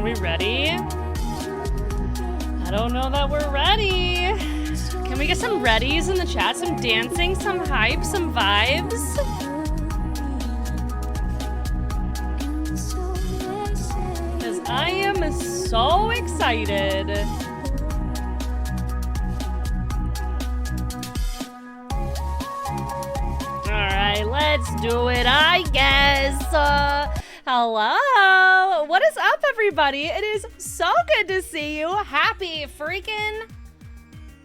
Are we ready? I don't know that we're ready. Can we get some readies in the chat? Some dancing, some hype, some vibes? Because I am so excited. Alright, let's do it, I guess. Hello. What is up, everybody? It is so good to see you. Happy freaking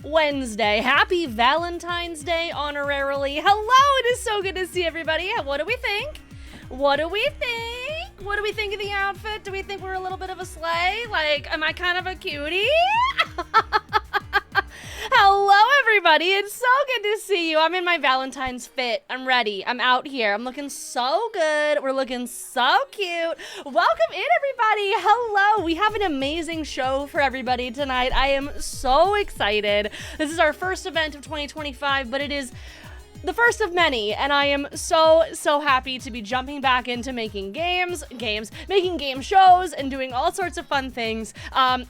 Wednesday. Happy Valentine's Day, honorarily. Hello, it is so good to see everybody. What do we think? What do we think? What do we think of the outfit? Do we think we're a little bit of a sleigh? Like, am I kind of a cutie? Hello, everybody. It's so good to see you. I'm in my Valentine's fit. I'm ready. I'm out here. I'm looking so good. We're looking so cute. Welcome in, everybody. Hello. We have an amazing show for everybody tonight. I am so excited. This is our first event of 2025, but it is the first of many, and I am so happy to be jumping back into making making game shows and doing all sorts of fun things.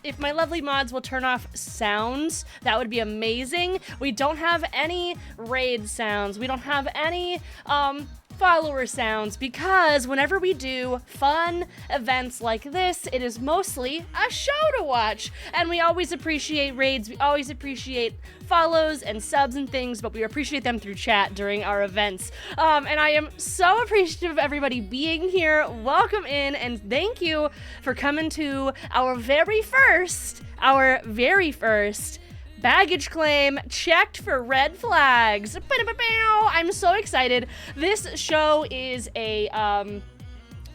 If my lovely mods will turn off sounds, that would be amazing. We don't have any raid sounds. We don't have any follower sounds, because whenever we do fun events like this, it is mostly a show to watch, and we always appreciate raids, we always appreciate follows and subs and things, but we appreciate them through chat during our events. And I am so appreciative of everybody being here. Welcome in, and thank you for coming to our very first baggage claim checked for red flags. I'm so excited. This show is a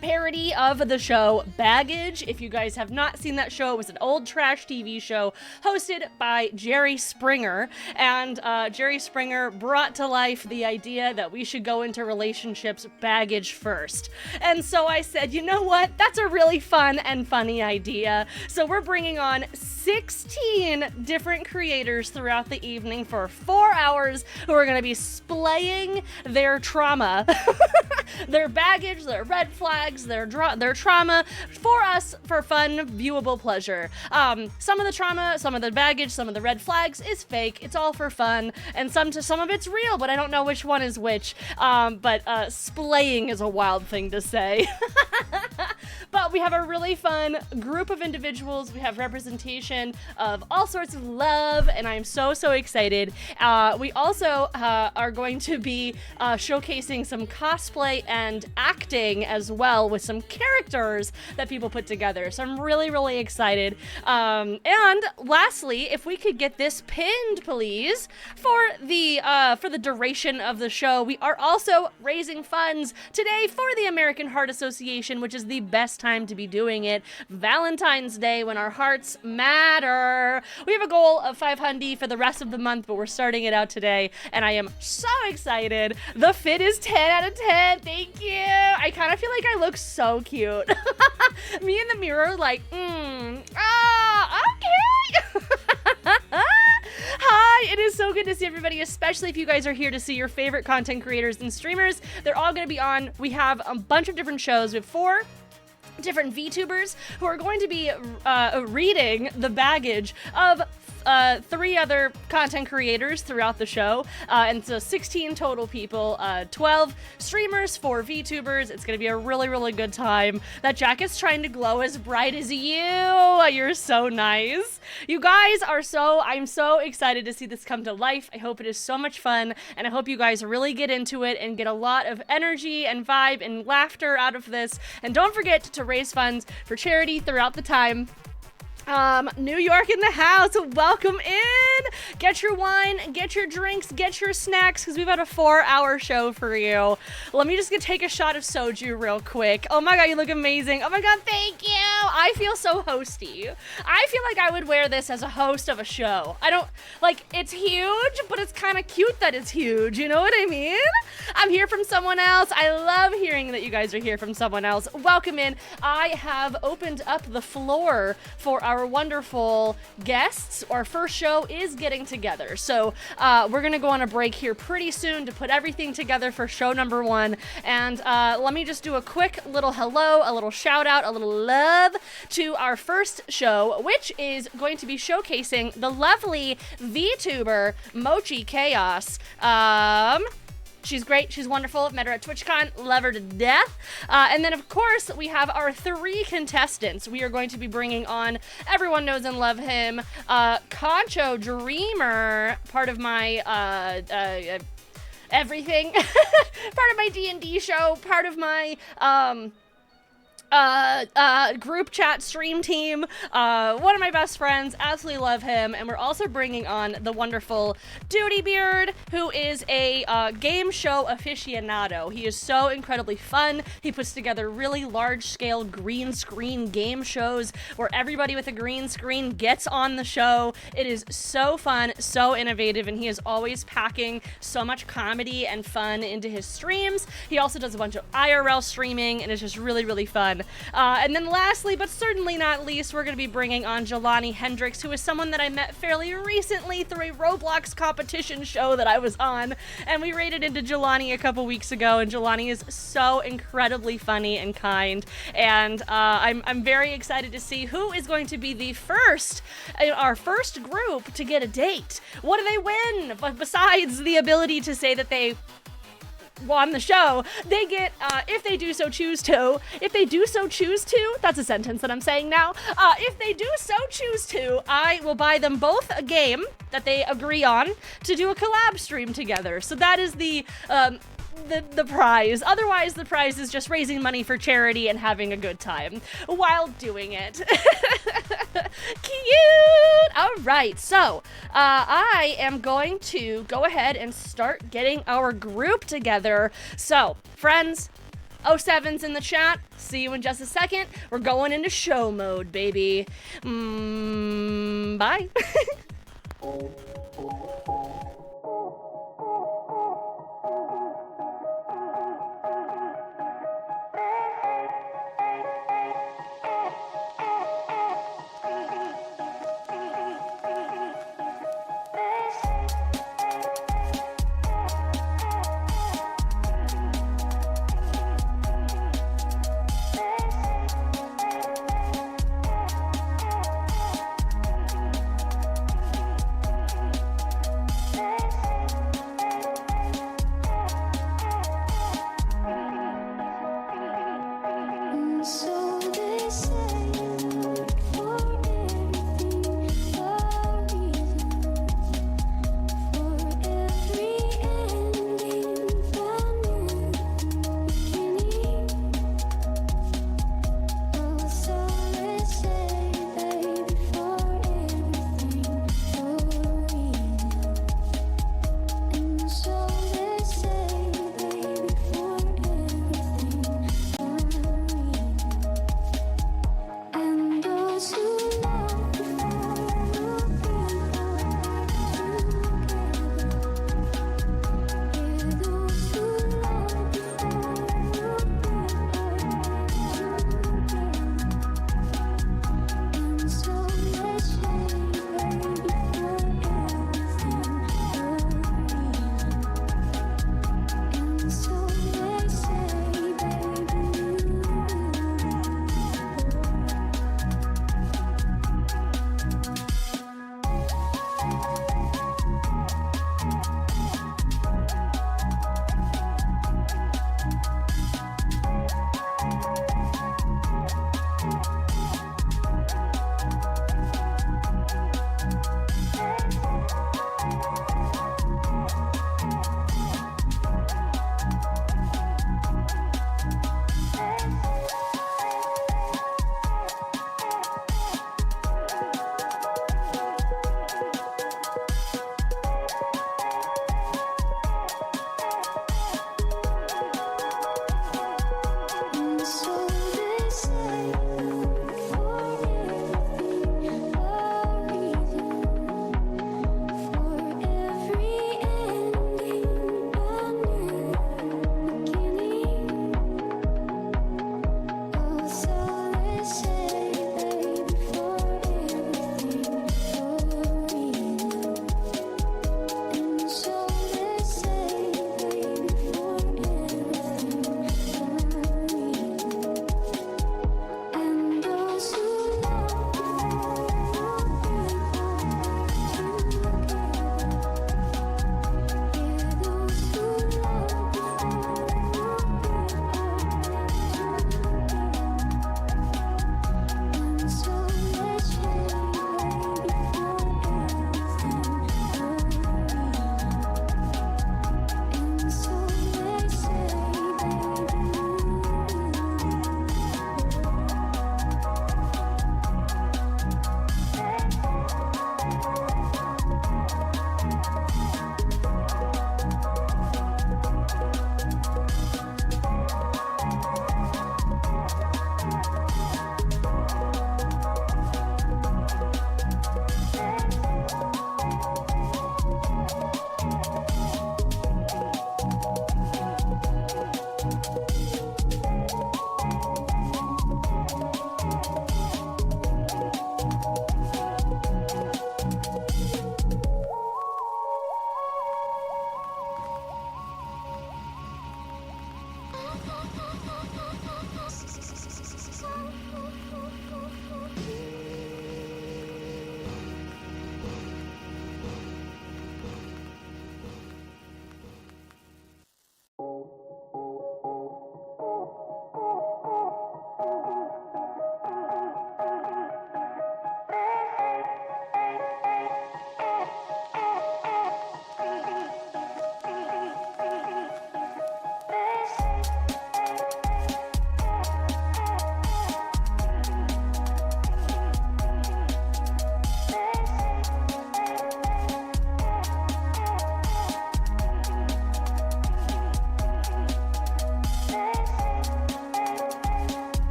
parody of the show Baggage. If you guys have not seen that show, it was an old trash TV show hosted by Jerry Springer, and Jerry Springer brought to life the idea that we should go into relationships baggage first. And so I said, you know what? That's a really fun and funny idea. So we're bringing on 16 different creators throughout the evening for 4 hours who are going to be splaying their trauma, their baggage, their red flags, their trauma for us for fun, viewable pleasure. Some of the trauma, some of the baggage, some of the red flags is fake. It's all for fun, and some of it's real, but I don't know which one is which. But splaying is a wild thing to say. But we have a really fun group of individuals. We have representation of all sorts of love, and I'm so excited. We also are going to be showcasing some cosplay and acting as well, with some characters that people put together. So I'm really excited. And lastly, if we could get this pinned, please, for the duration of the show. We are also raising funds today for the American Heart Association, which is the best time to be doing it. Valentine's Day, when our hearts matter. We have a goal of $500 for the rest of the month, but we're starting it out today, and I am so excited. The fit is 10 out of 10. Thank you. I kind of feel like I look so cute. Me in the mirror, like, okay. Hi, it is so good to see everybody, especially if you guys are here to see your favorite content creators and streamers. They're all going to be on. We have a bunch of different shows. We have 4 different VTubers who are going to be reading the baggage of 3 other content creators throughout the show, and so 16 total people, 12 streamers, 4 VTubers. It's gonna be a really good time. That jacket's trying to glow as bright as you. You're so nice. You guys are I'm so excited to see this come to life. I hope it is so much fun, and I hope you guys really get into it and get a lot of energy and vibe and laughter out of this. And don't forget to raise funds for charity throughout the time. New York in the house, welcome in. Get your wine, get your drinks, get your snacks, because we've got a 4-hour show for you. Let me just take a shot of soju real quick. Oh my god, you look amazing. Oh my god, thank you. I feel so hosty. I feel like I would wear this as a host of a show. I don't, like, it's huge, but it's kind of cute that it's huge, you know what I mean? I'm here from someone else. I love hearing that you guys are here from someone else. Welcome in. I have opened up the floor for our our wonderful guests, our first show is getting together. So we're going to go on a break here pretty soon to put everything together for show number 1. And let me just do a quick little hello, a little shout out, a little love to our first show, which is going to be showcasing the lovely VTuber Mochi Chaos. She's great. She's wonderful. Met her at TwitchCon. Love her to death. And then, of course, we have our 3 contestants. We are going to be bringing on, everyone knows and love him, Concho Dreamer, part of my everything, part of my D&D show, part of my group chat stream team, one of my best friends, absolutely love him. And we're also bringing on the wonderful Duty Beard, who is a game show aficionado. He is so incredibly fun. He puts together really large scale green screen game shows where everybody with a green screen gets on the show. It is so fun, so innovative, and he is always packing so much comedy and fun into his streams. He also does a bunch of IRL streaming, and it's just really, really fun. And then lastly, but certainly not least, we're going to be bringing on Jelani Hendricks, who is someone that I met fairly recently through a Roblox competition show that I was on, and we raided into Jelani a couple weeks ago, and Jelani is so incredibly funny and kind, and I'm very excited to see who is going to be the first, our first group to get a date. What do they win? But besides the ability to say that they won the show, they get, if they do so choose to, that's a sentence that I'm saying now, if they do so choose to, I will buy them both a game that they agree on to do a collab stream together. So that is the prize. Otherwise, the prize is just raising money for charity and having a good time while doing it. Cute! Alright, so I am going to go ahead and start getting our group together. So, friends, 07's in the chat. See you in just a second. We're going into show mode, baby. Bye.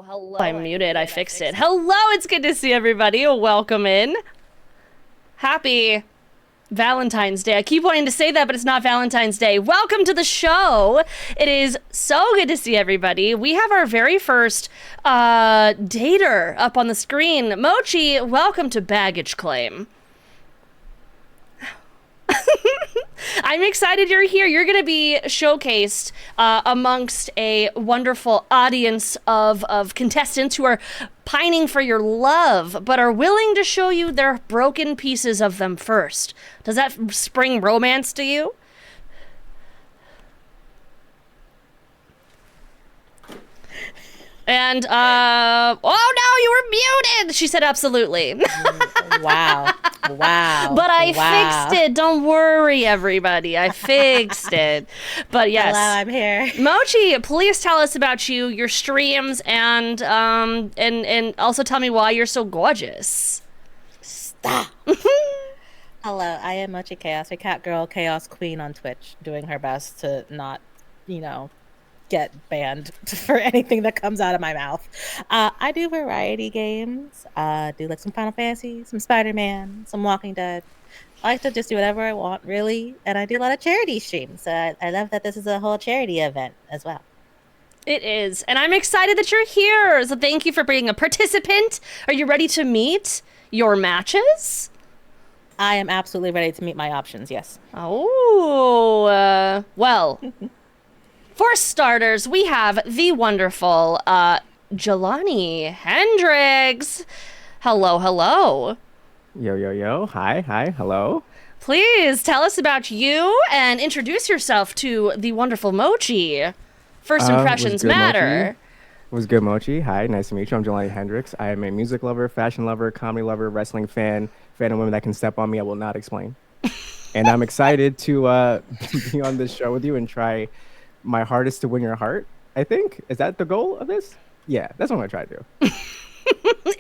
Hello. I'm muted. I fixed it. Hello, it's good to see everybody. Welcome in. Happy Valentine's Day. I keep wanting to say that, but it's not Valentine's Day. Welcome to the show. It is so good to see everybody. We have our very first dater up on the screen. Mochi, welcome to Baggage Claim. I'm excited you're here. You're going to be showcased amongst a wonderful audience of contestants who are pining for your love, but are willing to show you their broken pieces of them first. Does that spring romance to you? And, oh no, you were muted! She said absolutely. Wow. But I fixed it. Don't worry, everybody. I fixed it. But yes. Hello, I'm here. Mochi, please tell us about you, your streams, and also tell me why you're so gorgeous. Stop. Hello, I am Mochi Chaos, a cat girl, chaos queen on Twitch, doing her best to not, get banned for anything that comes out of my mouth. I do variety games. Do like some Final Fantasy, some Spider-Man, some Walking Dead. I like to just do whatever I want, really. And I do a lot of charity streams. I love that this is a whole charity event as well. It is. And I'm excited that you're here. So thank you for being a participant. Are you ready to meet your matches? I am absolutely ready to meet my options, yes. Oh, well... For starters, we have the wonderful Jelani Hendricks. Hello. Yo. Hi. Hello. Please tell us about you and introduce yourself to the wonderful Mochi. First impressions matter. Was good, Mochi. Hi, nice to meet you. I'm Jelani Hendricks. I am a music lover, fashion lover, comedy lover, wrestling fan of women that can step on me. I will not explain. And I'm excited to be on this show with you and try my hardest to win your heart, I think. Is that the goal of this? Yeah, that's what I'm going to try to do.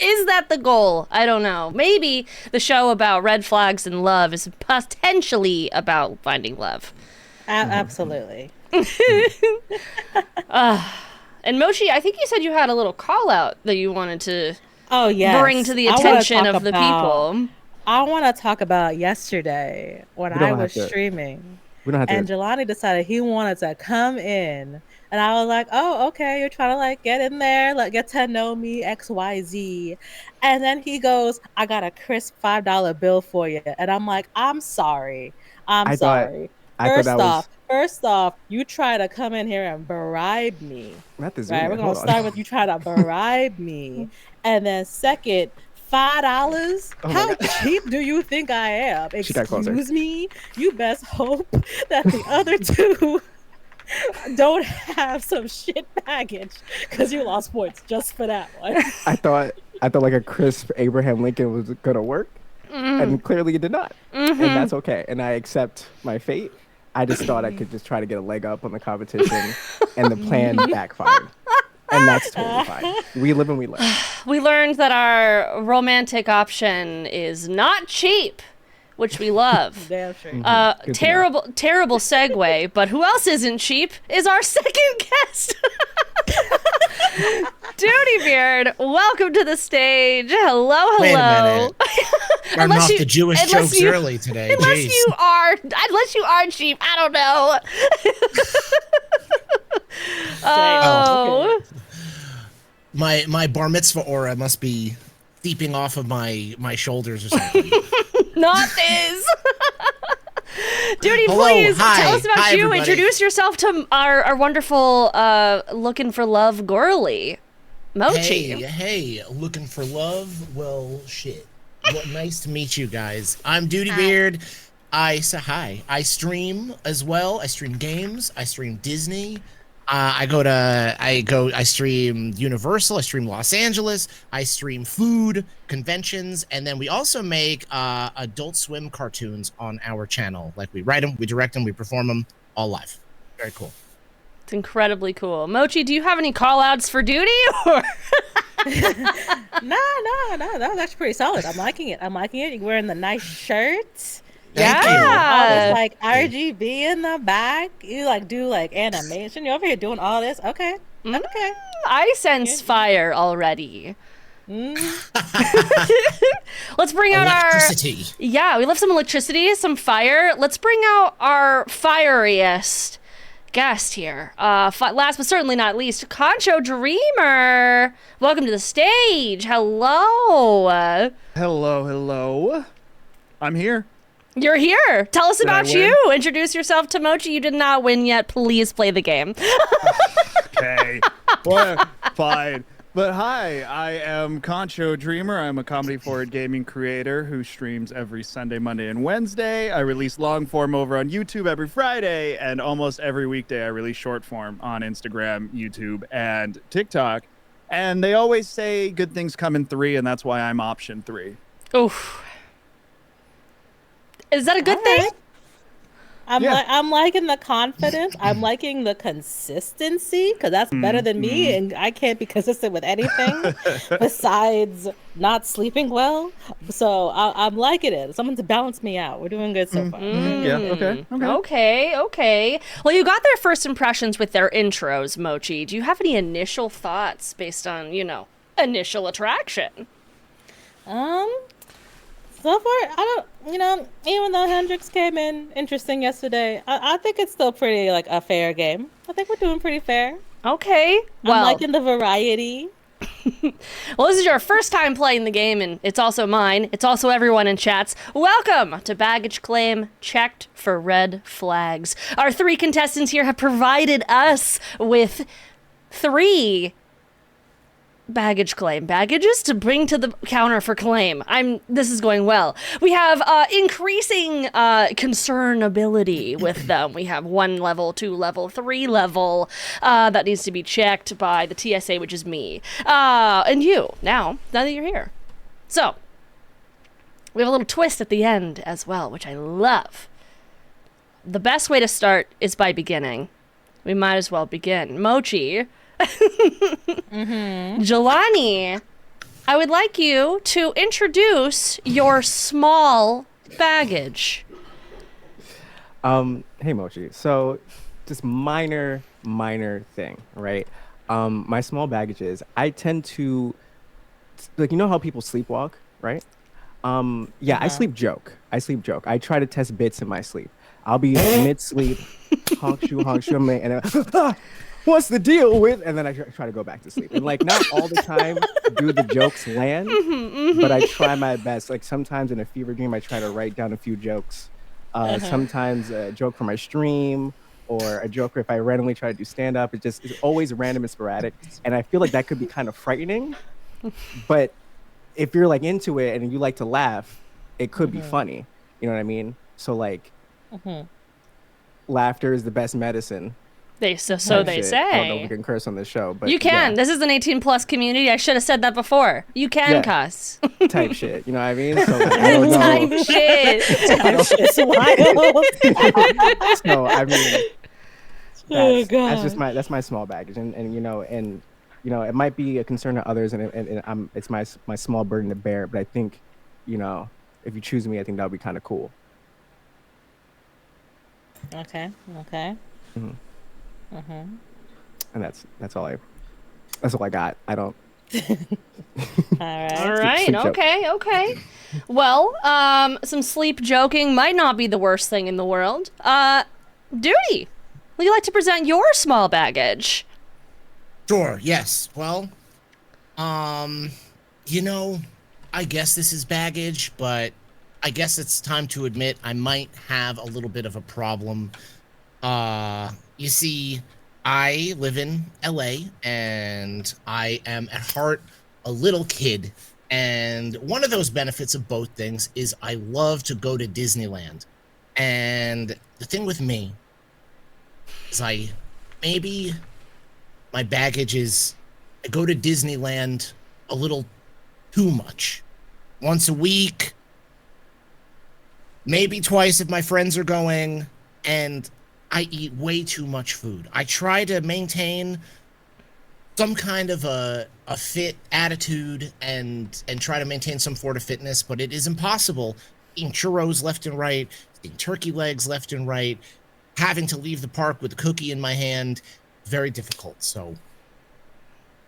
Is that the goal? I don't know. Maybe the show about red flags and love is potentially about finding love. Absolutely. And Mochi, I think you said you had a little call out that you wanted to bring to the attention of the people. I want to talk about yesterday when I was streaming. And Jelani decided he wanted to come in. And I was like, oh, okay, you're trying to get in there, get to know me, XYZ. And then he goes, I got a crisp $5 bill for you. And I'm like, I'm sorry. I'm sorry. First off, you try to come in here and bribe me. Right? We're going to start with you try to bribe me. And then second, $5? How cheap do you think I am? Excuse me? You best hope that the other two don't have some shit baggage because you lost points just for that one. I thought like a crisp Abraham Lincoln was gonna work, and clearly it did not. And that's okay. And I accept my fate. I just thought I could just try to get a leg up on the competition, and the plan backfired. And that's totally fine. We live and we learn. We learned that our romantic option is not cheap, which we love. Damn sure. Terrible segue, but who else isn't cheap is our second guest. Duty Beard, welcome to the stage. Hello. Wait a minute. I'm off the Jewish jokes early today. Unless you are cheap, I don't know. Okay. My bar mitzvah aura must be seeping off of my shoulders or something. Not this. Duty, please tell us about you. Everybody. Introduce yourself to our wonderful looking for love girly, Mochi. Hey, looking for love? Well, shit. Well, nice to meet you guys. I'm Duty Beard. I stream as well. I stream games. I stream Disney. I stream Universal, I stream Los Angeles, I stream food, conventions, and then we also make Adult Swim cartoons on our channel. Like we write them, we direct them, we perform them all live. Very cool. It's incredibly cool. Mochi, do you have any call outs for Duty? Or No, that was actually pretty solid. I'm liking it. You're wearing the nice shirts. Thank you. All this RGB in the back. You do animation. You're over here doing all this. Okay. Okay. I sense fire already. Let's bring out electricity. Yeah, we left some electricity, some fire. Let's bring out our fieriest guest here. Last but certainly not least, Concho Dreamer. Welcome to the stage. Hello. Hello. I'm here. You're here. Tell us about you. Introduce yourself to Mochi. You did not win yet. Please play the game. Okay. Well, fine. But hi, I am Concho Dreamer. I'm a comedy forward gaming creator who streams every Sunday, Monday, and Wednesday. I release long form over on YouTube every Friday, and almost every weekday I release short form on Instagram, YouTube, and TikTok. And they always say good things come in 3, and that's why I'm option 3. Oof. Is that a good thing? I'm liking the confidence. I'm liking the consistency, because that's better than me, and I can't be consistent with anything besides not sleeping well. So I'm liking it. Someone to balance me out. We're doing good so far. Yeah. Okay. Well, you got their first impressions with their intros, Mochi. Do you have any initial thoughts based on, initial attraction? So far, I don't, even though Hendrix came in interesting yesterday, I think it's still pretty, a fair game. I think we're doing pretty fair. Okay. Well, I'm liking the variety. Well, this is your first time playing the game, and it's also mine. It's also everyone in chats. Welcome to Baggage Claim Checked for Red Flags. Our 3 contestants here have provided us with 3 baggages to bring to the counter for claim. This is going well. We have increasing concernability with them. We have 1 level, 2 level, 3 level that needs to be checked by the TSA, which is me. And you, now that you're here. So, we have a little twist at the end as well, which I love. The best way to start is by beginning. We might as well begin. Mochi, Jelani, I would like you to introduce your small baggage. Hey Mochi. So, just minor thing, right? My small baggage is I tend to, you know how people sleepwalk, right? I sleep joke. I try to test bits in my sleep. I'll be mid-sleep, honk shoo, and what's the deal with? And then I try to go back to sleep. And not all the time do the jokes land, but I try my best. Sometimes in a fever dream, I try to write down a few jokes. Sometimes a joke for my stream, or a joke if I randomly try to do stand-up. It's always random and sporadic. And I feel like that could be kind of frightening. But if you're into it and you like to laugh, it could be funny. You know what I mean? So laughter is the best medicine. They say. I don't know if we can curse on this show, but you can. Yeah. This is an 18+ community. I should have said that before. You can cuss. Type shit. You know what I mean? So type shit. Type shit's wild. So I mean, that's my small baggage, and it might be a concern to others, and it's my small burden to bear. But I think, if you choose me, I think that would be kind of cool. Okay. And that's all I got. I don't. All right. Okay. Well, some sleep joking might not be the worst thing in the world. Duty, would you like to present your small baggage? Sure. Yes. Well, I guess this is baggage, but I guess it's time to admit I might have a little bit of a problem. You see, I live in LA, and I am at heart a little kid. And one of those benefits of both things is I love to go to Disneyland. And the thing with me is maybe my baggage is I go to Disneyland a little too much. Once a week, maybe twice if my friends are going, and I eat way too much food. I try to maintain some kind of a fit attitude and try to maintain some sort of fitness, but it is impossible. Eating churros left and right, eating turkey legs left and right, having to leave the park with a cookie in my hand, very difficult. So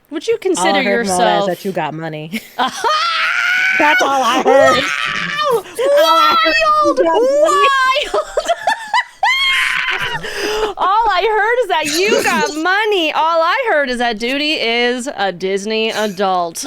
Would you All consider I heard from all yourself that is that you got money. That's all I heard. Wild! All I heard is that you got money. All I heard is that Duty is a Disney adult.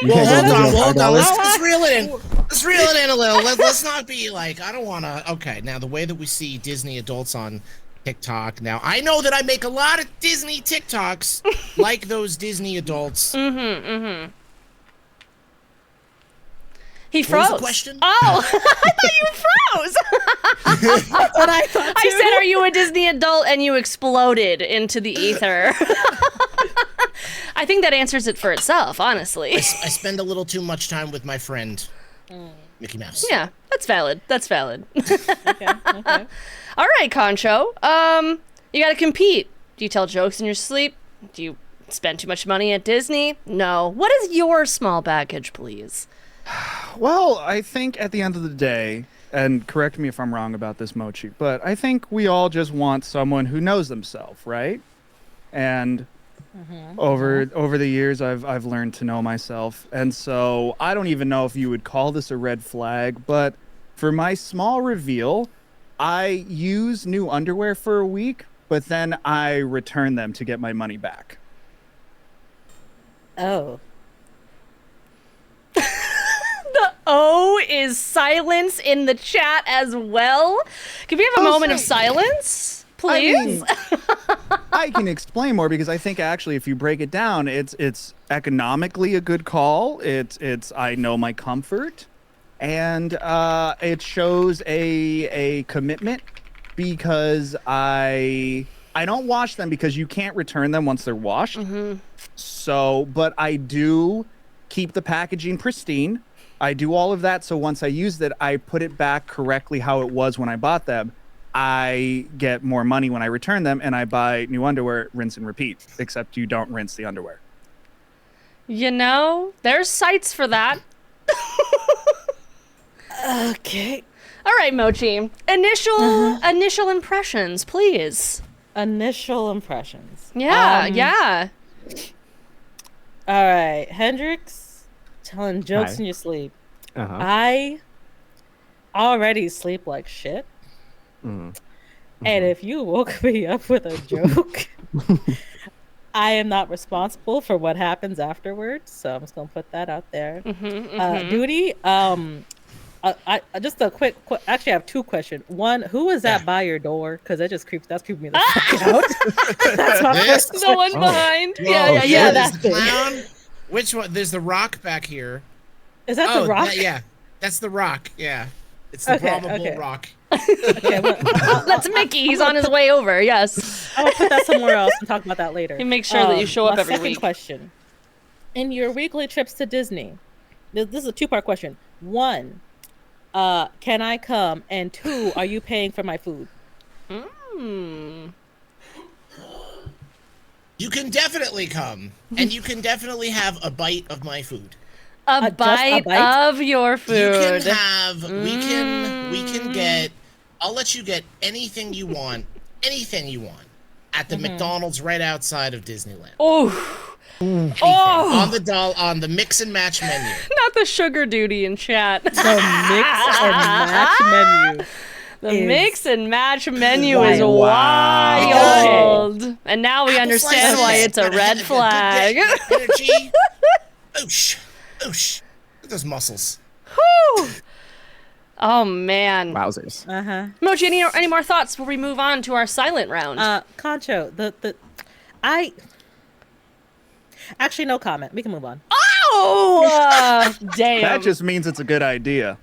Well, hold on. Let's reel it in. Let's reel it in a little. Let's not be like, I don't want to. Okay, now the way that we see Disney adults on TikTok. Now, I know that I make a lot of Disney TikToks like those Disney adults. He froze. What was the question? Oh, I thought you froze. That's what I thought, I said, are you a Disney adult? And you exploded into the ether. I think that answers it for itself, honestly. I spend a little too much time with my friend, Mickey Mouse. Yeah, that's valid. That's valid. Okay. All right, Concho. You gotta compete. Do you tell jokes in your sleep? Do you spend too much money at Disney? No. What is your small baggage, please? Well, I think at the end of the day, and correct me if I'm wrong about this, Mochi, but I think we all just want someone who knows themselves, right? And over the years, I've learned to know myself, and so I don't even know if you would call this a red flag, but for my small reveal, I use new underwear for a week, but then I return them to get my money back. Oh. The O is silence in the chat as well. Can we have a moment of silence, please? I can explain more because I think actually if you break it down, it's economically a good call. It's I know my comfort, and it shows a commitment because I don't wash them because you can't return them once they're washed. So, but I do keep the packaging pristine. I do all of that, so once I use it, I put it back correctly how it was when I bought them. I get more money when I return them, and I buy new underwear, rinse and repeat, except you don't rinse the underwear. You know, there's sites for that. Okay. All right, Mochi. Initial impressions, please. Initial impressions. Yeah. All right, Hendrix, telling jokes in your sleep. I already sleep like shit. And if you woke me up with a joke, I am not responsible for what happens afterwards. So I'm just gonna put that out there. Duty. I just a quick. Actually, I have two questions. One, who was that by your door? Because that's creeping me the fuck out. That's my first. The one behind. Yeah. That's the clown. Which one? There's the Rock back here. Is that the Rock? Yeah, that's the Rock. Yeah, it's the probable Rock. Okay, well, that's Mickey. He's on his way over. Yes. I'll put that somewhere else and talk about that later. You make sure that you show up every second week. Question: in your weekly trips to Disney, this is a two-part question. One, can I come? And two, are you paying for my food? You can definitely come, and you can definitely have a bite of my food. A bite of your food. You can have. We can get. I'll let you get anything you want. Anything you want at the McDonald's right outside of Disneyland. On the mix and match menu. Not the sugar duty in chat. The mix and match menu. The mix and match menu is wild. And now we understand why it's a red flag. Energy. Oosh. Look at those muscles. Whew. Oh man. Wowzers. Mochi, any more thoughts before we move on to our silent round? Concho, I actually no comment. We can move on. Oh, damn. That just means it's a good idea.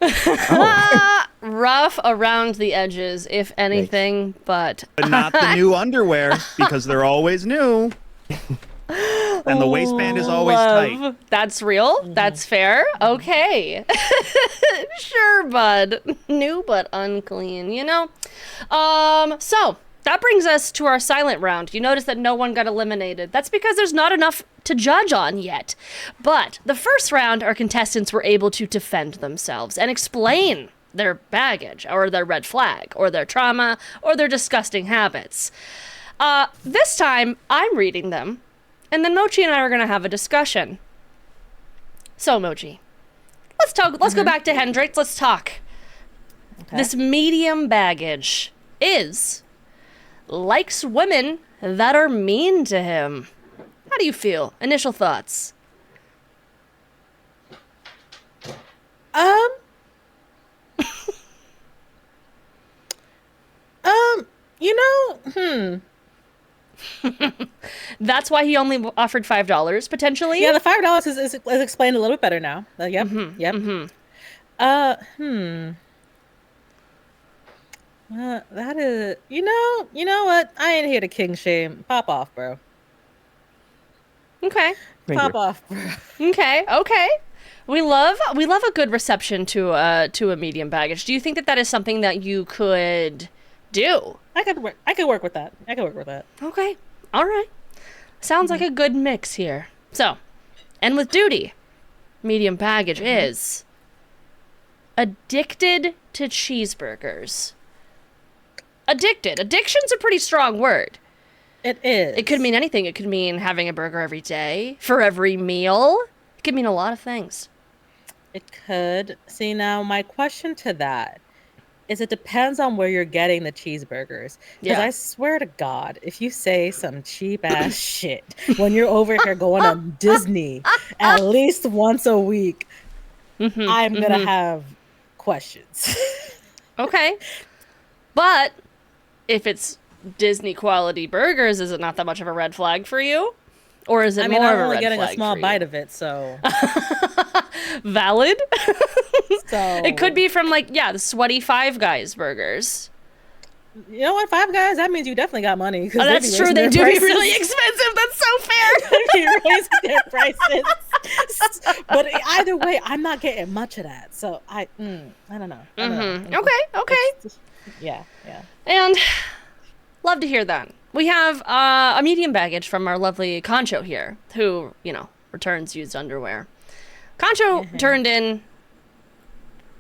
Rough around the edges, if anything, but not the new underwear because they're always new. And the waistband is always tight. That's real. That's fair. Okay. Sure, bud. New but unclean, you know? So that brings us to our silent round. You notice that no one got eliminated. That's because there's not enough to judge on yet. But the first round, our contestants were able to defend themselves and explain their baggage or their red flag or their trauma or their disgusting habits. This time, I'm reading them. and then Mochi and I are going to have a discussion. So, Mochi, let's talk. Let's go back to Hendrix. Let's talk. Okay. This medium baggage likes women that are mean to him. How do you feel? Initial thoughts. That's why he only offered $5, potentially? Yeah, the $5 is explained a little bit better now. Yep. That is, you know what? I ain't here to king shame. Pop off, bro. Okay. Pop off, bro. Okay. We love a good reception to a medium baggage. Do you think that is something that you could do? I could work with that. Okay. All right. Sounds like a good mix here. So, and with duty, medium baggage is addicted to cheeseburgers. Addicted. Addiction's a pretty strong word. It is. It could mean anything. It could mean having a burger every day, for every meal. It could mean a lot of things. It could. See, now my question to that is it depends on where you're getting the cheeseburgers. Because I swear to God, if you say some cheap ass shit when you're over here going on Disney at least once a week, I'm going to have questions. Okay. But if it's Disney quality burgers, is it not that much of a red flag for you? Or is it more of a red flag? I'm only getting a small bite of it, so. Valid. So it could be from the sweaty Five Guys burgers. You know what, Five Guys? That means you definitely got money. Oh, that's true. They do be really expensive. That's so fair. They raise their prices. But either way, I'm not getting much of that. So I don't know. Okay. Yeah. And love to hear that. We have a medium baggage from our lovely Concho here, who, returns used underwear. Concho turned in,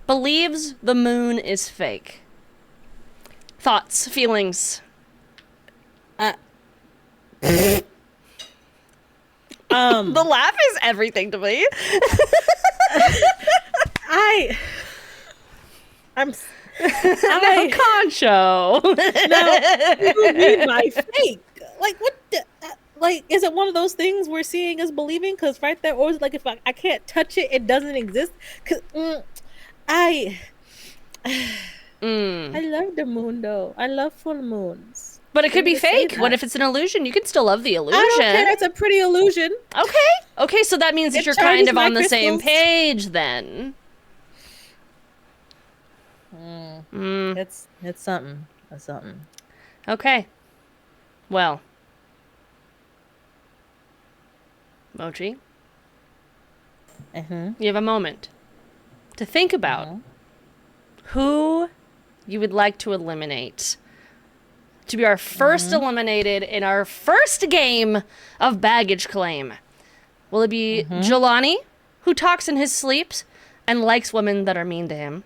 believes the moon is fake. Thoughts, feelings? The laugh is everything to me. I'm Concho. Now, you mean by fake? Like, what the... is it one of those things we're seeing as believing? Because right there, or is it like if I can't touch it, it doesn't exist? Because I love the moon, though. I love full moons. But it could be fake. What if it's an illusion? You can still love the illusion. I don't care. It's a pretty illusion. Okay, so that means that you're kind of on the same page then. It's something. It's something. Okay. Well. Mochi. You have a moment to think about who you would like to eliminate. To be our first eliminated in our first game of baggage claim. Will it be Jelani, who talks in his sleeps and likes women that are mean to him?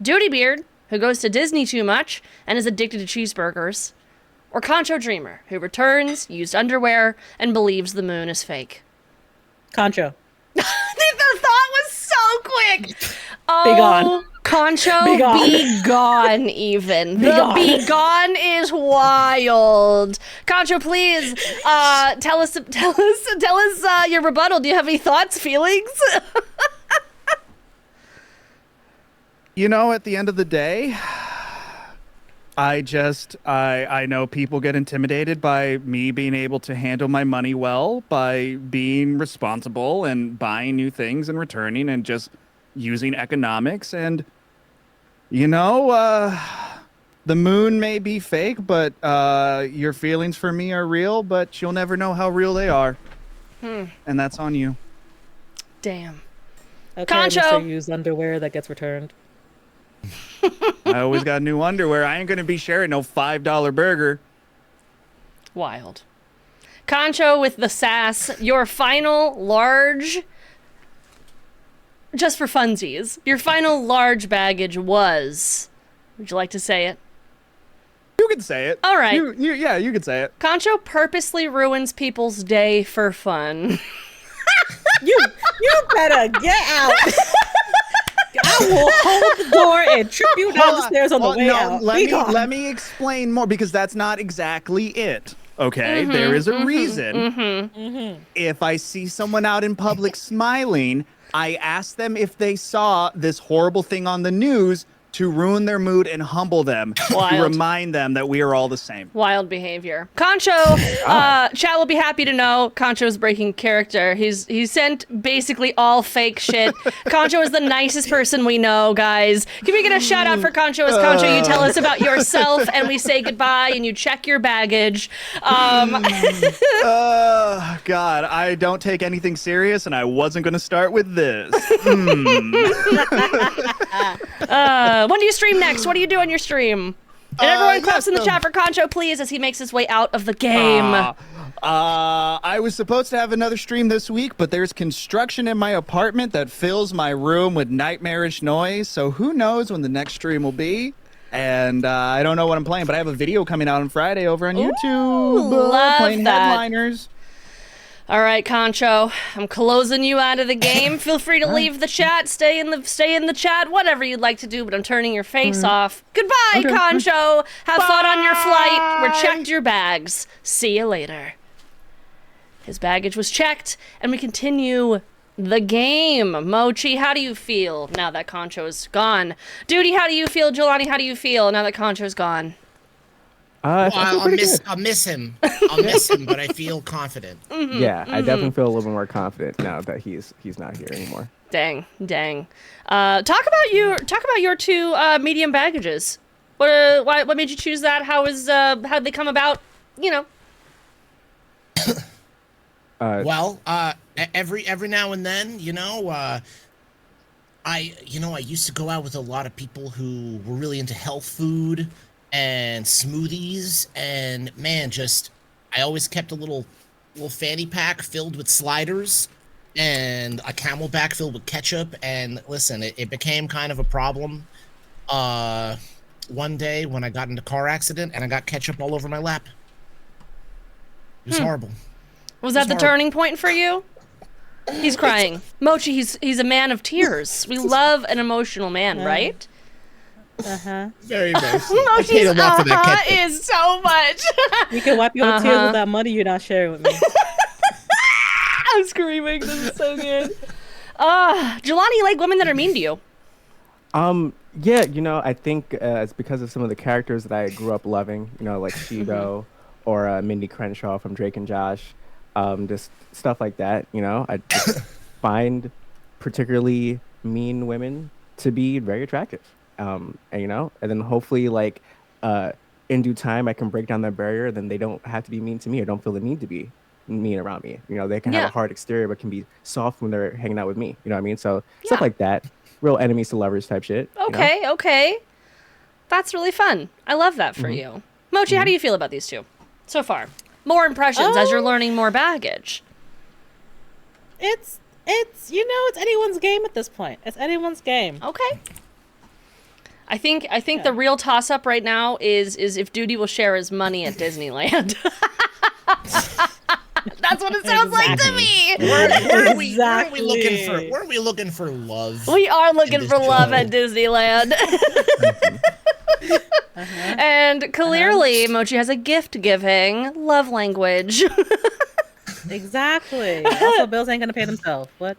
Duty Beard, who goes to Disney too much and is addicted to cheeseburgers? Or Concho Dreamer, who returns used underwear and believes the moon is fake? Concho. The thought was so quick. Oh, be gone. Concho, be gone even. Be gone is wild. Concho, please tell us your rebuttal. Do you have any thoughts, feelings? At the end of the day, I know people get intimidated by me being able to handle my money well, by being responsible and buying new things and returning and just using economics. And, the moon may be fake, but your feelings for me are real, but you'll never know how real they are. And that's on you. Damn. Okay, Concho. Mr. Used underwear that gets returned. I always got new underwear. I ain't going to be sharing no $5 burger. Wild. Concho with the sass. Your final large... Just for funsies. Your final large baggage was... Would you like to say it? You can say it. All right. You can say it. Concho purposely ruins people's day for fun. You better get out. I will hold the door and trip you down the stairs on the way out. Let me explain more, because that's not exactly it. Okay, there is a reason. If I see someone out in public smiling, I ask them if they saw this horrible thing on the news to ruin their mood and humble them, to remind them that we are all the same. Wild behavior. Concho, chat will be happy to know Concho's breaking character. He sent basically all fake shit. Concho is the nicest person we know, guys. Can we get a shout out for Concho as Concho? You tell us about yourself and we say goodbye and you check your baggage. God, I don't take anything serious and I wasn't going to start with this. When do you stream next? What do you do on your stream? And everyone claps in the chat for Concho, please, as he makes his way out of the game. I was supposed to have another stream this week, but there's construction in my apartment that fills my room with nightmarish noise, so who knows when the next stream will be. And I don't know what I'm playing, but I have a video coming out on Friday over on YouTube. Love playing that. Headliners. All right, Concho, I'm closing you out of the game. Feel free to leave the chat, stay in the chat, whatever you'd like to do, but I'm turning your face off. Goodbye, Concho. Have fun on your flight. We're checked your bags. See you later. His baggage was checked, and we continue the game. Mochi, how do you feel now that Concho is gone? Duty, how do you feel? Jelani, how do you feel now that Concho is gone? I'll miss him. I'll miss him, but I feel confident. Yeah, I definitely feel a little bit more confident now that he's not here anymore. Dang. Talk about your two medium baggages. What made you choose that? How'd they come about? You know. Well, every now and then, I used to go out with a lot of people who were really into health food and smoothies, and man, I always kept a little fanny pack filled with sliders and a Camelback filled with ketchup. And listen, it became kind of a problem one day when I got in a car accident and I got ketchup all over my lap. It was horrible. Was that the turning point for you? He's crying. Mochi, he's a man of tears. We love an emotional man, right? Very nice. Mochi's is so much. You can wipe your tears with that money you're not sharing with me. I'm screaming. This is so good. Jelani, you like women that are mean to you? Yeah, I think it's because of some of the characters that I grew up loving, like Shido or Mindy Crenshaw from Drake and Josh. Just stuff like that, I just find particularly mean women to be very attractive. And then hopefully in due time I can break down that barrier, then they don't have to be mean to me or don't feel the need to be mean around me. They can have a hard exterior but can be soft when they're hanging out with me. You know what I mean? So stuff like that. Real enemies to lovers type shit. Okay. That's really fun. I love that for you. Mochi, how do you feel about these two so far? More impressions as you're learning more baggage. It's anyone's game at this point. It's anyone's game. Okay. I think the real toss up right now is if Duty will share his money at Disneyland. That's what it sounds like to me. Where are we looking for love? We are looking for love at Disneyland. And clearly, Mochi has a gift-giving love language. Exactly. Also, bills ain't gonna pay themselves. What?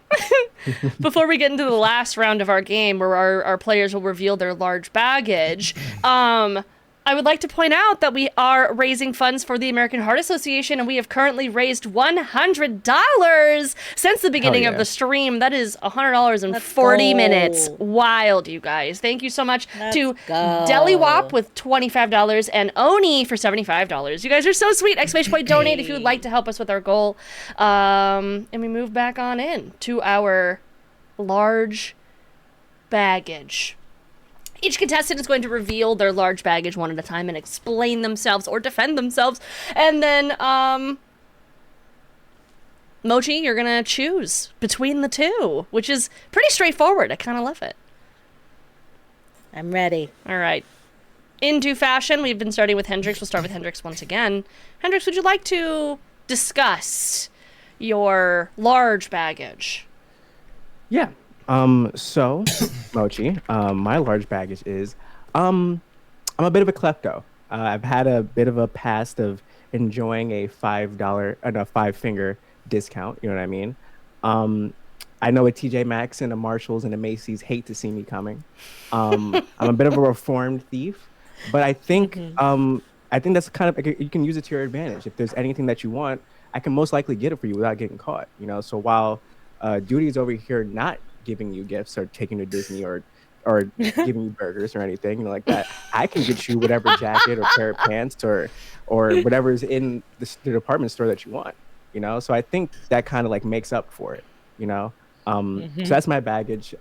Before we get into the last round of our game, where our players will reveal their large baggage, I would like to point out that we are raising funds for the American Heart Association, and we have currently raised $100 since the beginning of the stream. That is $100 in 40 minutes. Wild, you guys. Thank you so much to Deli Wop with $25 and Oni for $75. You guys are so sweet. !donate if you would like to help us with our goal. And we move back on in to our large baggage. Each contestant is going to reveal their large baggage one at a time and explain themselves or defend themselves. And then, Mochi, you're going to choose between the two, which is pretty straightforward. I kind of love it. I'm ready. All right. in due fashion, we've been starting with Hendrix. We'll start with Hendrix once again. Hendrix, would you like to discuss your large baggage? Yeah. So, Mochi, my large baggage is, I'm a bit of a klepto. I've had a bit of a past of enjoying a $5 discount. You know what I mean? I know a TJ Maxx and a Marshalls and a Macy's hate to see me coming. I'm a bit of a reformed thief, but I think that's kind of like, you can use it to your advantage. If there's anything that you want, I can most likely get it for you without getting caught. You know, so while Duty is over here not giving you gifts or taking you to Disney or giving you burgers or anything, you know, like that, I can get you whatever jacket or pair of pants or whatever is in the department store that you want. You know, so I think that kind of like makes up for it. You know. So that's my baggage,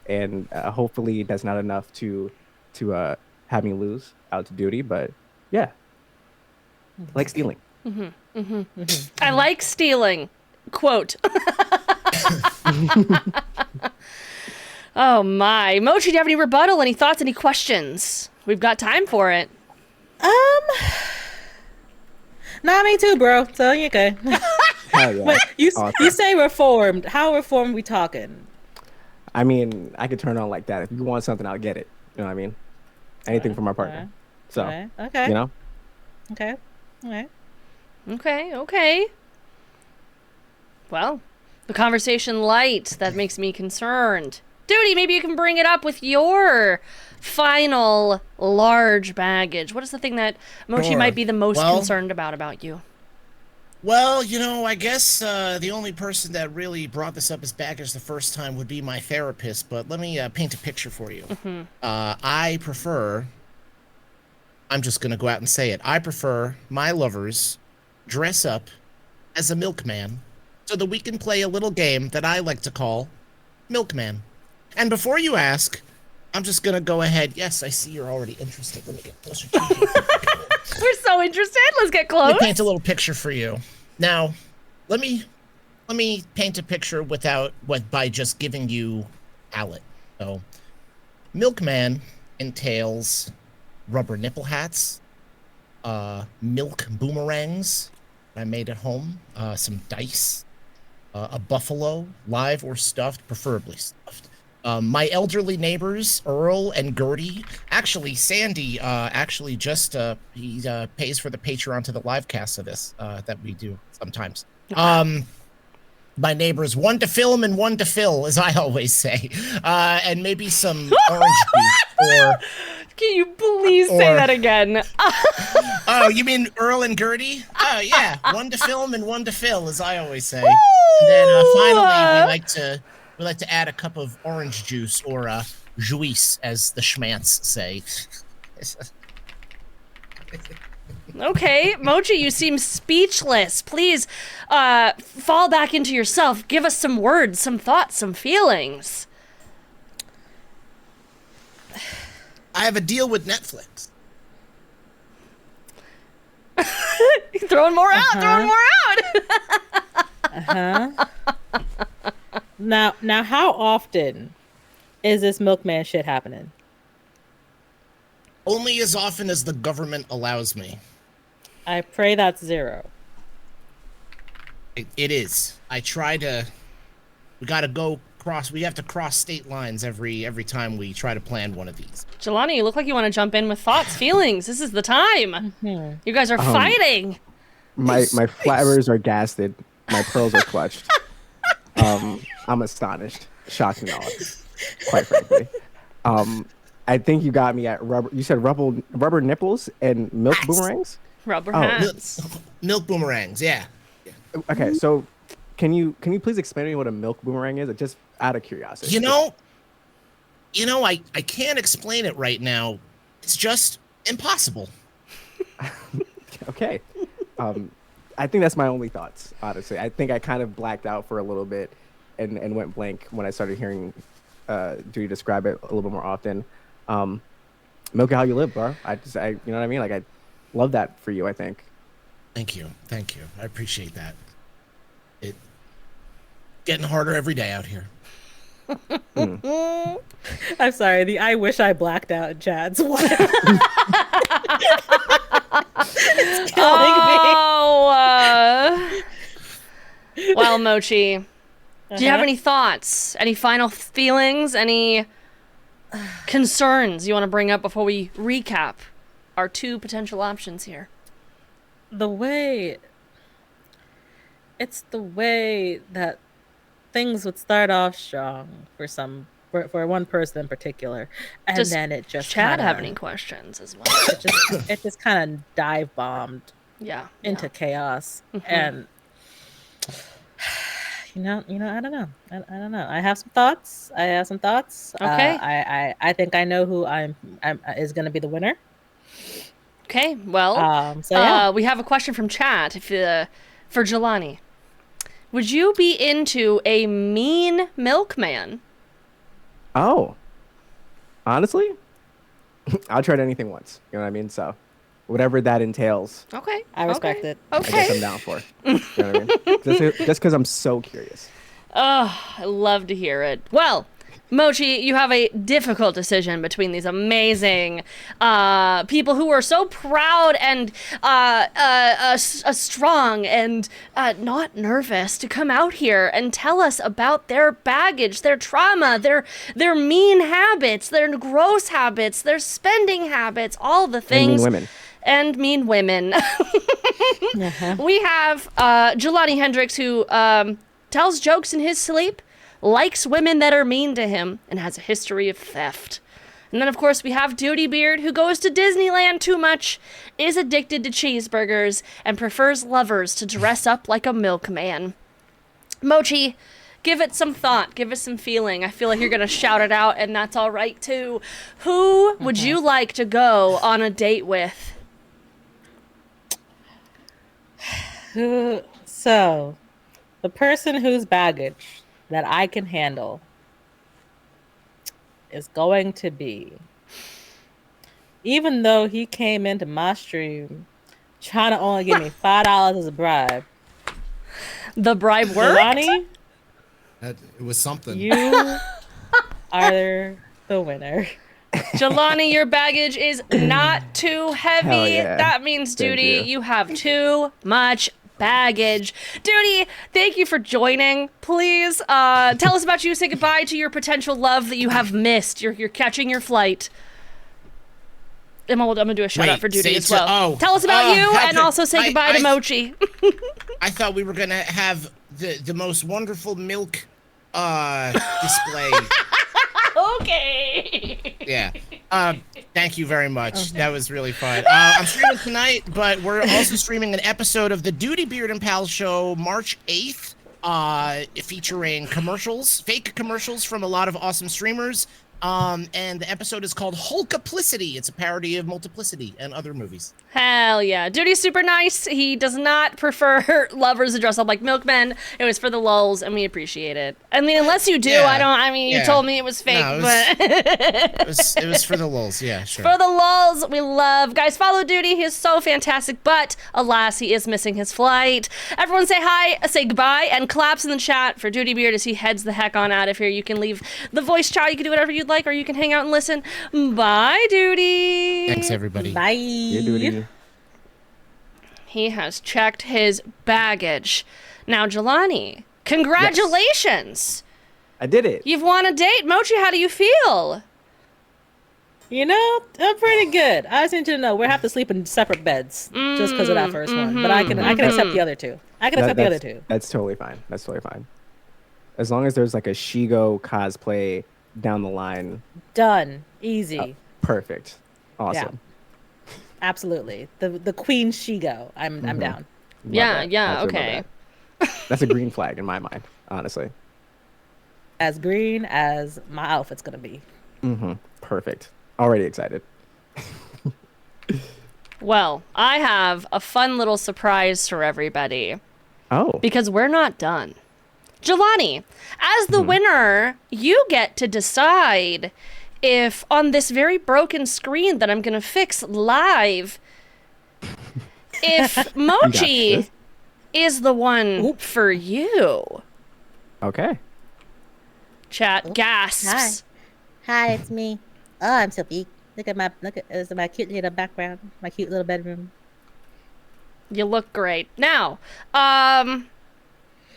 and hopefully that's not enough to have me lose out to Duty. But yeah, like stealing. I like stealing. Quote. Oh my, Mochi, do you have any rebuttal? Any thoughts? Any questions? We've got time for it. Nah, me too, bro. So you okay? Hell yeah. Wait, you say reformed. How reformed we talking? I mean, I could turn on like that. If you want something, I'll get it. You know what I mean? Anything from our partner. So, okay. You know? Okay. Okay. Okay. Well, the conversation light, that makes me concerned. Duty, maybe you can bring it up with your final large baggage. What is the thing that Mochi might be the most concerned about you? Well, you know, I guess the only person that really brought this up as baggage the first time would be my therapist, but let me paint a picture for you. I prefer, I'm just going to go out and say it, I prefer my lovers dress up as a milkman so that we can play a little game that I like to call Milkman. And before you ask, I'm just going to go ahead. Yes, I see you're already interested. Let me get closer to you. We're so interested. Let's get close. Let me paint a little picture for you. Now, let me paint a picture by just giving you palette. So, Milkman entails rubber nipple hats, milk boomerangs I made at home, some dice, a buffalo, live or stuffed, preferably stuffed. My elderly neighbors, Earl and Gertie. Actually, Sandy just he pays for the Patreon to the live cast of this that we do sometimes. My neighbors, one to film and one to fill, as I always say, and maybe some orange juice or. Can you please say that again? Oh, you mean Earl and Gertie? Oh yeah, one to film and one to fill, as I always say. Woo! And then finally, we like to add a cup of orange juice or juice, as the schmants say. Okay, Mochi, you seem speechless. Please fall back into yourself. Give us some words, some thoughts, some feelings. I have a deal with Netflix. Throwing more out. Now, how often is this milkman shit happening? Only as often as the government allows me. I pray that's zero. It is. I try to. We gotta go cross. We have to cross state lines every time we try to plan one of these. Jelani, you look like you want to jump in with thoughts, feelings. This is the time. You guys are fighting. My flowers are gasted. My pearls are clutched. I'm astonished, shocked and awed, quite frankly. I think you got me at rubber. You said rubber nipples and milk boomerangs. Rubber hats. Milk boomerangs. Yeah. Okay, so can you please explain to me what a milk boomerang is? Just out of curiosity. You know, I can't explain it right now. It's just impossible. Okay. I think that's my only thoughts, honestly. I think I kind of blacked out for a little bit and went blank when I started hearing Duty describe it a little bit more often. Milk it how you live, bro. I you know what I mean? Like, I love that for you, I think. Thank you. I appreciate that. It's getting harder every day out here. I'm sorry. The I wish I blacked out in chats. What? It's killing me. Well, Mochi, do you have any thoughts? Any final feelings? Any concerns you want to bring up before we recap our 2 potential options here? It's the way that things would start off strong for one person in particular, and then it just Chad have any questions as well? It just kind of dive bombed into chaos, and you know I don't know. I have some thoughts. Okay. I think I know who is going to be the winner. Okay, well, we have a question from chat for Jelani. Would you be into a mean milkman? Oh. Honestly, I'll try anything once. You know what I mean? So, whatever that entails. Okay. I respect it. Okay. I guess I'm down for. You know what I mean? Just because I'm so curious. Oh, I love to hear it. Well, Mochi, you have a difficult decision between these amazing people who are so proud and strong and not nervous to come out here and tell us about their baggage, their trauma, their mean habits, their gross habits, their spending habits, all the things. And mean women. We have Jelani Hendrix, who tells jokes in his sleep, likes women that are mean to him, and has a history of theft. And then, of course, we have Duty Beard, who goes to Disneyland too much, is addicted to cheeseburgers, and prefers lovers to dress up like a milkman. Mochi, give it some thought. Give it some feeling. I feel like you're going to shout it out, and that's all right, too. Who would you like to go on a date with? So, the person whose baggage that I can handle is going to be, even though he came into my stream trying to only give me $5 as a bribe. The bribe worked? Jelani, it was something. You are the winner. Jelani, your baggage is not too heavy. Yeah. That means, Duty, you have too much baggage. Duty, thank you for joining. Please tell us about you. Say goodbye to your potential love that you have missed. You're catching your flight. I'm gonna do a shout out for Duty as well. Tell us about you, and also say goodbye to Mochi. I thought we were gonna have the most wonderful milk display. Okay. Yeah. Thank you very much. That was really fun. I'm streaming tonight, but we're also streaming an episode of the Duty Beard and Pal show March 8th, featuring commercials, fake commercials from a lot of awesome streamers. And the episode is called Hulkaplicity. It's a parody of Multiplicity and other movies. Hell yeah. Duty's super nice. He does not prefer lovers to dress up like milkmen. It was for the lulz, and we appreciate it. I mean, unless you do, you told me it was fake, but... it was for the lulz, yeah, sure. For the lulz, we love. Guys, follow Duty. He is so fantastic, but alas, he is missing his flight. Everyone say hi, say goodbye, and claps in the chat for Duty Beard as he heads the heck on out of here. You can leave the voice chat. You can do whatever you'd like, or you can hang out and listen. Bye, Duty. Thanks, everybody. Bye. Yeah, Duty. He has checked his baggage. Now, Jelani, congratulations. Yes. I did it. You've won a date. Mochi, how do you feel? You know, I'm pretty good. I just need to know we have to sleep in separate beds just because of that first one. But I can accept the other two. That's totally fine. That's totally fine. As long as there's like a Shigo cosplay down the line. Done. Easy. Perfect. Awesome. Yeah. Absolutely. The Queen Shigo. I'm down. Yeah, okay. That's a green flag in my mind, honestly. As green as my outfit's gonna be. Perfect. Already excited. Well, I have a fun little surprise for everybody. Oh. Because we're not done. Jelani, as the winner, you get to decide if on this very broken screen that I'm going to fix live, if Mochi is the one for you. Okay. Chat gasps. Hi, it's me. Oh, I'm Sophie. Look at my cute little background, my cute little bedroom. You look great. Now, my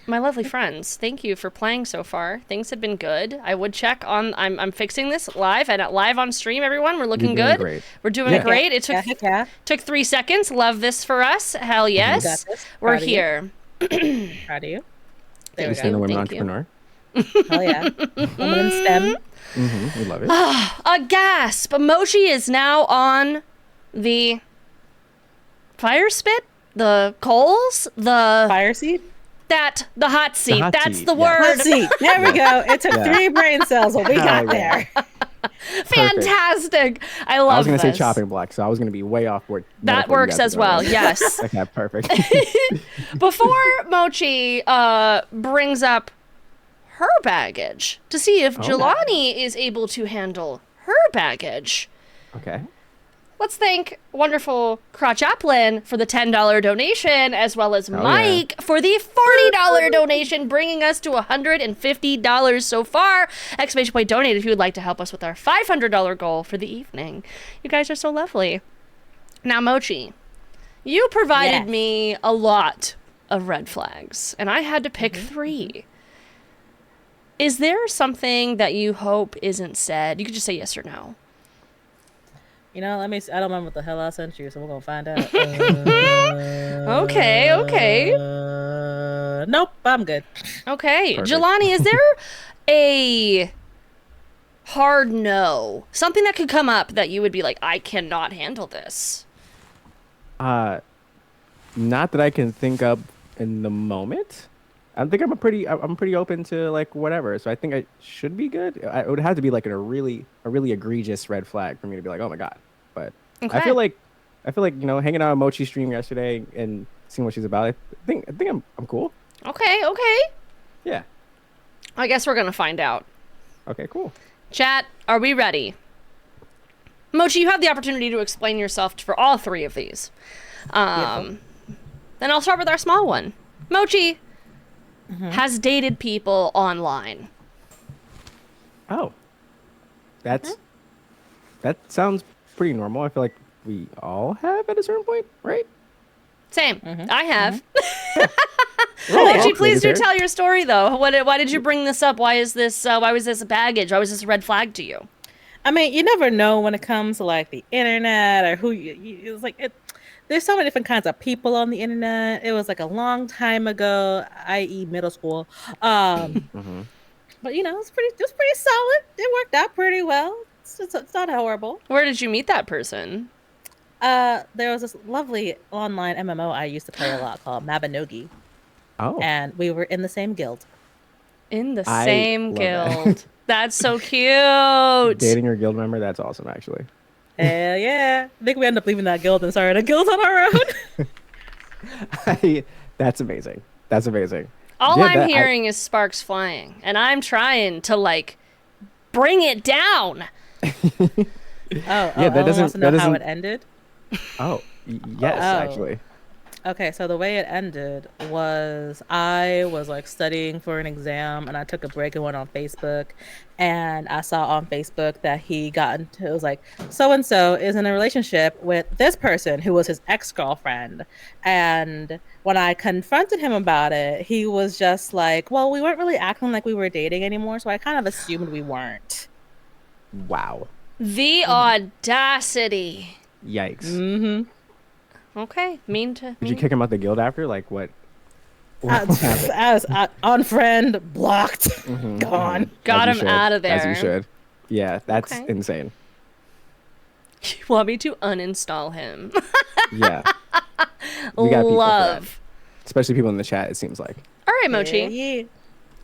lovely friends, thank you for playing so far. Things have been good. I would check on. I'm fixing this live and live on stream. Everyone, we're looking good. Great. We're doing it great. It took 3 seconds. Love this for us. Hell yes. We're here. Proud of you. There we go. Women entrepreneur. Hell yeah. Woman in STEM. We love it. A gasp. Emoji is now on the fire spit, the coals, the fire seat. The hot seat. That's the word. Hot seat. There we go. It took 3 brain cells, but we got there. Fantastic. I love this. I was going to say chopping block, so I was going to be way off board. That works as well. Yes. Okay, perfect. Before Mochi brings up her baggage to see if Jelani is able to handle her baggage. Okay. Let's thank wonderful Craw Chaplin for the $10 donation, as well as Mike for the $40 donation, bringing us to $150 so far. Exclamation point donate if you would like to help us with our $500 goal for the evening. You guys are so lovely. Now, Mochi, you provided me a lot of red flags, and I had to pick 3. Is there something that you hope isn't said? You could just say yes or no. You know, I don't remember what the hell I sent you, so we're gonna find out. Okay. Nope, I'm good. Okay. Perfect. Jelani, is there a hard no? Something that could come up that you would be like, I cannot handle this? Not that I can think of in the moment. I think I'm pretty open to like whatever. So I think I should be good. It would have to be like a really egregious red flag for me to be like, oh my god. But I feel like hanging out on Mochi's stream yesterday and seeing what she's about. I think I'm cool. Okay. Yeah. I guess we're gonna find out. Okay, cool. Chat, are we ready? Mochi, you have the opportunity to explain yourself for all 3 of these. Then I'll start with our small one. Mochi has dated people online. Oh. That sounds pretty normal. I feel like we all have at a certain point, right? Same. I have. Really? Mochi, please do tell your story, though. Why did you bring this up? Why was this a baggage? Why was this a red flag to you? I mean, you never know when it comes to like the internet or who it's like it. There's so many different kinds of people on the internet. It was like a long time ago, i.e. middle school. But you know, it's pretty solid. It worked out pretty well. It's not horrible. Where did you meet that person? There was this lovely online MMO I used to play a lot called Mabinogi. Oh. And we were in the same guild. In the same guild. That's so cute. Dating your guild member, that's awesome actually. Hell yeah. I think we ended up leaving that guild and started a guild on our own. That's amazing. That's amazing. All I'm hearing is sparks flying, and I'm trying to, like, bring it down. That doesn't know how it ended? Oh, yes, actually. Okay, so the way it ended was I was like studying for an exam and I took a break and went on Facebook, and I saw on Facebook that he got into, it was like, so-and-so is in a relationship with this person who was his ex-girlfriend. And when I confronted him about it, he was just like, well, we weren't really acting like we were dating anymore, so I kind of assumed we weren't. Wow. The audacity. Yikes. Okay, Did you kick him out the guild after? Like what? As unfriend, blocked, gone. Got him out of there. As you should. Yeah, that's insane. You want me to uninstall him? Yeah. We got people for that. Love. Especially people in the chat, it seems like. All right, Mochi.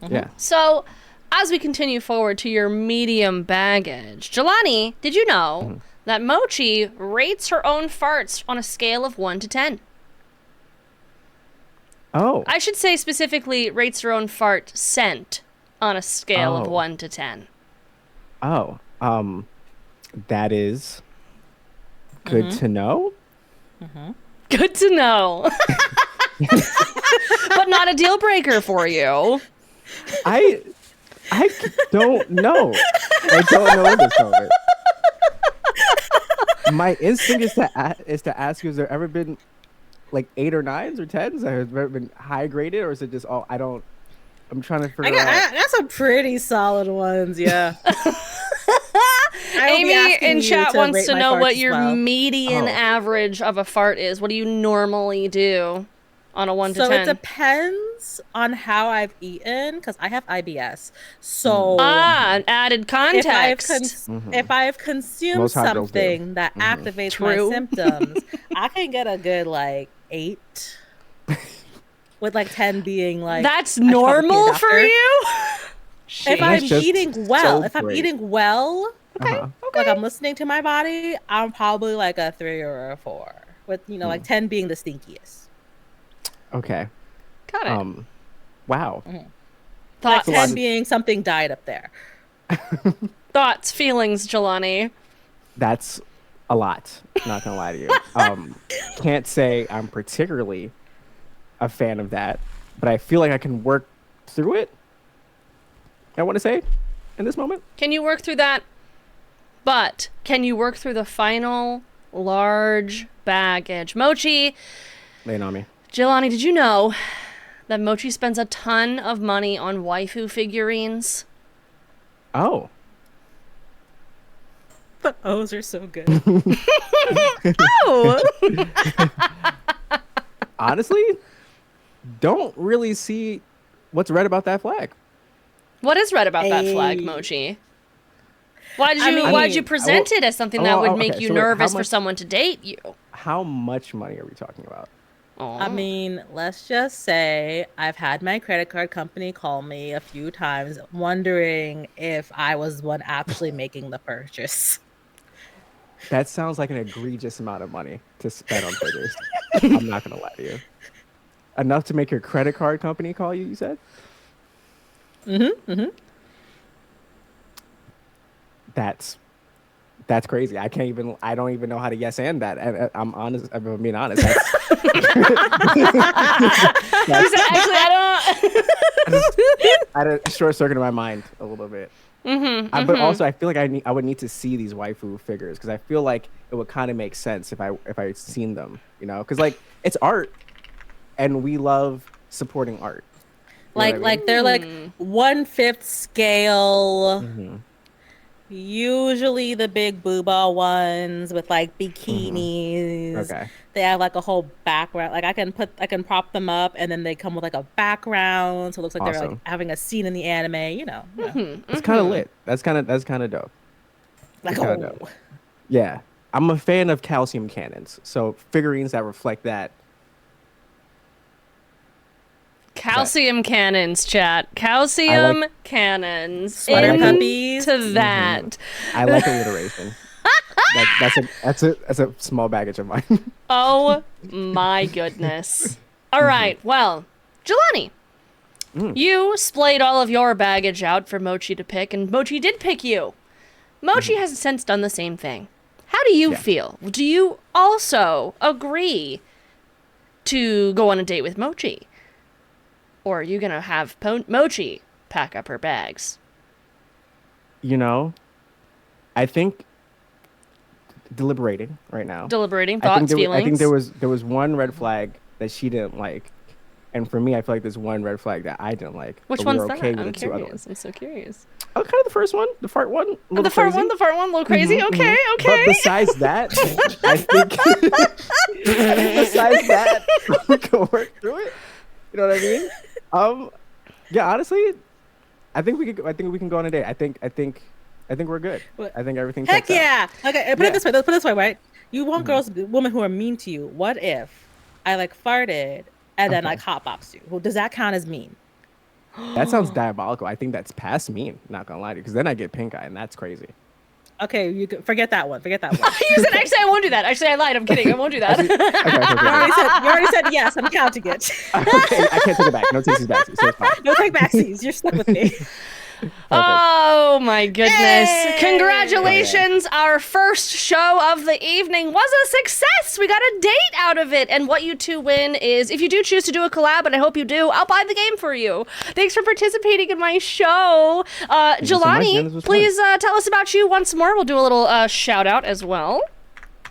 Yeah. So, as we continue forward to your medium baggage, Jelani, did you know that Mochi rates her own farts on a scale of 1 to 10? Oh. I should say specifically rates her own fart scent on a scale of 1 to 10. Oh. That is good to know. Good to know. But not a deal breaker for you. I don't know. I don't know where this going. My instinct is to ask you: has there ever been like 8 or 9s or 10s that have ever been high graded, or is it just all? I'm trying to figure out. I got some pretty solid ones. Yeah. Amy in chat wants to know what your median average of a fart is. What do you normally do on a 1 to 10? So it depends on how I've eaten, because I have IBS. So added context. If I've consumed Most hot girls something that activates my symptoms, I can get a good like 8, with like 10 being like that's normal for you. If I'm eating well, okay. Like I'm listening to my body, I'm probably like a 3 or a 4, with like 10 being the stinkiest. Okay. Got it. Wow. Thoughts? Like 10 being something died up there. Thoughts, feelings, Jelani? That's a lot. Not gonna lie to you. Can't say I'm particularly a fan of that, but I feel like I can work through it. I want to say in this moment. Can you work through that? But can you work through the final large baggage? Mochi. Laying on me. Jelani, did you know that Mochi spends a ton of money on waifu figurines? Oh. The O's are so good. Oh! Honestly, don't really see what's red about that flag. What is red about that flag, Mochi? Why'd you present it as something that would make you nervous for someone to date you? How much money are we talking about? I mean, let's just say I've had my credit card company call me a few times wondering if I was one actually making the purchase. That sounds like an egregious amount of money to spend on figures. I'm not going to lie to you. Enough to make your credit card company call you, you said? That's crazy. I don't even know how to yes and that. And I'm honest. I'm being honest. Actually, I had a short circuit in my mind a little bit. But also, I feel like I would need to see these waifu figures, because I feel like it would kind of make sense if I seen them, because like it's art, and we love supporting art. Like they're like 1/5 scale. Usually the big booba ones with like bikinis. Okay. They have like a whole background. Like I can prop them up, and then they come with like a background, so it looks like they're like having a scene in the anime. It's kind of lit. That's kind of dope. Like dope. Yeah, I'm a fan of calcium cannons, so figurines that reflect that. Calcium cannons, chat. Calcium cannons. Sweater puppies. To that. I like alliteration. That's a small baggage of mine. Oh my goodness. All right. Well, Jelani, you splayed all of your baggage out for Mochi to pick, and Mochi did pick you. Mochi has since done the same thing. How do you feel? Do you also agree to go on a date with Mochi? Or are you going to have Mochi pack up her bags? I think deliberating right now. Deliberating, thoughts, feelings? I think there was one red flag that she didn't like. And for me, I feel like there's one red flag that I didn't like. Which one's that? I'm curious. I'm so curious. Oh, kind of the first one, the fart one. The fart one, a little crazy. Okay. But besides that, I think besides that, we can work through it. You know what I mean? Yeah, honestly, I think we can go on a date. I think we're good. I think everything checks out. Yeah. Okay, put it this way. Let's put it this way, right? You want women who are mean to you. What if I like farted and then like hotboxed you? Well, does that count as mean? That sounds diabolical. I think that's past mean. Not gonna lie to you, because then I get pink eye, and that's crazy. Okay, you can forget that one. You said actually I won't do that. Actually, I lied. I'm kidding. I won't do that. Okay. You already said yes. I'm counting it. Okay, I can't take it back. No takesies backsies. So it's fine. No take backsies. You're stuck with me. Oh my goodness. Yay! Congratulations. Our first show of the evening was a success. We got a date out of it. And what you two win is, if you do choose to do a collab, and I hope you do, I'll buy the game for you. Thanks for participating in my show. Jelani, so please tell us about you once more. We'll do a little shout out as well.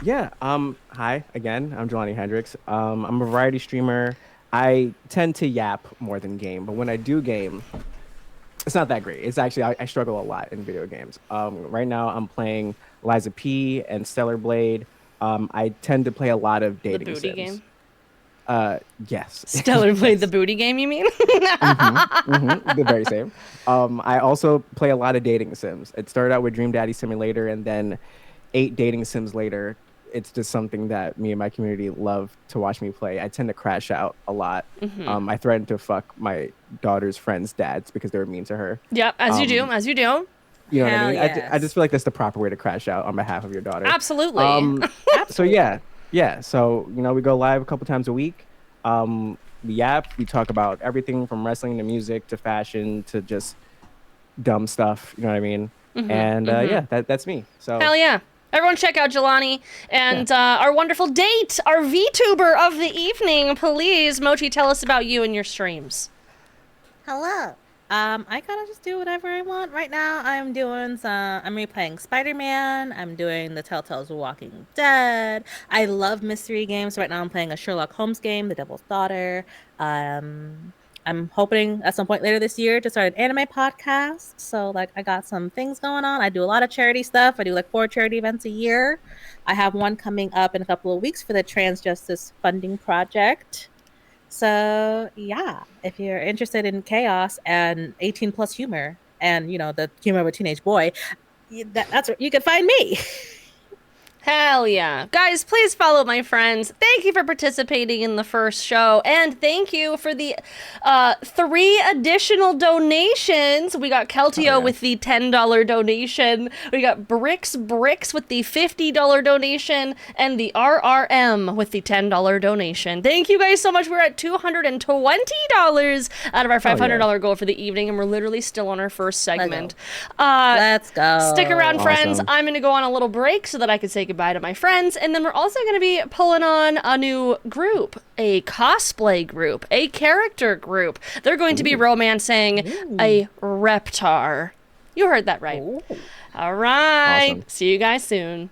Yeah. Hi again. I'm Jelani Hendricks. I'm a variety streamer. I tend to yap more than game, but when I do game, it's not that great. It's actually, I struggle a lot in video games. Right now I'm playing Liza P and Stellar Blade. I tend to play a lot of dating The booty sims. game? Yes. Stellar Blade, the booty game, you mean? The very same. I also play a lot of dating sims. It started out with Dream Daddy Simulator, and then 8 dating sims later, it's just something that me and my community love to watch me play. I tend to crash out a lot. I threatened to fuck my daughter's friends' dads because they were mean to her. Yep, as you do. You know what I mean? Yes. I just feel like that's the proper way to crash out on behalf of your daughter. Absolutely. So yeah. So we go live a couple times a week. We yap. We talk about everything from wrestling to music to fashion to just dumb stuff. You know what I mean? And that's me. So Hell yeah. Everyone check out Jelani and our wonderful date, our VTuber of the evening. Please, Mochi, tell us about you and your streams. Hello. I kind of just do whatever I want. Right now, I'm replaying Spider-Man. I'm doing the Telltale's Walking Dead. I love mystery games. Right now, I'm playing a Sherlock Holmes game, The Devil's Daughter. I'm hoping at some point later this year to start an anime podcast. So, I got some things going on. I do a lot of charity stuff. I do 4 charity events a year. I have one coming up in a couple of weeks for the Trans Justice Funding Project. So, yeah, if you're interested in chaos and 18 plus humor and, the humor of a teenage boy, that's where you can find me. Hell yeah. Guys, please follow my friends. Thank you for participating in the first show. And thank you for the 3 additional donations. We got Keltio with the $10 donation. We got Bricks with the $50 donation. And the RRM with the $10 donation. Thank you guys so much. We're at $220 out of our $500 goal for the evening. And we're literally still on our first segment. Let's go. Stick around, friends. Awesome. I'm going to go on a little break so that I can say goodbye to my friends, and then we're also going to be pulling on a new group, a cosplay group, a character group. They're going to be romancing a Reptar. You heard that right. All right. Awesome. See you guys soon.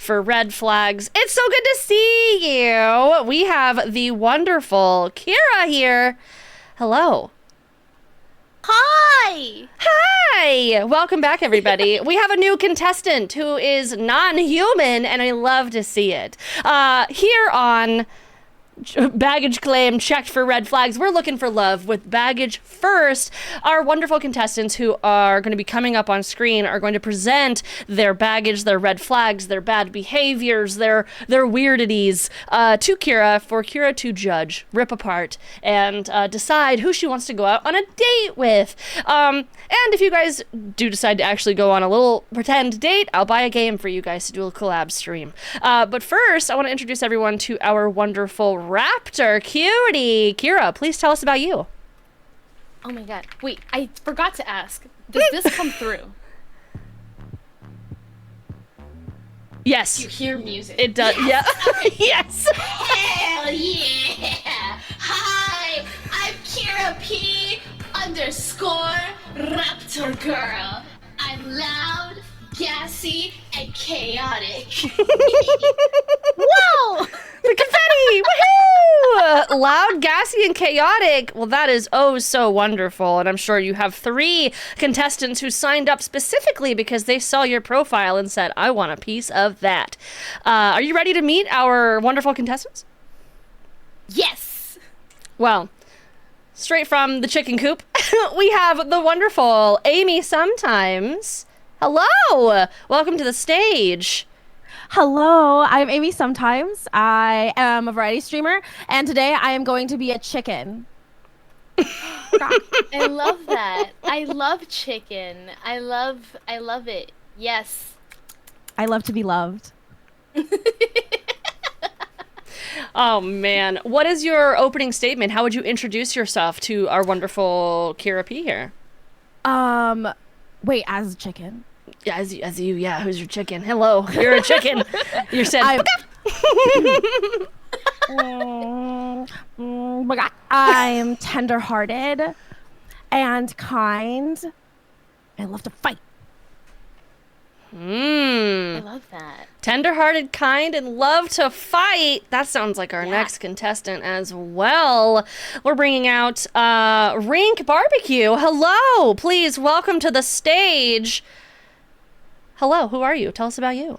for red flags. It's so good to see you. We have the wonderful Kira here. Hello. Hi! Hi! Welcome back, everybody. We have a new contestant who is non-human, and I love to see it. Here on Baggage Claim Checked for Red Flags, we're looking for love with baggage first. Our wonderful contestants who are going to be coming up on screen are going to present their baggage, their red flags, their bad behaviors, their weirdities to Kira for Kira to judge, rip apart, and decide who she wants to go out on a date with. And if you guys do decide to actually go on a little pretend date, I'll buy a game for you guys to do a collab stream. But first, I want to introduce everyone to our wonderful Raptor Cutie. Kira, please tell us about you. Oh my god. Wait, I forgot to ask. Does this come through? Yes. You hear music. It does. Yeah. Yes. Hell yeah! Hi, I'm Kira P _Raptor Girl. I'm loud, gassy, and chaotic. Whoa! The confetti! Woohoo! Loud, gassy, and chaotic. Well, that is oh so wonderful. And I'm sure you have 3 contestants who signed up specifically because they saw your profile and said, I want a piece of that. Are you ready to meet our wonderful contestants? Yes! Well, straight from the chicken coop, we have the wonderful Amy Sometimes. Hello! Welcome to the stage. Hello, I'm Amy Sometimes. I am a variety streamer, and today I am going to be a chicken. I love that. I love chicken. I love it. Yes. I love to be loved. Oh man, what is your opening statement? How would you introduce yourself to our wonderful Kira P here? Wait, as a chicken. Yeah, as you, yeah, who's your chicken? Hello, you're a chicken. You're said. I'm tender-hearted and kind. I love to fight. I love that. Tender-hearted, kind, and love to fight. That sounds like our next contestant as well. We're bringing out Rink Barbecue. Hello, please welcome to the stage. Hello, who are you? Tell us about you.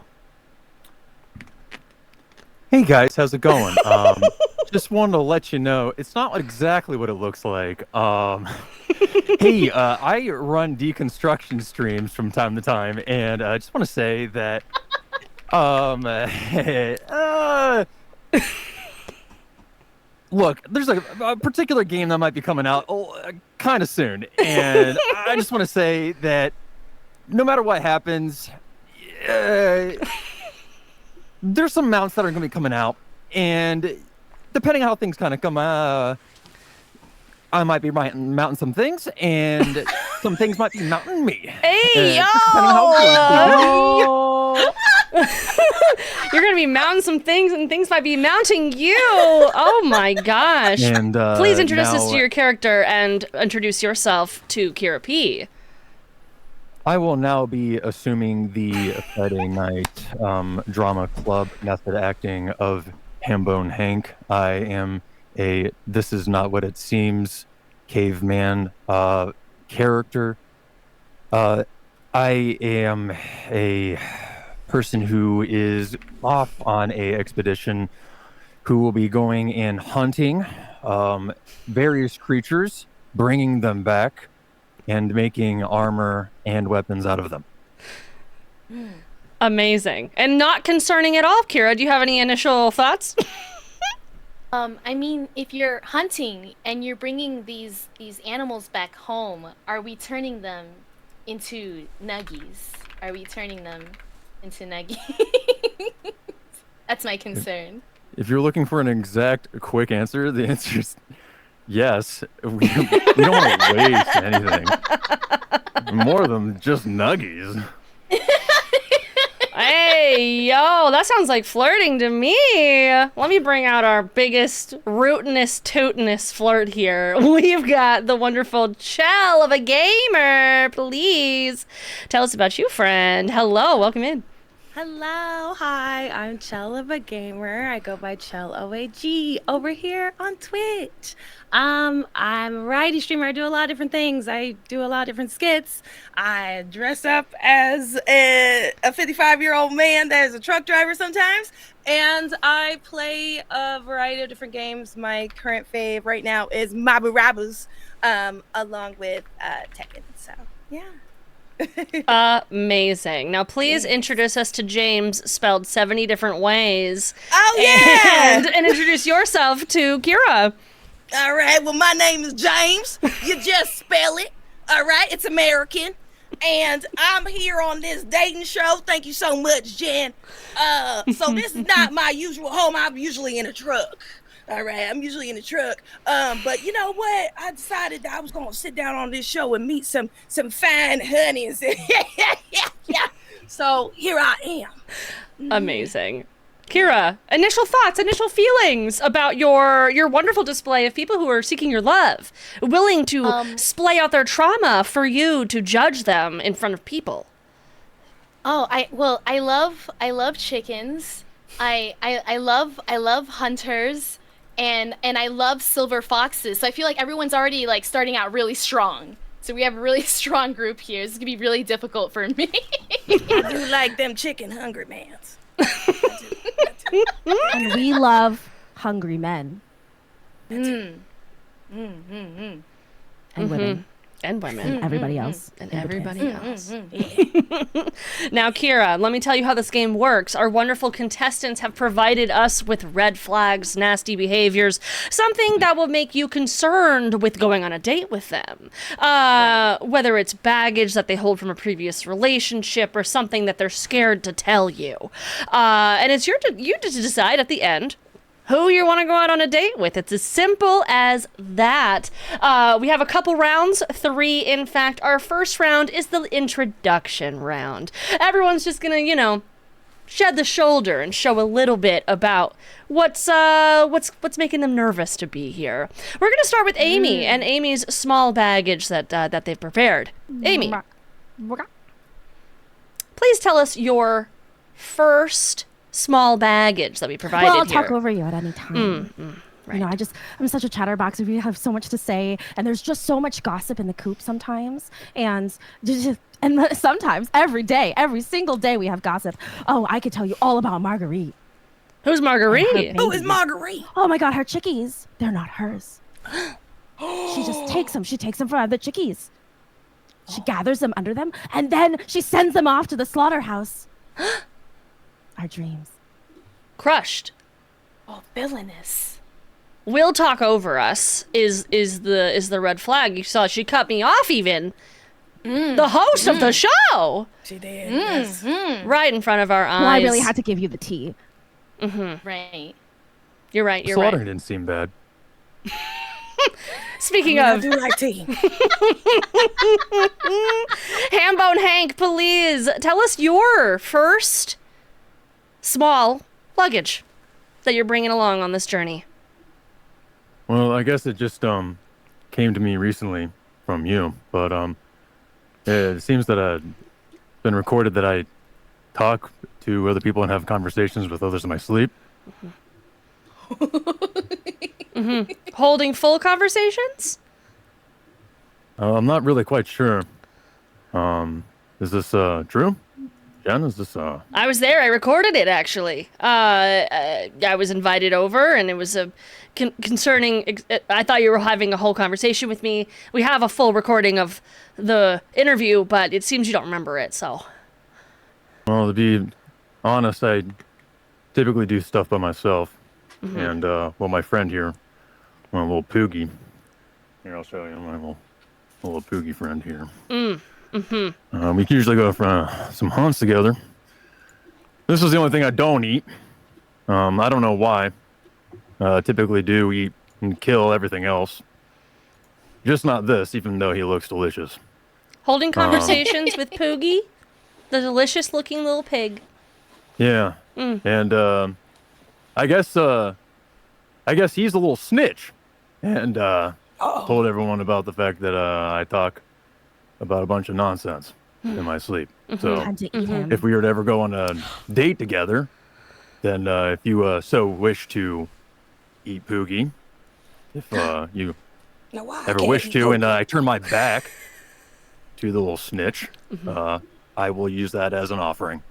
Hey guys, how's it going? Just wanted to let you know, it's not exactly what it looks like. Hey, I run deconstruction streams from time to time, and I just want to say that, look, there's a particular game that might be coming out kind of soon, and I just want to say that no matter what happens, there's some mounts that are going to be coming out, and depending on how things kind of come, I might be mounting some things, and some things might be mounting me. Hey, yo! You're going to be mounting some things, and things might be mounting you. Oh my gosh. And, please introduce us to your character and introduce yourself to Kira P. I will now be assuming the Friday night drama club method acting of Hambone Hank. I am a this is not what it seems caveman character. I am a person who is off on a expedition who will be going and hunting various creatures, bringing them back, and making armor and weapons out of them. Amazing. And not concerning at all, Kira. Do you have any initial thoughts? I mean, if you're hunting and you're bringing these animals back home, are we turning them into nuggies? Are we turning them into nuggies? That's my concern. If you're looking for an exact, quick answer, the answer is yes. We don't want to waste anything. More than just nuggies. Hey, yo, that sounds like flirting to me. Let me bring out our biggest rootinest tootinest flirt here. We've got the wonderful Chell of a gamer. Please tell us about you, friend. Hello, welcome in. Hello, hi, I'm Chella Gamer. I go by Chell OAG over here on Twitch. I'm a variety streamer. I do a lot of different things. I do a lot of different skits. I dress up as a 55-year-old man that is a truck driver sometimes. And I play a variety of different games. My current fave right now is Mabu Rabus, along with Tekken. So, yeah. Amazing. Now, please introduce us to James, spelled 70 different ways. Oh, yeah! And introduce yourself to Kira. All right. Well, my name is James. You just spell it. All right. It's American. And I'm here on this dating show. Thank you so much, Jen. So this is not my usual home. I'm usually in a truck. All right, I'm usually in the truck. But you know what? I decided that I was gonna sit down on this show and meet some fine honeys. Yeah. So here I am. Amazing. Kira, initial thoughts, initial feelings about your wonderful display of people who are seeking your love, willing to splay out their trauma for you to judge them in front of people. Oh, I love chickens. I love hunters. And I love silver foxes. So I feel like everyone's already like starting out really strong. So we have a really strong group here. This is gonna be really difficult for me. I do like them chicken hungry mans. And we love hungry men. Mm. And women. And women. And everybody else. And everybody else. Now, Kira, let me tell you how this game works. Our wonderful contestants have provided us with red flags, nasty behaviors, something that will make you concerned with going on a date with them. Whether it's baggage that they hold from a previous relationship or something that they're scared to tell you. And it's you to decide at the end who you want to go out on a date with. It's as simple as that. We have a couple rounds, 3 in fact. Our first round is the introduction round. Everyone's just gonna, shed the shoulder and show a little bit about what's making them nervous to be here. We're gonna start with Amy and Amy's small baggage that they've prepared. Amy, please tell us your first small baggage that we provided Well, I'll here. talk over you at any time. Right. I'm such a chatterbox. We have so much to say, and there's just so much gossip in the coop sometimes, and sometimes every day, every single day we have gossip. Oh, I could tell you all about Marguerite. Who's Marguerite? Who is Marguerite? Oh my God, her chickies. They're not hers. She just takes them. She takes them from other chickies. She gathers them under them, and then she sends them off to the slaughterhouse. Our dreams. Crushed. Oh, villainous. Will talk over us is the red flag. You saw she cut me off even. The host of the show. She did. Yes. Right in front of our eyes. Well, I really had to give you the tea. Right. You're right. You're Slaughtering right. didn't seem bad. Speaking I of, do like tea. Hambone Hank, please tell us your first small luggage that you're bringing along on this journey. Well, I guess it just came to me recently from you, but it seems that it's been recorded that I talk to other people and have conversations with others in my sleep. Holding full conversations? I'm not really quite sure. Is this true? Jen, is this I was there. I recorded it, actually. I was invited over, and it was a concerning... I thought you were having a whole conversation with me. We have a full recording of the interview, but it seems you don't remember it, so... Well, to be honest, I typically do stuff by myself. And, my friend here, my little Poogie. Here, I'll show you my little Poogie friend here. We usually go for some hunts together. This is the only thing I don't eat. I don't know why. Typically do eat and kill everything else. Just not this, even though he looks delicious. Holding conversations with Poogie, the delicious-looking little pig. Yeah. And I guess he's a little snitch. And told everyone about the fact that I talk about a bunch of nonsense. in my sleep. So Time to eat him. if we were to ever go on a date together, then if you so wish to eat Poogie, if you ever wish to, and I turn my back to the little snitch, I will use that as an offering.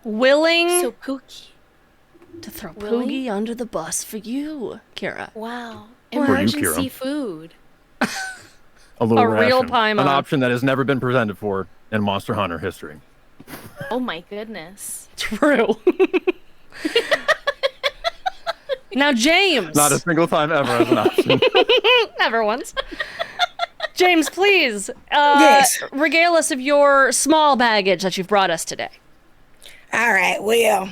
Willing So Pookie. to throw Willing? Poogie under the bus for you, Kira. Wow. For you, Emergency Kira. food. A little A real ration, Paimon. an option that has never been presented for in Monster Hunter history. Oh my goodness. True. Now, James. Not a single time ever as an option. Never once. James, please, Yes. regale us of your small baggage that you've brought us today. All right. Well,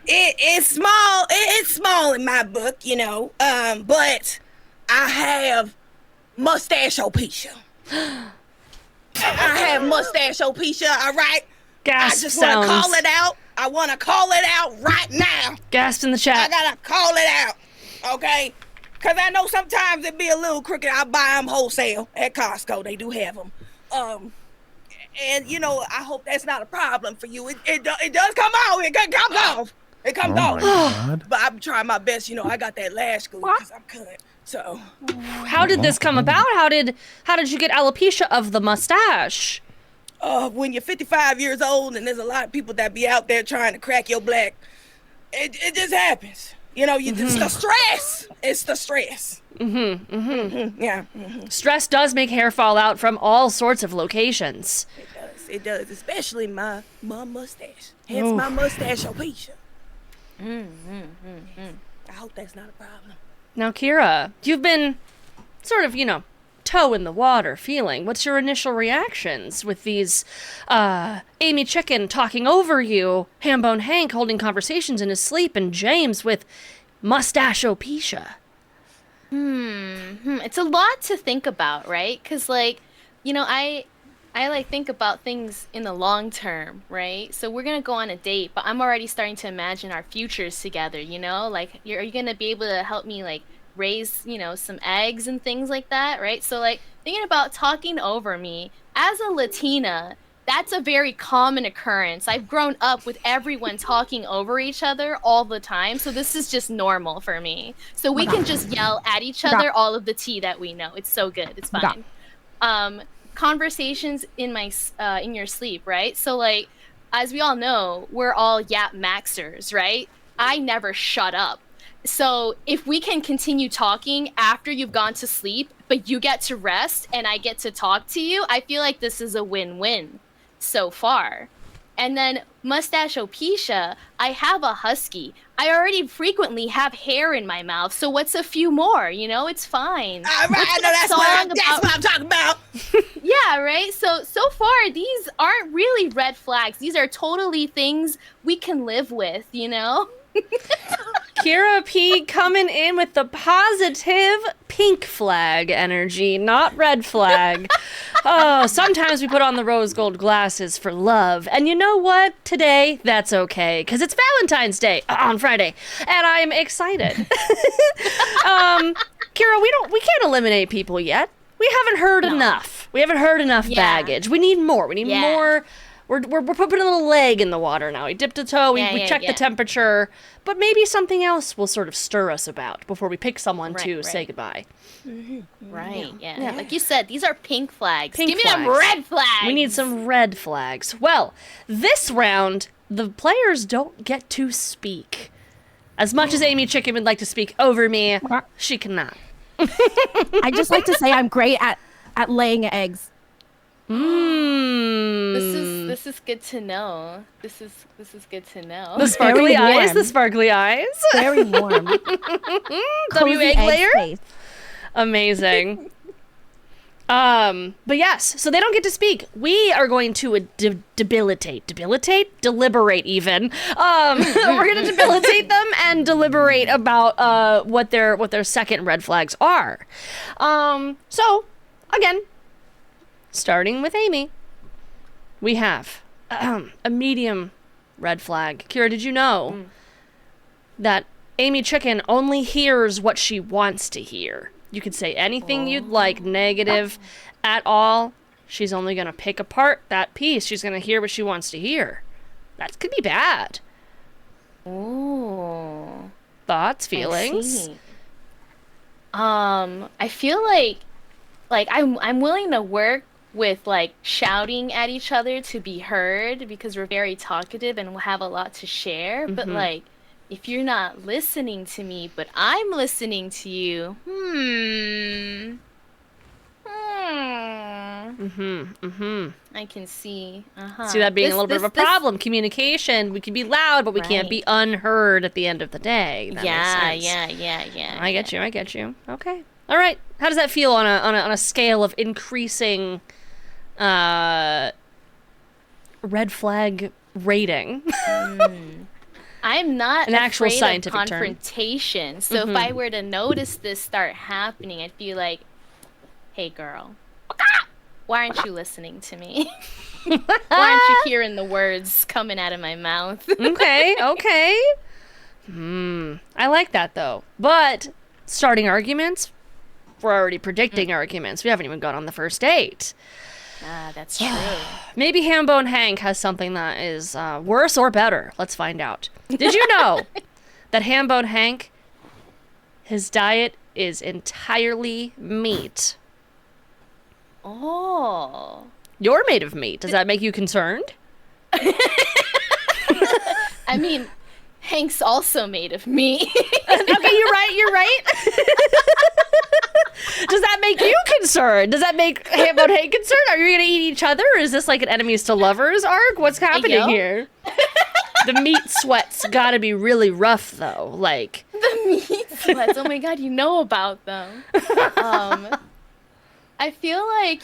it's small. It's small in my book, you know. But I have mustache alopecia. I have mustache alopecia. All right. Gasp I just want sounds. to call it out. I want to call it out right now. Gasp in the I chat. gotta call it out, okay? Because I know sometimes it be a little crooked. I buy them wholesale at Costco. They do have them. And, you know, I hope that's not a problem for you. It does come off. It comes off. It comes Oh off. my God. But I'm trying my best. You know, I got that lash glue because I'm cut. So, How did this come about? How did you get alopecia of the mustache? when you're 55 years old and there's a lot of people that be out there trying to crack your black, it just happens. You know, it's the stress. It's the stress. Yeah. Stress does make hair fall out from all sorts of locations. It does, especially my mustache. Hence my mustache alopecia. I hope that's not a problem. Now, Kira, you've been sort of, toe in the water feeling. What's your initial reactions with these Amy Chicken talking over you, Hambone Hank holding conversations in his sleep, and James with mustache alopecia? It's a lot to think about, right? Because, like, I think about things in the long term, right? So we're gonna go on a date, but I'm already starting to imagine our futures together, Like, are you gonna be able to help me, like, raise, some eggs and things like that, right? So, like, thinking about talking over me, as a Latina, that's a very common occurrence. I've grown up with everyone talking over each other all the time, so this is just normal for me. So we can just yell at each other all of the tea that we know. It's so good. It's fine. Conversations in your sleep, right? So, like, as we all know, we're all yap maxers, right? I never shut up. So if we can continue talking after you've gone to sleep, but you get to rest and I get to talk to you, I feel like this is a win-win so far. And then mustache alopecia, I have a husky. I already frequently have hair in my mouth, so what's a few more? It's fine. All right, I know that's what I'm talking about. Yeah, right? So far, these aren't really red flags. These are totally things we can live with, Kira P coming in with the positive pink flag energy, not red flag. Oh, sometimes we put on the rose gold glasses for love. And you know what? Today, that's okay, because it's Valentine's Day on Friday, and I'm excited. Kira, we can't eliminate people yet. We haven't heard enough. We haven't heard enough baggage. We need more. We need more. We're putting a little leg in the water now. We dipped a toe, we checked the temperature, but maybe something else will sort of stir us about before we pick someone to say goodbye. Right, yeah. Like you said, these are pink flags. Pink Give me flags. them red flags. We need some red flags. Well, this round, the players don't get to speak. As much as Amy Chicken would like to speak over me, she cannot. I just like to say I'm great at laying eggs. This is good to know. This is good to know. The sparkly Very eyes, warm. the sparkly eyes. Very warm. W egg layer. Space. Amazing. But yes, so they don't get to speak. We are going to deliberate even. We're going to debilitate them and deliberate about what their second red flags are. So again, starting with Amy, we have a medium red flag. Kira, did you know that Amy Chicken only hears what she wants to hear? You could say anything you'd like, negative at all. she's only going to pick apart that piece. She's going to hear what she wants to hear. That could be bad. Ooh. Thoughts, feelings? I feel like I'm willing to work with like shouting at each other to be heard because we're very talkative and we'll have a lot to share. But like, if you're not listening to me, but I'm listening to you, I can see. See that being a little bit of a problem. Communication. We can be loud, but we can't be unheard at the end of the day. That makes sense. I get you. Okay. All right. How does that feel on a scale of increasing red flag rating? I'm not an actual afraid scientific of confrontation. Term. So if I were to notice this start happening, I'd be like, "Hey, girl, why aren't you listening to me? Why aren't you hearing the words coming out of my mouth?" Okay. I like that though. But starting arguments, we're already predicting arguments. We haven't even gone on the first date. That's true. Maybe Hambone Hank has something that is worse or better. Let's find out. Did you know that Hambone Hank, his diet is entirely meat? Oh. You're made of meat. Does that make you concerned? I mean, Hank's also made of meat. Okay, you're right. Does that make you concerned? Does that make Hambone Hank concerned? Are you going to eat each other, or is this like an enemies to lovers arc? What's happening here? The meat sweats gotta be really rough, though. Like the meat sweats. Oh my god, you know about them. I feel like,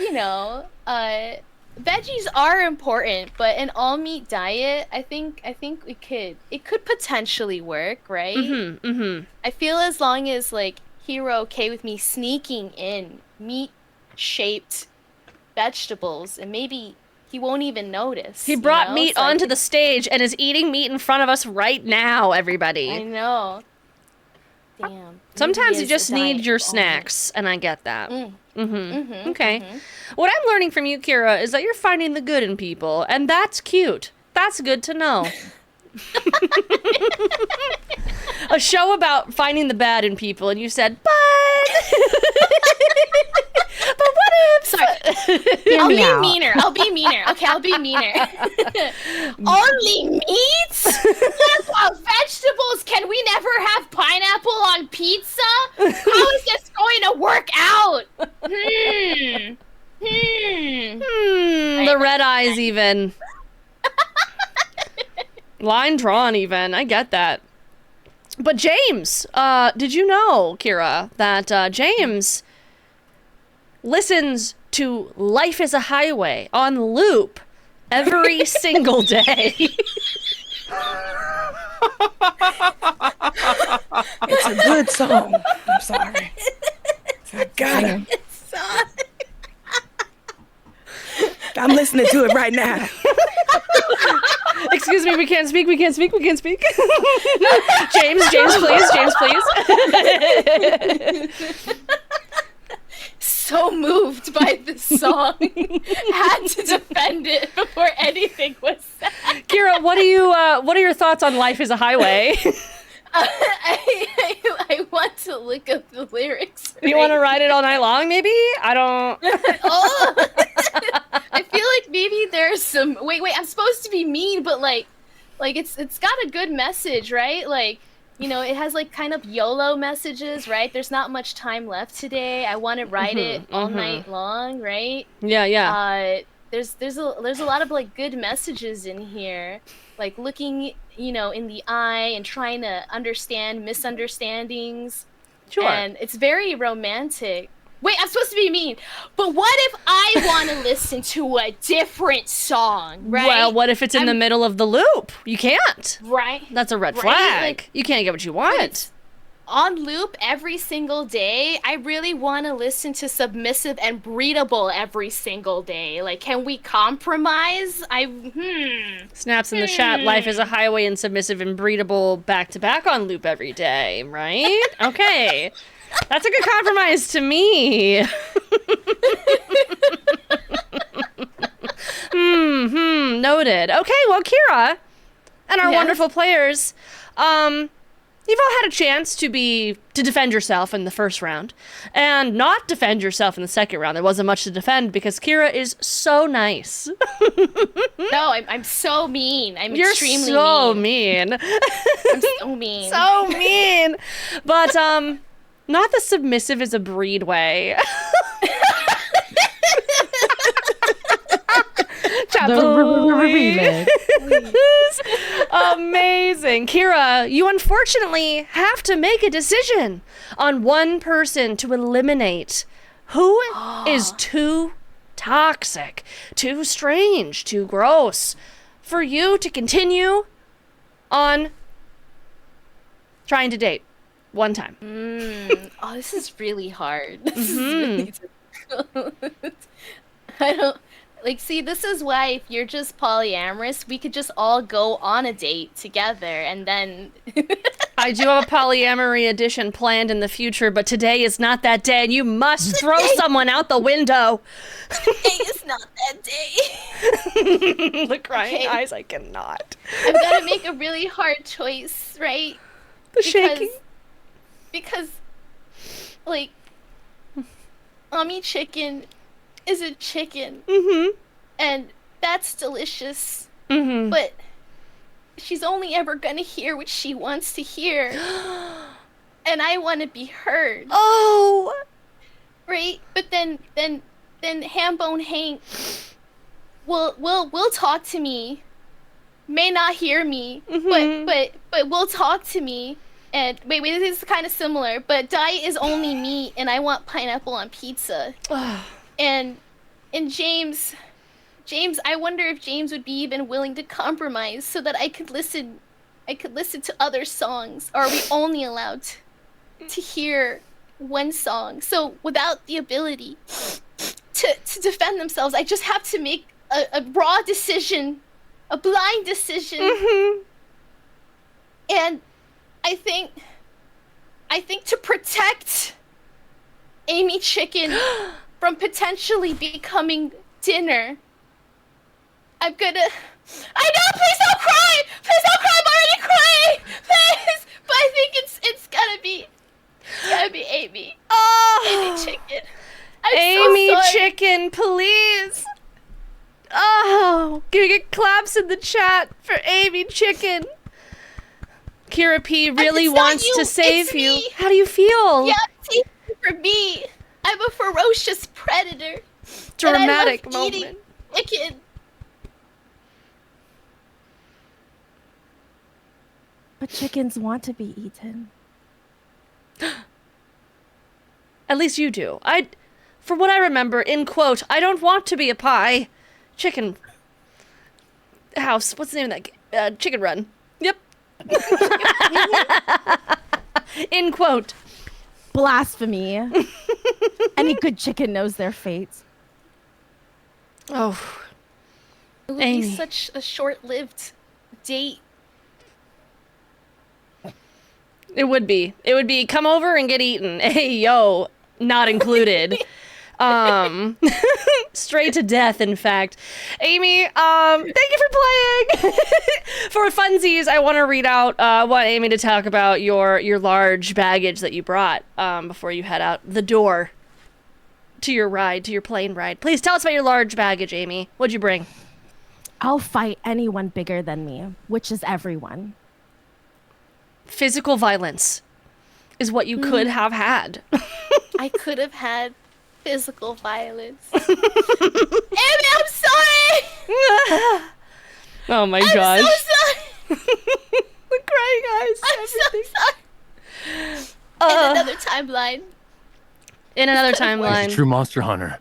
veggies are important, but an all meat diet, I think it could potentially work, right? I feel as long as like Hero okay with me sneaking in meat shaped vegetables, and maybe he won't even notice. He brought meat onto the stage and is eating meat in front of us right now, everybody. I know. Damn. Sometimes you just need your snacks, and I get that. Okay. What I'm learning from you, Kira, is that you're finding the good in people, and that's cute. That's good to know. A show about finding the bad in people, and you said, but what if? Sorry. I'll be meaner. Okay, I'll be meaner. Only meat? What about vegetables? Can we never have pineapple on pizza? How is this going to work out? The red eyes even. Line drawn even. I get that. But James, did you know, Kira, that James listens to Life is a Highway on loop every single day? It's a good song. I'm sorry. I got it. I'm listening to it right now. Excuse me, we can't speak. James, please. So moved by this song. Had to defend it before anything was said. Kira, what are your thoughts on Life is a Highway? I want to look up the lyrics. You want to ride it all night long, maybe? I don't... I feel like maybe there's some... Wait, I'm supposed to be mean, but like it's got a good message, right? Like, it has like kind of YOLO messages, right? There's not much time left today. I want to ride it all night long, right? Yeah. There's a lot of like good messages in here, like looking, in the eye and trying to understand misunderstandings. Sure. And it's very romantic. Wait, I'm supposed to be mean. But what if I want to listen to a different song, right? Well, what if it's in the middle of the loop? You can't. Right. That's a red flag. Like, you can't get what you want. On loop every single day. I really want to listen to Submissive and Breedable every single day. Like, can we compromise? Snaps in the chat. Life is a Highway and Submissive and Breedable back to back on loop every day, right? Okay. That's a good compromise to me. Noted. Okay, well, Kira and our wonderful players, you've all had a chance to defend yourself in the first round and not defend yourself in the second round. There wasn't much to defend because Kira is so nice. No, I'm so mean. You're extremely so mean. I'm so mean. So mean. But not the submissive is a breed way. Amazing. Kira, you unfortunately have to make a decision on one person to eliminate. Who is too toxic, too strange, too gross for you to continue on trying to date one time? Oh, this is really hard. This is really difficult. I don't... Like, see, this is why if you're just polyamorous, we could just all go on a date together, and then... I do have a polyamory edition planned in the future, but today is not that day, and you must throw someone out the window. Today is not that day. The crying eyes, I cannot. I've got to make a really hard choice, right? Shaking. Because, like, Mommy Chicken is a chicken. And that's delicious. But she's only ever gonna hear what she wants to hear. And I want to be heard. Oh! Right? But then Hambone Hank will talk to me. May not hear me, but will talk to me. And wait, this is kind of similar, but diet is only meat, and I want pineapple on pizza. And James, I wonder if James would be even willing to compromise so that I could listen to other songs. Or are we only allowed to hear one song? So without the ability to defend themselves, I just have to make a raw decision, a blind decision. And I think to protect Amy Chicken from potentially becoming dinner, I know, please don't cry! Please don't cry, I'm already crying! Please! But I think it's gotta be Amy. Amy Chicken. Amy Chicken, please! Oh, can we get claps in the chat for Amy Chicken? Kira P really wants to save you. How do you feel? Yeah, take it for me. I'm a ferocious predator. Dramatic and I love moment. Eating chicken. But chickens want to be eaten. At least you do. For what I remember, in quote, I don't want to be a pie. Chicken house. What's the name of that? Chicken Run. Yep. In quote. Blasphemy. Any good chicken knows their fate. Oh. It would be such a short-lived date. It would be. It would be come over and get eaten. Hey, yo, not included. Straight to death, in fact. Amy, thank you for playing. For funsies, I want to read out, want Amy to talk about your large baggage that you brought before you head out the door to your plane ride. Please tell us about your large baggage, Amy. What'd you bring? I'll fight anyone bigger than me, which is everyone. Physical violence is what you could have had. I could have had physical violence. Amy, I'm sorry! Oh my gosh. I'm so sorry! The crying eyes. I'm so sorry. In another timeline. In another timeline. He's a true monster hunter.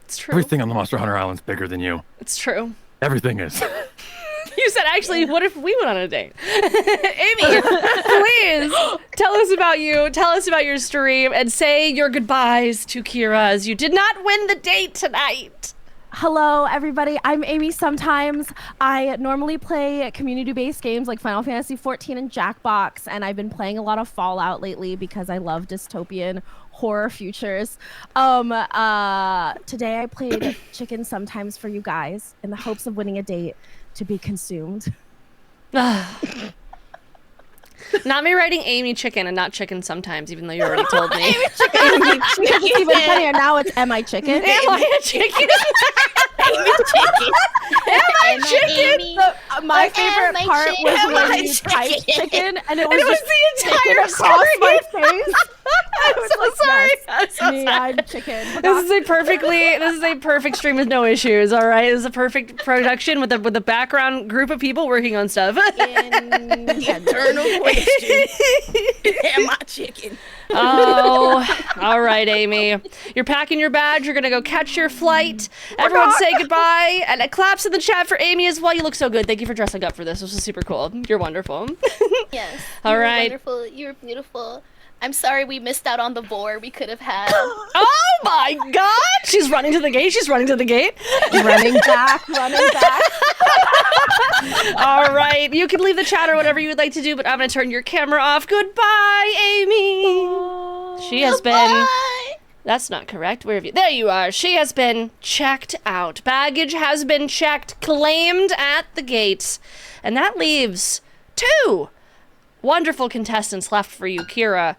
It's true. Everything on the Monster Hunter Island's bigger than you. It's true. Everything is. You said, actually, what if we went on a date? Amy, please tell us about you. Tell us about your stream and say your goodbyes to Kira, as you did not win the date tonight. Hello, everybody. I'm Amy Sometimes. I normally play community-based games like Final Fantasy XIV and Jackbox, and I've been playing a lot of Fallout lately because I love dystopian horror futures. Today I played chicken sometimes for you guys in the hopes of winning a date to be consumed. Not me writing Amy Chicken and not Chicken sometimes, even though you already told me. Amy Chicken. It's even funnier now. It's Am I Chicken? Am I a chicken? Am I chicken? My favorite part was when you typed chicken and it was the entire across my screen. face. I'm so sorry. I'm so Me, sorry. I'm chicken. This is a perfect stream with no issues. All right, this is a perfect production with a background group of people working on stuff. Eternal question. Am I chicken? Oh, all right, Amy. You're packing your bags. You're gonna go catch your flight. Everyone say goodbye and claps in the chat for Amy as well. You look so good. Thank you for dressing up for this. This was super cool. You're wonderful. Yes. All right. Wonderful. You're beautiful. I'm sorry we missed out on the boar we could have had. Oh my God! She's running to the gate. She's running to the gate. Running back. All right. You can leave the chat or whatever you would like to do, but I'm going to turn your camera off. Goodbye, Amy. She has been... That's not correct. Where have you... There you are. She has been checked out. Baggage has been checked, claimed at the gates. And that leaves 2 wonderful contestants left for you, Kira.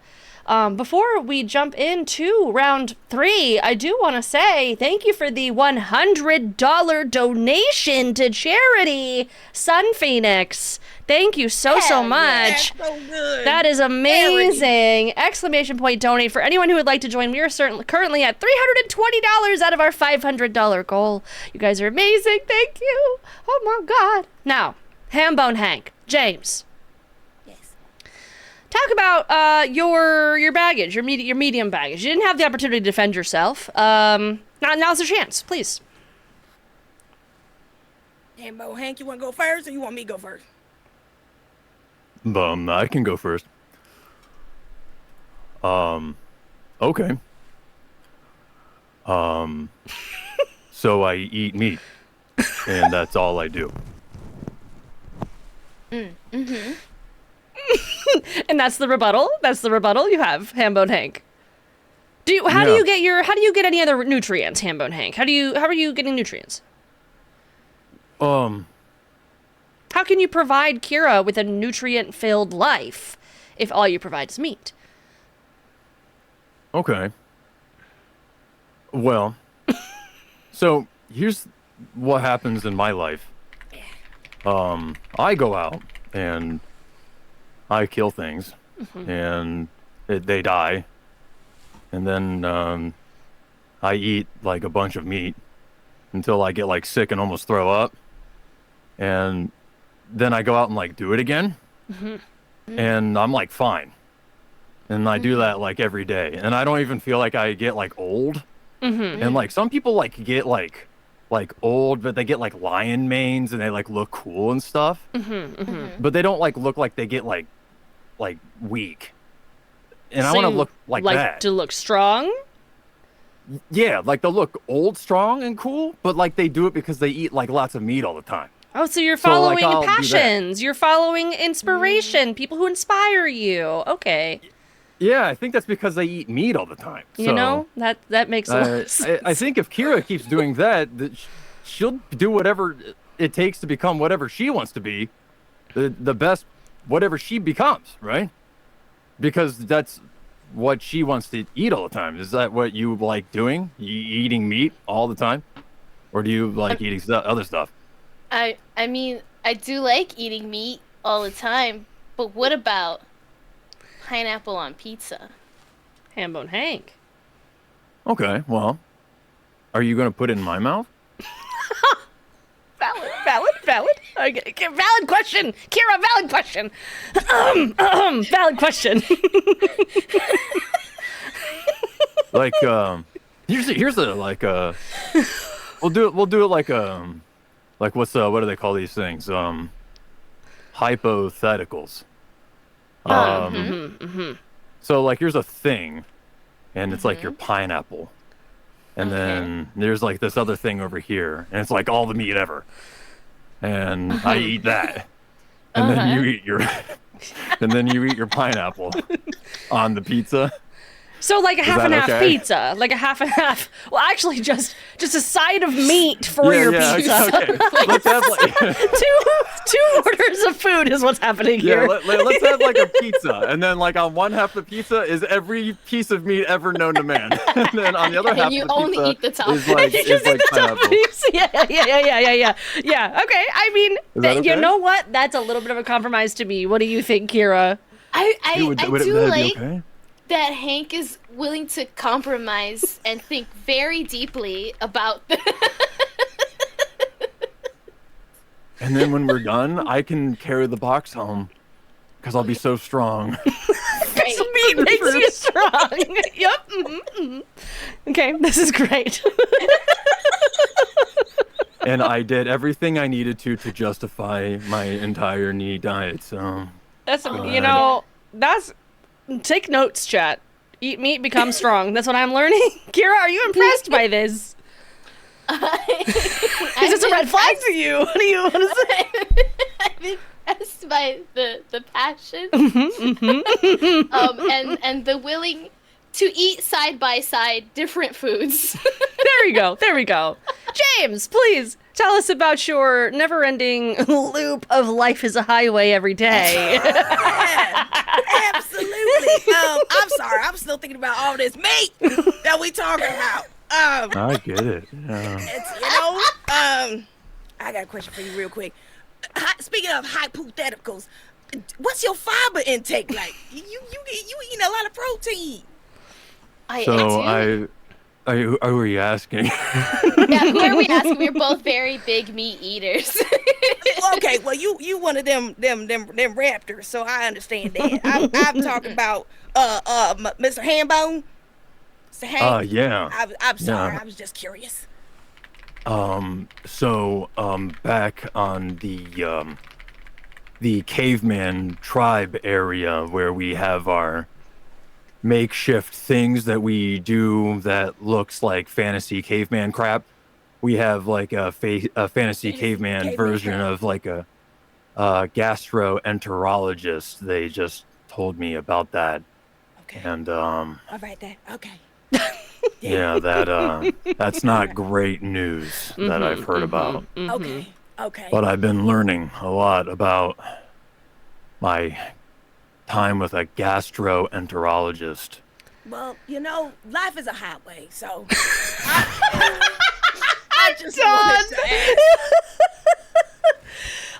Before we jump into round 3, I do want to say thank you for the $100 donation to charity, Sun Phoenix. Thank you so much. That's so good. That is amazing. Exclamation point donate for anyone who would like to join. We are currently at $320 out of our $500 goal. You guys are amazing. Thank you. Oh my God. Now, Hambone Hank, James. Talk about your baggage, your medium baggage. You didn't have the opportunity to defend yourself. Now's your chance, please. Hambo Hank, you want to go first, or you want me to go first? I can go first. Okay. So I eat meat, and that's all I do. Mm-hmm. And that's the rebuttal. That's the rebuttal you have, Hambone Hank. How do you get any other nutrients, Hambone Hank? How are you getting nutrients? How can you provide Kira with a nutrient-filled life if all you provide is meat? Okay. Well, so here's what happens in my life. I go out and I kill things, and they die, and then I eat like a bunch of meat until I get like sick and almost throw up, and then I go out and like do it again, and I'm like fine, and I do that like every day, and I don't even feel like I get like old, and like some people like get like old, but they get like lion manes and they like look cool and stuff, but they don't like look like they get like weak, and so I want to look like that. To look strong. Yeah, like they'll look old, strong, and cool, but like they do it because they eat like lots of meat all the time. Oh, so you're following passions. You're following inspiration. People who inspire you. Okay. Yeah, I think that's because they eat meat all the time. You know, that makes a lot of sense. I think if Kira keeps doing that, she'll do whatever it takes to become whatever she wants to be, the best, whatever she becomes, right? Because that's what she wants to eat all the time. Is that what you like doing? You eating meat all the time? Or do you like eating other stuff? I mean, I do like eating meat all the time, but what about pineapple on pizza? Hambone Hank. Okay, well, are you going to put it in my mouth? Valid. Okay, valid question. Kira, valid question. Valid question. Like, here's a like we'll do it like what do they call these things? Hypotheticals. So like here's a thing, and it's like your pineapple, and then there's like this other thing over here, and it's like all the meat ever, and I eat that, and then you eat your pineapple on the pizza. So like a half and half okay? pizza, like a half and half. Well, actually, just a side of meat for your pizza. Okay. Let's have like two orders of food is what's happening here. Let's have like a pizza, and then like on one half of the pizza is every piece of meat ever known to man, and then on the other half you of the only pizza eat the top. is like, You just eat the top pineapple. piece. Yeah. Okay. I mean, that you okay? know what? That's a little bit of a compromise to me. What do you think, Kira? I Would do that be like okay? that Hank is willing to compromise and think very deeply about the And then when we're done, I can carry the box home because I'll be so strong. This meat makes you strong. Yep. Okay, this is great. And I did everything I needed to justify my entire knee diet. So That's that's take notes, chat. Eat meat, become strong. That's what I'm learning. Kira, are you impressed by this? Is this a red flag to you? What do you want to say? I'm impressed by the passion, and the willing to eat side by side different foods. There we go. James, please tell us about your never-ending loop of life is a highway every day. Absolutely. I'm sorry. I'm still thinking about all this meat that we talking about. I get it. Yeah. I got a question for you real quick. Speaking of hypotheticals, what's your fiber intake like? You eating a lot of protein. Who are you asking? Yeah, who are we asking? We're both very big meat eaters. Okay, well you one of them raptors, so I understand that. I'm talking about Mr. Hambone. Mr. Hank. Yeah. I'm sorry. Yeah. I was just curious. Back on the caveman tribe area where we have our makeshift things that we do that looks like fantasy caveman crap. We have like a fantasy caveman version crap. of like a gastroenterologist. They just told me about that. Okay. And All right, then. Okay. yeah, that's not great news that I've heard about. Okay. But I've been learning a lot about my time with a gastroenterologist. Well, life is a highway, so I just wanted to ask.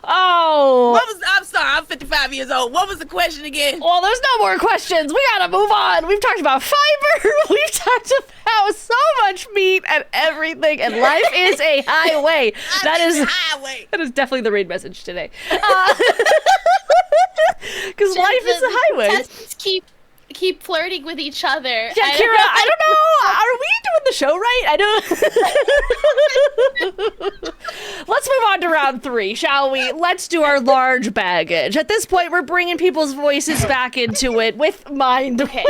Oh. I'm sorry, I'm 55 years old. What was the question again? Well, there's no more questions. We gotta move on. We've talked about fiber. We've talked about so much meat and everything. And life is a highway. That is definitely the raid message today. Because life is a highway. Contestants keep flirting with each other. Yeah, Kira, I don't know. Are we doing the show right? I don't. Let's move on to round 3, shall we? Let's do our large baggage. At this point, we're bringing people's voices back into it with mind. Okay.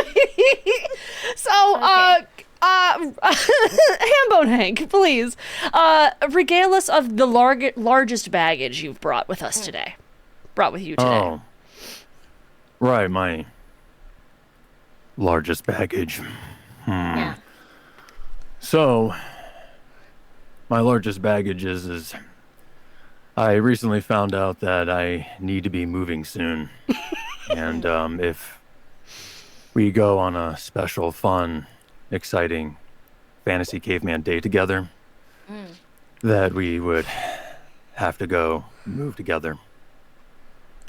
So, Hambone Hank, please, regale us of the largest baggage you've brought with us today. Brought with you today. Oh, right, my largest baggage. Yeah. So, my largest baggage is I recently found out that I need to be moving soon. And if we go on a special, fun, exciting fantasy caveman day together, that we would have to go move together.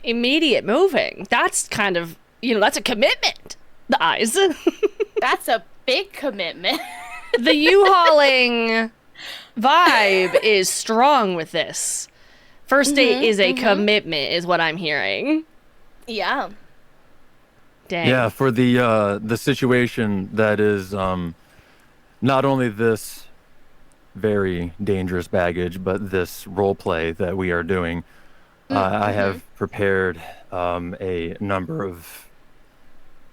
Immediate moving. That's kind of, that's a commitment. The eyes. That's a big commitment. The U-hauling vibe is strong with this. First date is a commitment, is what I'm hearing. Yeah. Dang. Yeah, for the situation that is not only this very dangerous baggage, but this role play that we are doing. I have prepared a number of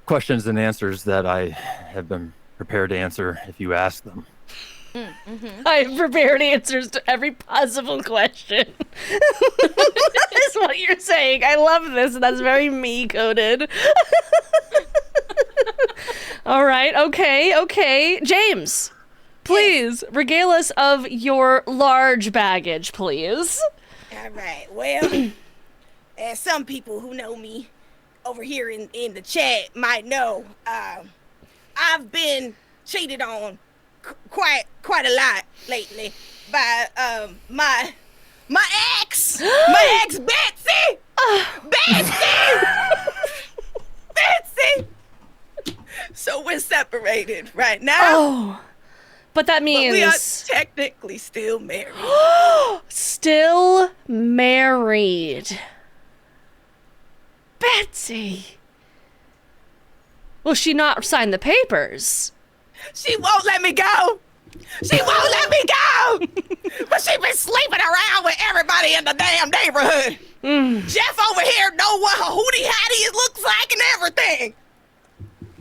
questions and answers that I have been prepared to answer if you ask them. I have prepared answers to every possible question. That's what you're saying. I love this. That's very me coded. All right. Okay. James, please regale us of your large baggage, please. All right. Well, as some people who know me over here in the chat might know, I've been cheated on quite a lot lately by my ex, Betsy. Betsy. So we're separated right now. Oh, but that means we are technically still married. Still married. Betsy. Will she not sign the papers? She won't let me go. She won't let me go. But she been sleeping around with everybody in the damn neighborhood. Jeff over here know what a hootie hattie looks like and everything.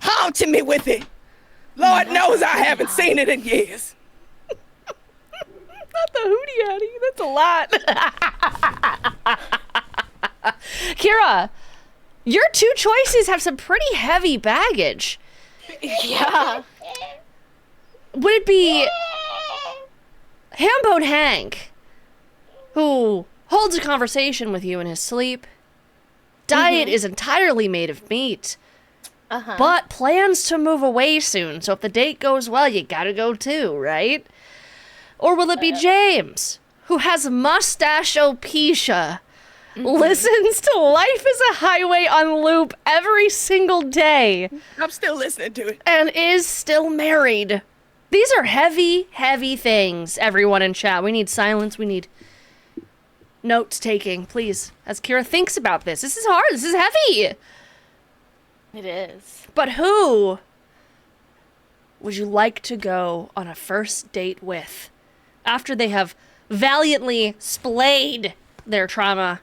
Haunting me with it. Lord knows I haven't seen it in years. Not the hootie hattie. That's a lot. Kira, your two choices have some pretty heavy baggage. Yeah. Would it be Hambone Hank, who holds a conversation with you in his sleep, diet is entirely made of meat, but plans to move away soon, so if the date goes well, you gotta go too, right? Or will it be James, who has mustache-opecia, listens to Life is a Highway on loop every single day, I'm still listening to it. and is still married? These are heavy, heavy things, everyone in chat. We need silence. We need notes taking, please, as Kira thinks about this. This is hard. This is heavy. It is. But who would you like to go on a first date with after they have valiantly splayed their trauma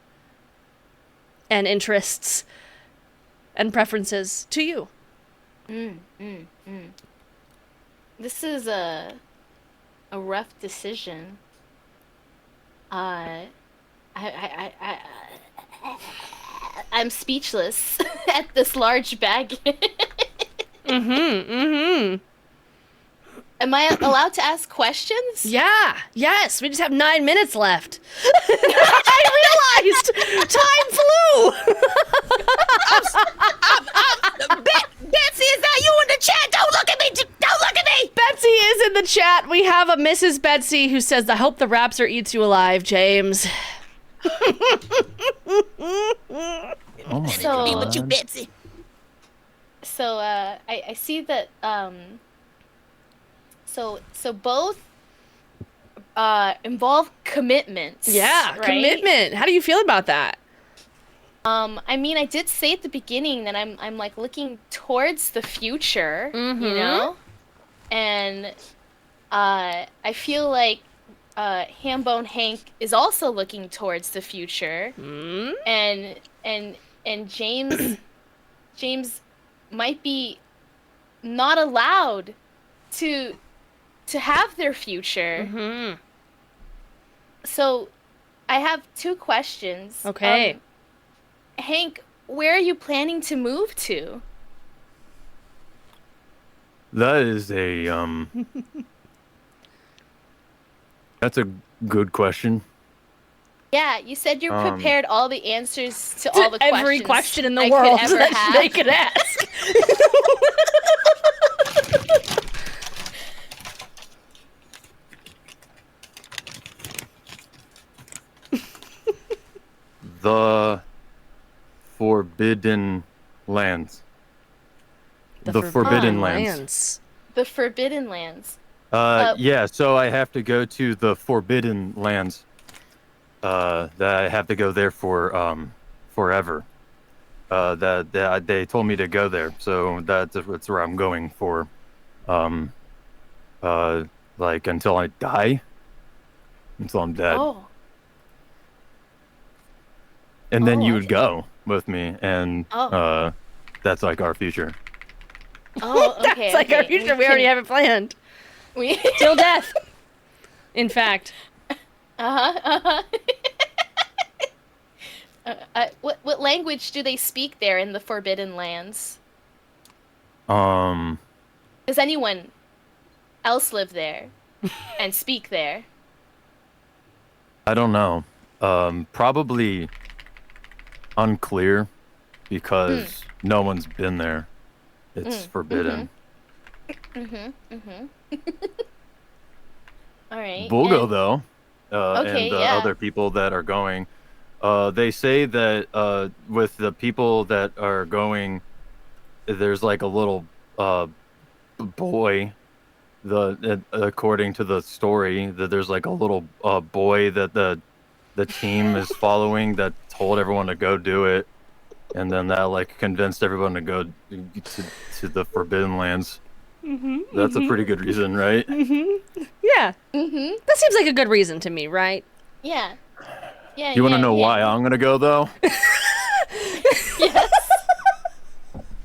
and interests and preferences to you? This is a rough decision. I'm speechless at this large bag. Am I allowed to ask questions? Yeah. Yes. We just have 9 minutes left. I realized time flew. Betsy, is that you in the chat? Don't look at me. Don't look at me. Betsy is in the chat. We have a Mrs. Betsy who says, I hope the raptor eats you alive, James. Oh my So- Be with you, Betsy. So I see that so both involve commitments. Yeah, right? commitment. How do you feel about that? I mean, I did say at the beginning that I'm like looking towards the future, you know, and I feel like Hambone Hank is also looking towards the future, and James might be not allowed to have their future. So I have two questions. Okay. Hank, where are you planning to move to? That is a that's a good question. Yeah, you said you prepared all the answers to all the questions. Every question in the I world could ever that have. they could ask. The Forbidden Lands. The Forbidden Lands. The Forbidden Lands. Yeah, so I have to go to the Forbidden Lands. That I have to go there for forever. That they told me to go there, so that's where I'm going for. Like until I die, until I'm dead. Oh. And then you okay. would go with me, and that's like our future. Oh, okay. It's like our future. We already have it planned. We Till death. In fact. What language do they speak there in the Forbidden Lands? Does anyone else live there and speak there? I don't know. Probably unclear because no one's been there. It's forbidden. All right. We'll go though. Okay, and the yeah. other people that are going. They say that with the people that are going, there's like a little boy. According to the story, that there's like a little boy that the team is following that told everyone to go do it, and then that like convinced everyone to go to the Forbidden Lands. That's a pretty good reason, right? Yeah. That seems like a good reason to me, right? Yeah. Yeah. You want to know why I'm gonna go though? Yes.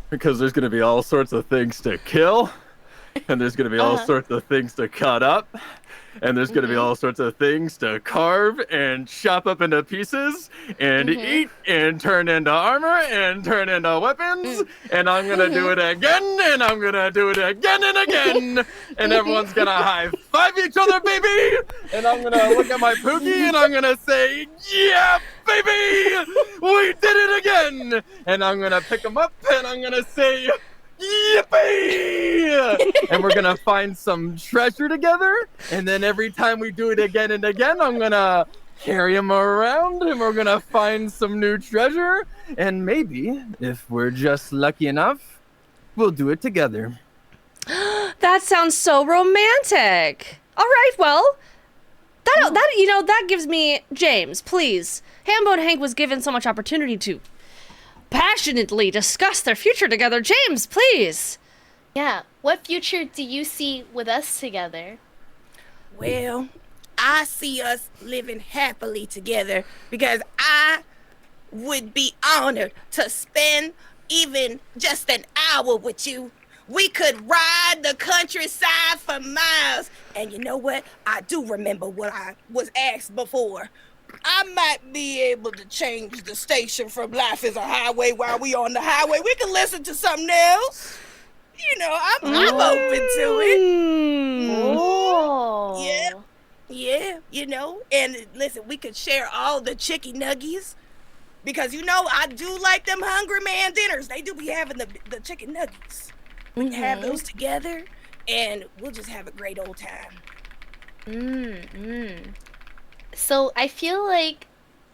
Because there's gonna be all sorts of things to kill, and there's gonna be all sorts of things to cut up, and there's gonna be all sorts of things to carve and chop up into pieces and eat and turn into armor and turn into weapons, and I'm gonna do it again, and I'm gonna do it again and again, and everyone's gonna high five each other, baby, and I'm gonna look at my Pookie and I'm gonna say, yeah, baby, we did it again, and I'm gonna pick them up and I'm gonna say, yippee! And we're gonna find some treasure together, and then every time we do it again and again, I'm gonna carry him around, and we're gonna find some new treasure, and maybe, if we're just lucky enough, we'll do it together. That sounds so romantic. All right, well, that gives me, James, please. Hambone Hank was given so much opportunity to passionately discuss their future together. James, please. Yeah. What future do you see with us together? Well, I see us living happily together because I would be honored to spend even just an hour with you. We could ride the countryside for miles. And you know what? I do remember what I was asked before. I might be able to change the station from Life is a Highway while we on the highway. We can listen to something else. You know, I'm open to it. Oh. Yeah, you know. And listen, we could share all the chicken nuggies. Because, you know, I do like them Hungry Man dinners. They do be having the chicken nuggets. We can have those together, and we'll just have a great old time. So I feel like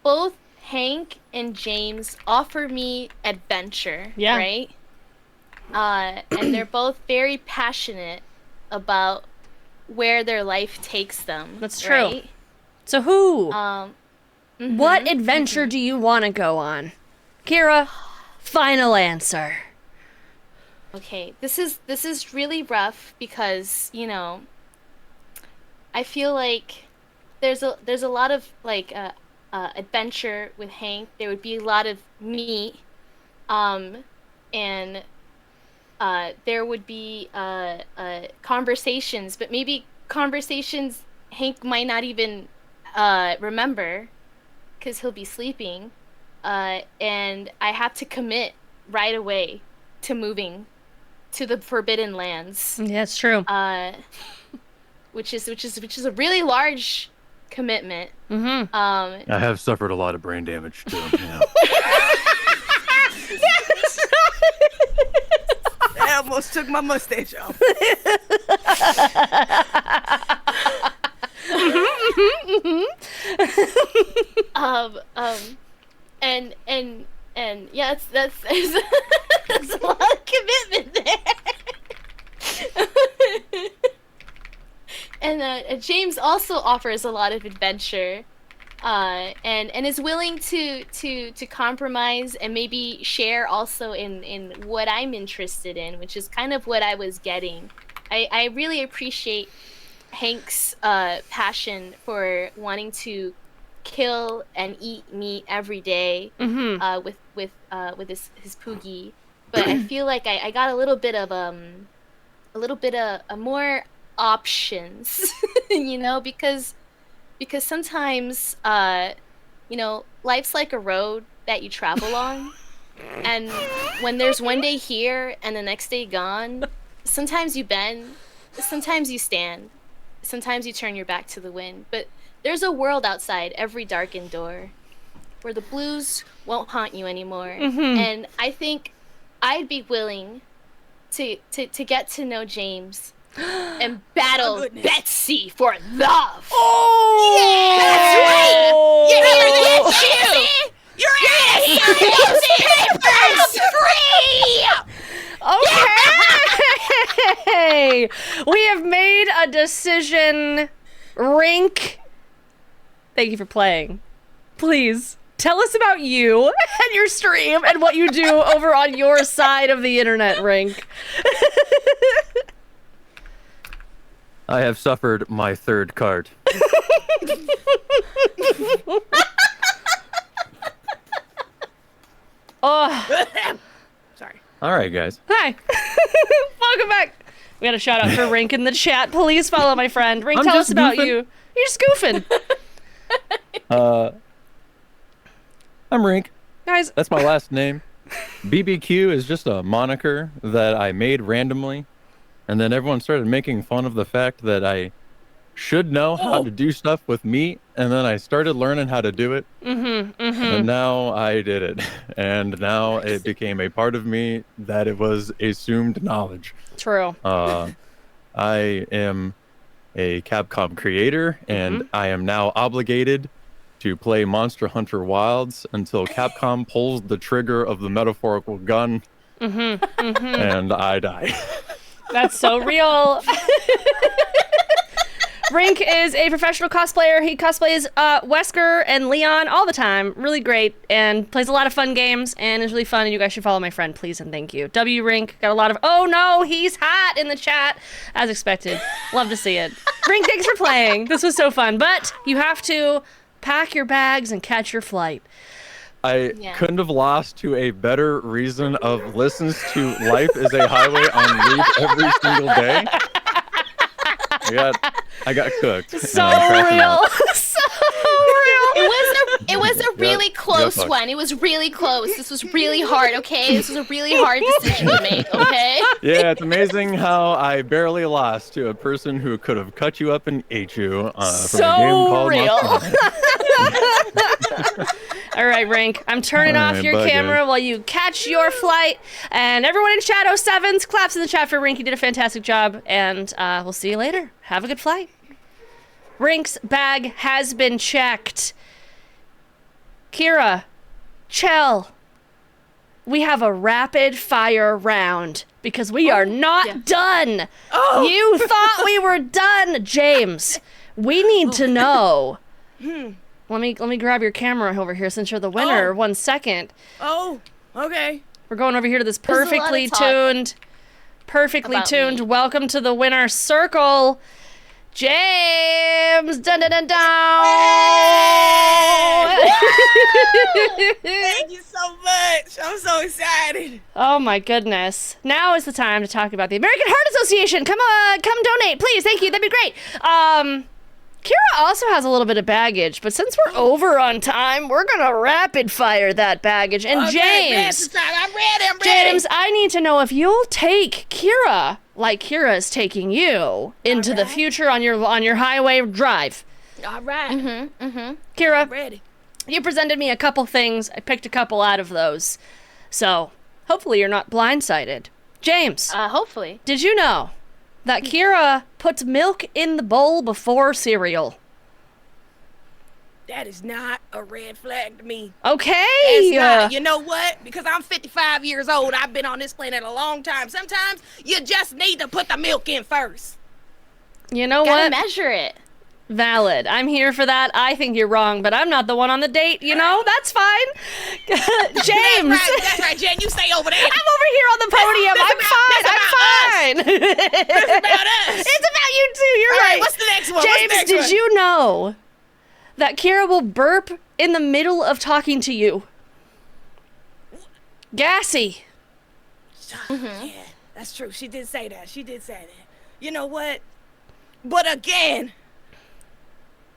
both Hank and James offer me adventure, right? And they're both very passionate about where their life takes them. That's true. Right? So who? What adventure do you want to go on? Kira, final answer. Okay, this is really rough because, you know, I feel like there's a lot of like adventure with Hank. There would be a lot of meat, and there would be conversations, but maybe conversations Hank might not even remember because he'll be sleeping, and I have to commit right away to moving to the Forbidden Lands. Yeah, it's true. Which is a really large commitment. I have suffered a lot of brain damage too. Yeah. I almost took my mustache off. And yeah, that's that's a lot of commitment there. And James also offers a lot of adventure, and is willing to compromise and maybe share also in what I'm interested in, which is kind of what I was getting. I really appreciate Hank's passion for wanting to kill and eat meat every day with his Poogie, but I feel like I got a little bit of more options, you know, because sometimes you know, life's like a road that you travel on, and when there's one day here and the next day gone, sometimes you bend, sometimes you stand, sometimes you turn your back to the wind, but there's a world outside every darkened door where the blues won't haunt you anymore. And I think I'd be willing to get to know James and battle Betsy for love. Oh, yeah, that's right. You're Okay. We have made a decision. Rink. Thank you for playing. Please tell us about you and your stream and what you do over on your side of the internet, Rink. I have suffered my third card. Oh. Sorry. All right, guys. Hi. Welcome back. We got a shout out for Rink in the chat. Please follow my friend. Rink, tell us about you. You're just goofing. I'm Rink. Guys. That's my last name. BBQ is just a moniker that I made randomly. And then everyone started making fun of the fact that I should know how to do stuff with meat. And then I started learning how to do it. And now I did it. And now it became a part of me that it was assumed knowledge. True. I am a Capcom creator, and I am now obligated to play Monster Hunter Wilds until Capcom pulls the trigger of the metaphorical gun and I die. That's so real. Rink is a professional cosplayer. He cosplays Wesker and Leon all the time. Really great, and plays a lot of fun games, and is really fun, and you guys should follow my friend, please, and thank you. W Rink got a lot of, oh no, he's hot in the chat, as expected. Love to see it. Rink, thanks for playing. This was so fun, but you have to pack your bags and catch your flight. I couldn't have lost to a better reason of listens to Life is a Highway on loop every single day. I got cooked. So real. So real. It was a really close one. It was really close. This was really hard, okay? This was a really hard decision to make, okay? Yeah, it's amazing how I barely lost to a person who could have cut you up and ate you from a game called real. Monster Hunter. All right, Rink. I'm turning off your camera while you catch your flight. And everyone in Shadow 7s, claps in the chat for Rink. You did a fantastic job. And we'll see you later. Have a good flight. Rink's bag has been checked. Kira, Chell, we have a rapid fire round because we are not done. You thought we were done, James. We need to know. Let me grab your camera over here since you're the winner. 1 second. Oh, okay. We're going over here to this perfectly tuned. Welcome to the winner circle. James! Dun dun dun dun! Thank you so much. I'm so excited. Oh my goodness. Now is the time to talk about the American Heart Association. Come on, come donate, please. Thank you. That'd be great. Kira also has a little bit of baggage, but since we're over on time, we're gonna rapid fire that baggage. And James, I'm ready. James, I need to know if you'll take Kira like Kira is taking you into the future on your highway drive. All right. Kira, I'm ready. You presented me a couple things. I picked a couple out of those. So, hopefully you're not blindsided. James. Hopefully. Did you know that Kira puts milk in the bowl before cereal? That is not a red flag to me. Okay. It's not. You know what? Because I'm 55 years old. I've been on this planet a long time. Sometimes you just need to put the milk in first. You know Gotta what? measure it. Valid. I'm here for that. I think you're wrong, but I'm not the one on the date, you know? That's fine. James. That's right, Jen. You stay over there. I'm over here on the podium. I'm fine. It's about us. It's about you too. You're right. What's the next one? James, did you know that Kira will burp in the middle of talking to you? Gassy. Yeah, that's true. She did say that. You know what? But again,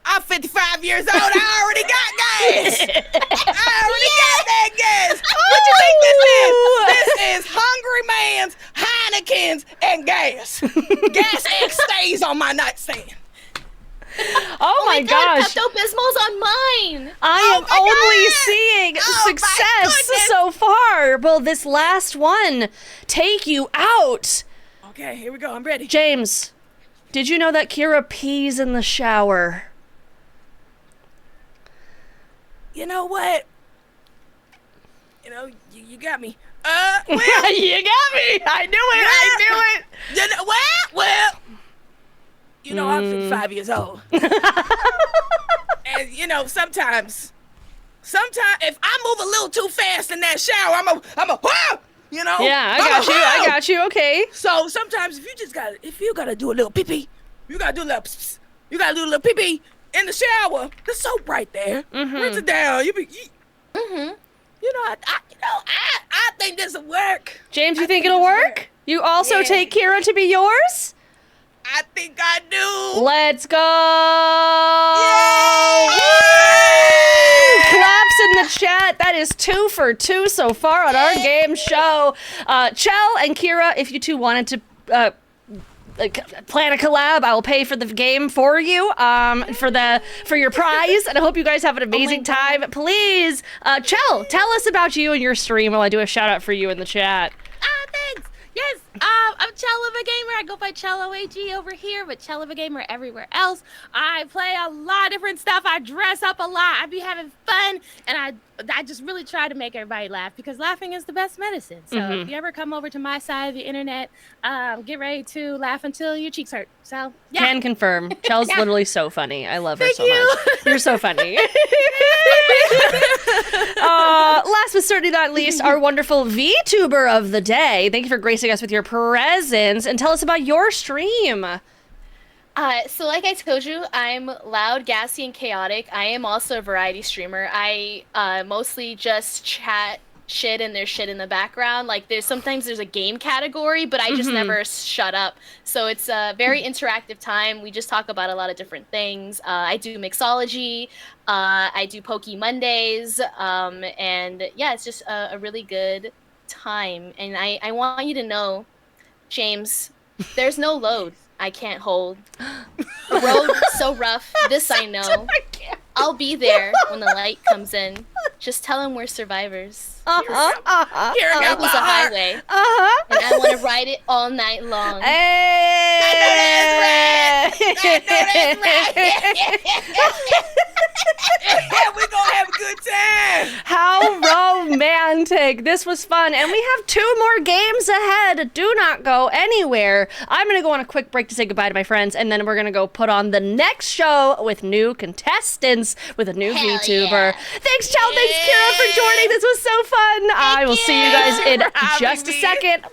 I'm 55 years old. I already got gas. I already got that gas. What you think this is? This is Hungry Man's ends and gas. Gas X stays on my nightstand. Oh my gosh. Pepto-Bismol's on mine. I am only seeing success so far. Will this last one take you out? Okay, here we go. I'm ready. James, did you know that Kira pees in the shower? You know what? You know, you got me. Well, you got me. I knew it. I knew it. You know, well. You know, I'm 55 years old. And, you know, sometimes if I move a little too fast in that shower, I'm a you know? Yeah, I got you. Okay. So sometimes if you gotta do a little pee-pee, you gotta do a little pee-pee in the shower. The soap right there. Rinse it down. You know, I think this will work. Jams, you think it'll work? You also take Kira to be yours? I think I do. Let's go! Yay! Claps in the chat. That is 2 for 2 so far on our game show. Chell and Kira, if you two wanted to plan a collab, I will pay for the game for you, for your prize, and I hope you guys have an amazing time. Please, Chell, tell us about you and your stream while I do a shout out for you in the chat. Thanks. Yes, I'm Chelliva Gamer. I go by Cello AG over here, but Chelliva Gamer everywhere else. I play a lot of different stuff. I dress up a lot. I be having fun, and I just really try to make everybody laugh because laughing is the best medicine. So if you ever come over to my side of the internet, get ready to laugh until your cheeks hurt. So yeah. Can confirm. Chell's literally so funny. I love her so much. You're so funny. Last but certainly not least, our wonderful VTuber of the day. Thank you for gracing us with your presence, and tell us about your stream. So like I told you, I'm loud, gassy, and chaotic. I am also a variety streamer. I mostly just chat shit and there's shit in the background. Like sometimes there's a game category, but I just never shut up. So it's a very interactive time. We just talk about a lot of different things. I do mixology. I do Poke Mondays. And yeah, it's just a really good time. And I want you to know, James, there's no load I can't hold. A road so rough, this I know. I'll be there when the light comes in. Just tell him we're survivors. Here It was a highway. And I want to ride it all night long. Hey! I know that's right. We're gonna have a good time. How romantic. This was fun. And we have 2 more games ahead. Do not go anywhere. I'm going to go on a quick break to say goodbye to my friends, and then we're going to go put on the next show with new contestants with a new VTuber. Yeah. Thanks, Chell. Thanks, Kira, for joining. This was so fun. I will see you guys in just a second. Bye.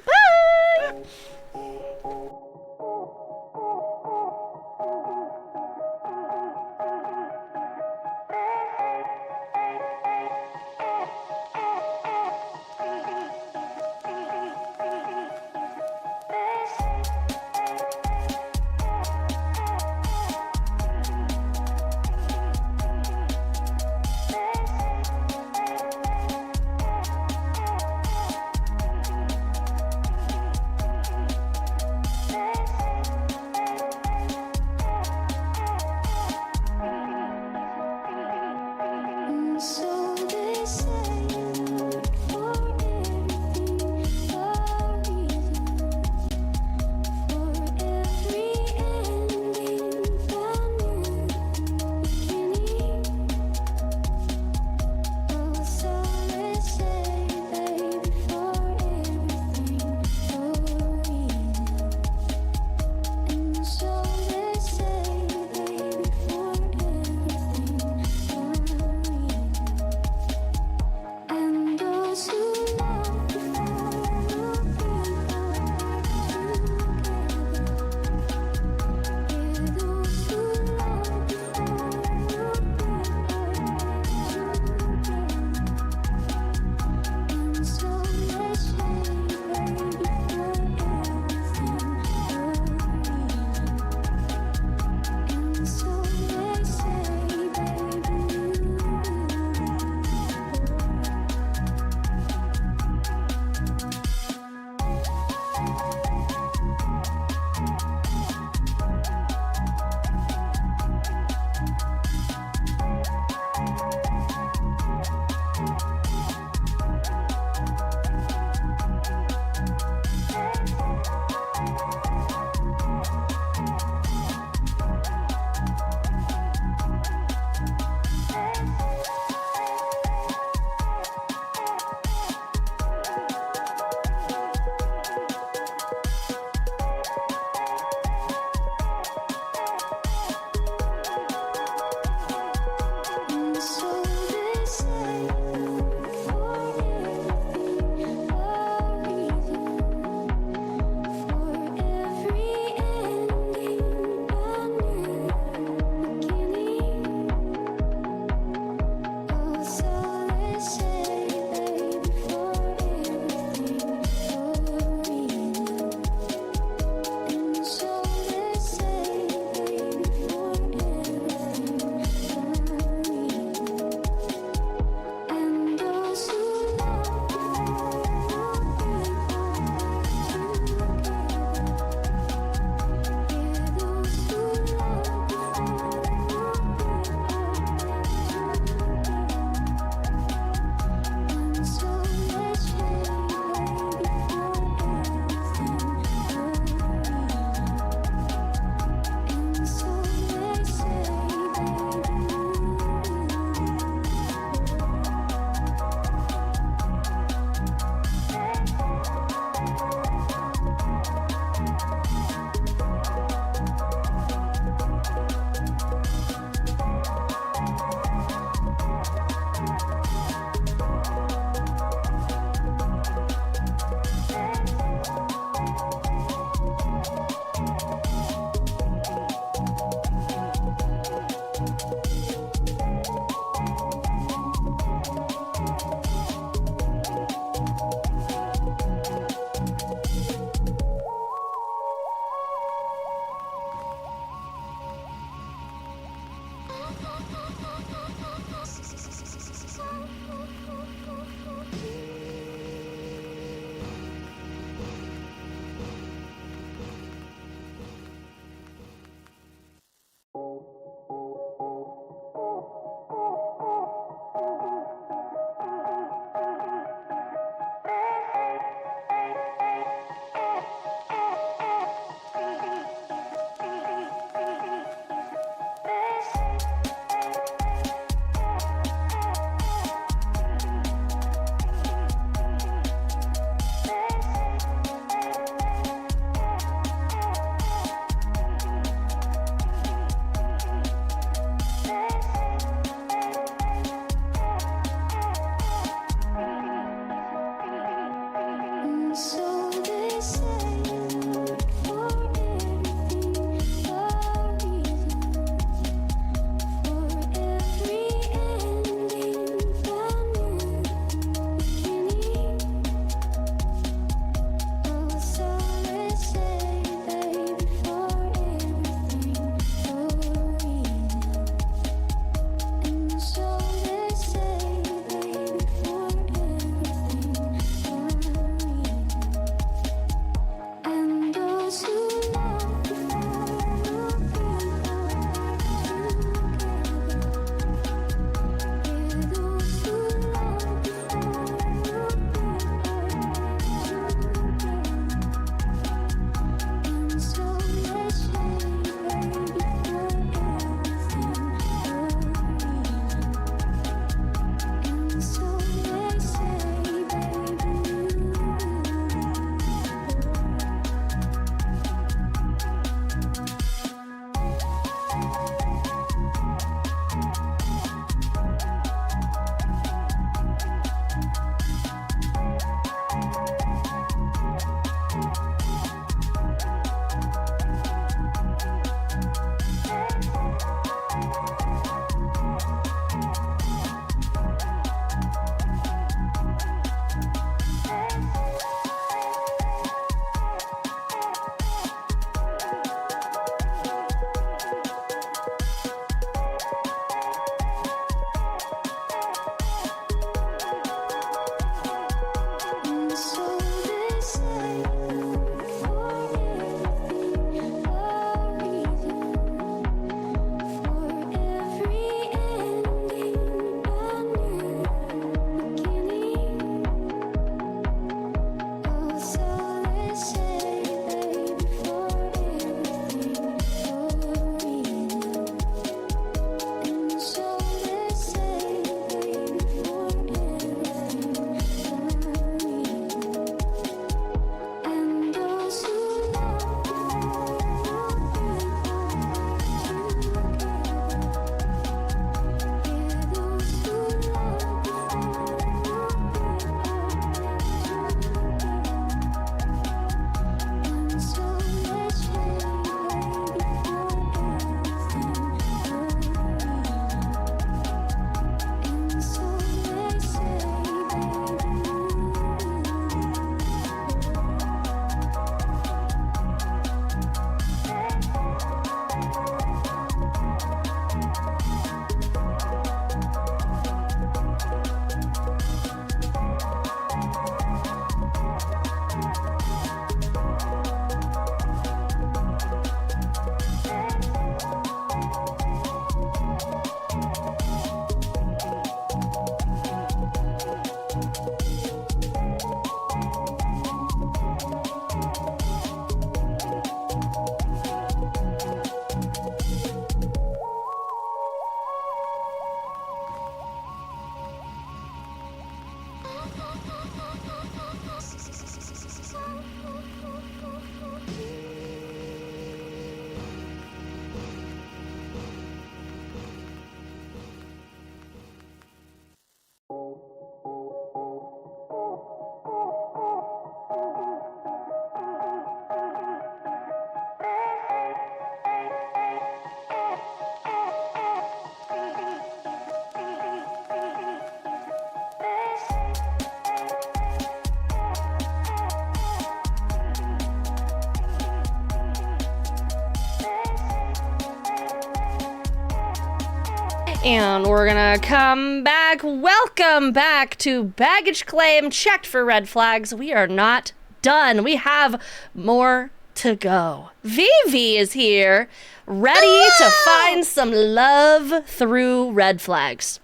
And we're gonna come back. Welcome back to Baggage Claim Checked for Red Flags. We are not done. We have more to go. Vivi is here, ready to find some love through red flags.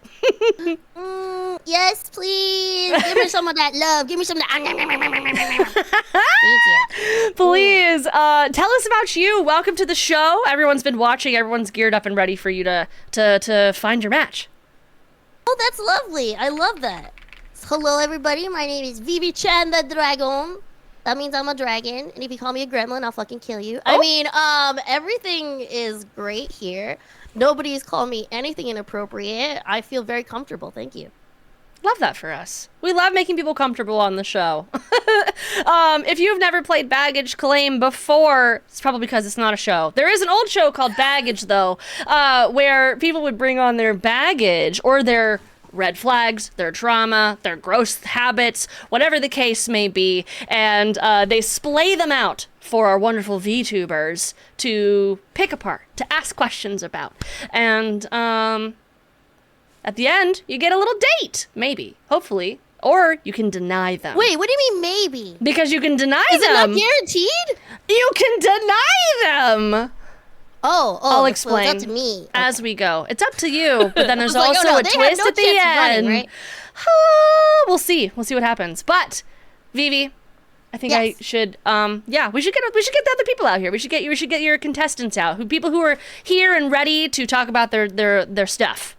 Yes, please. Give me some of that love. Give me some of that. Please, tell us about you. Welcome to the show. Everyone's been watching. Everyone's geared up and ready for you to find your match. Oh, that's lovely. I love that. Hello, everybody. My name is Vivi Chan the Dragon. That means I'm a dragon. And if you call me a gremlin, I'll fucking kill you. I mean, everything is great here. Nobody's called me anything inappropriate. I feel very comfortable. Thank you. Love that for us. We love making people comfortable on the show. If you've never played Baggage Claim before, it's probably because it's not a show. There is an old show called Baggage, though, where people would bring on their baggage or their red flags, their trauma, their gross habits, whatever the case may be, and they splay them out for our wonderful VTubers to pick apart, to ask questions about. And at the end, you get a little date, maybe, hopefully, or you can deny them. Wait, what do you mean maybe? Because you can deny them. Is it not guaranteed? You can deny them. I'll explain. Well, it's up to me. As we go. It's up to you, but then there's I was like, also oh, no, a they twist have no at the chance of end. running, right? We'll see. We'll see what happens. But Vivi, I think I should we should get the other people out here. We should get your contestants out. People who are here and ready to talk about their stuff.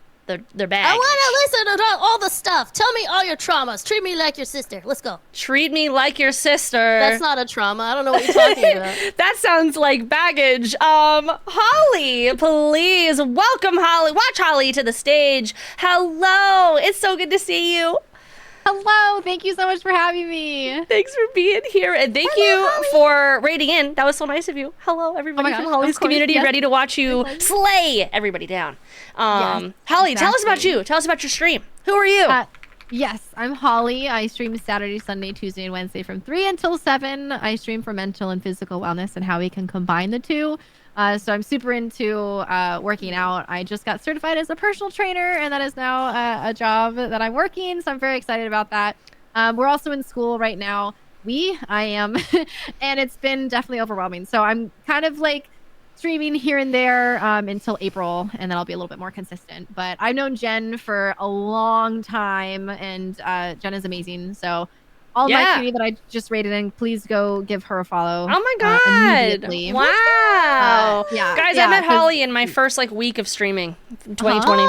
Their bag. I want to listen to all the stuff. Tell me all your traumas. Treat me like your sister. Let's go. Treat me like your sister. That's not a trauma. I don't know what you're talking about. That sounds like baggage. Holly, please welcome Holly. Watch Holly to the stage. Hello. It's so good to see you. Hello. Thank you so much for having me. Thanks for being here. And thank you for raiding in. That was so nice of you. Hello, everybody from Holly's community, ready to watch you slay everybody down. Holly, tell us about you. Tell us about your stream. Who are you? Yes, I'm Holly. I stream Saturday, Sunday, Tuesday, and Wednesday from 3 until 7. I stream for mental and physical wellness and how we can combine the two. So I'm super into working out. I just got certified as a personal trainer, and that is now a job that I'm working. So I'm very excited about that. We're also in school right now. I am, and it's been definitely overwhelming. So I'm kind of like streaming here and there until April, and then I'll be a little bit more consistent. But I've known Jen for a long time, and Jen is amazing. So all my community that I just rated in, please go give her a follow. Oh my god! Immediately. Wow! Guys, I met Holly in my first week of streaming, 2020.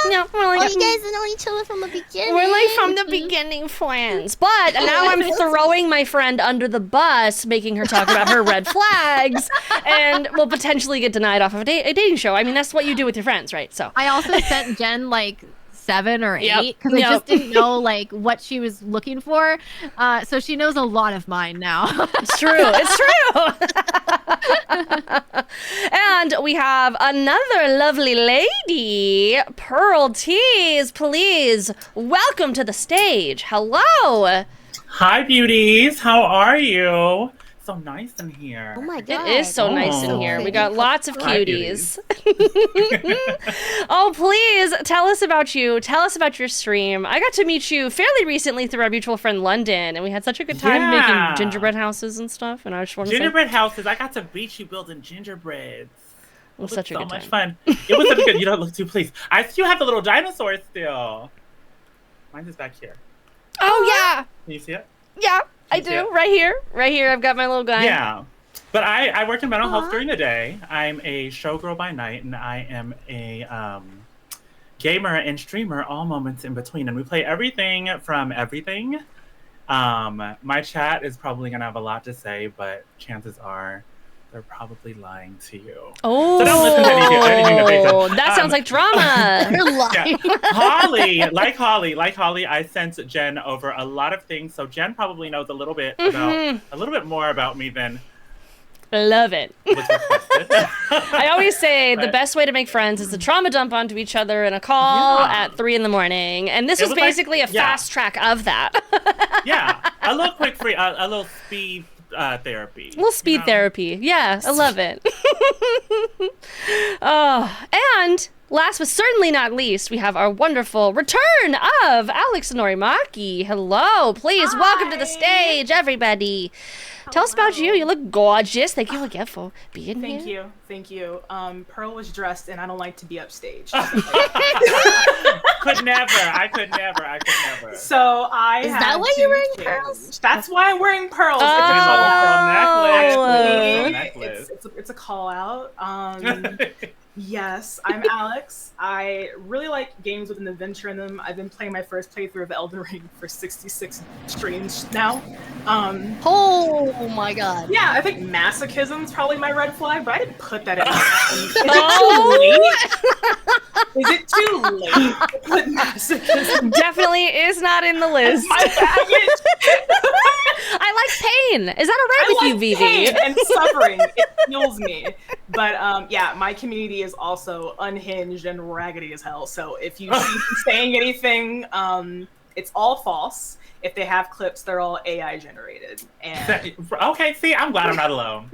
Yeah, we're you guys know each other from the beginning. We're from the beginning friends. But now I'm throwing my friend under the bus, making her talk about her red flags, and will potentially get denied off of a dating show. I mean, that's what you do with your friends, right? So I also sent Jen 7 or 8 because I just didn't know what she was looking for. So she knows a lot of mine now. It's true. It's true. And we have another lovely lady, Pearl Tease. Please welcome to the stage. Hello. Hi, beauties. How are you? So nice in here. Oh my god. It is so nice in here. We got lots of cuties. Oh, please tell us about you. Tell us about your stream. I got to meet you fairly recently through our mutual friend London, and we had such a good time making gingerbread houses and stuff. And I just want to gingerbread houses. I got to beat you building gingerbreads. It was such a good time. So much fun. It was such a good. You don't look too pleased. I still have the little dinosaur still. Mine's is back here. Oh yeah. Can you see it? Yeah. I do, right here. I've got my little guy. Yeah, but I work in mental health during the day. I'm a showgirl by night, and I am a gamer and streamer all moments in between. And we play everything from everything. My chat is probably gonna have a lot to say, but chances are they're probably lying to you. Oh, so don't listen to anything that sounds like drama. You're lying. Yeah. Holly, I sent Jen over a lot of things, so Jen probably knows a little bit more about me than. Love it. Was requested. I always say the best way to make friends is to trauma dump onto each other in a call at 3 a.m, and this was basically a fast track of that. Yeah, a little quick free, a little speed. Therapy. A little speed therapy. Yeah, I love it. And last but certainly not least, we have our wonderful return of Alex Norimaki. Hello, please welcome to the stage, everybody. Tell us about you. You look gorgeous. Thank you again for being here. Thank you. Pearl was dressed, and I don't like to be upstage. Could never. So Is that why you're wearing pearls? That's why I'm wearing pearls. Necklace. It's a call out. Yes, I'm Alex. I really like games with an adventure in them. I've been playing my first playthrough of Elden Ring for 66 streams now. Oh my god. Yeah, I think masochism is probably my red flag, but I didn't put that in. Is it too late to put masochism? Definitely is not in the list. My baggage. I like pain. Is that all right with you, Vivi? Pain and suffering. It fuels me. But yeah, my community is also unhinged and raggedy as hell. So if you see them saying anything, it's all false. If they have clips, they're all AI generated. And okay, see, I'm glad I'm not alone.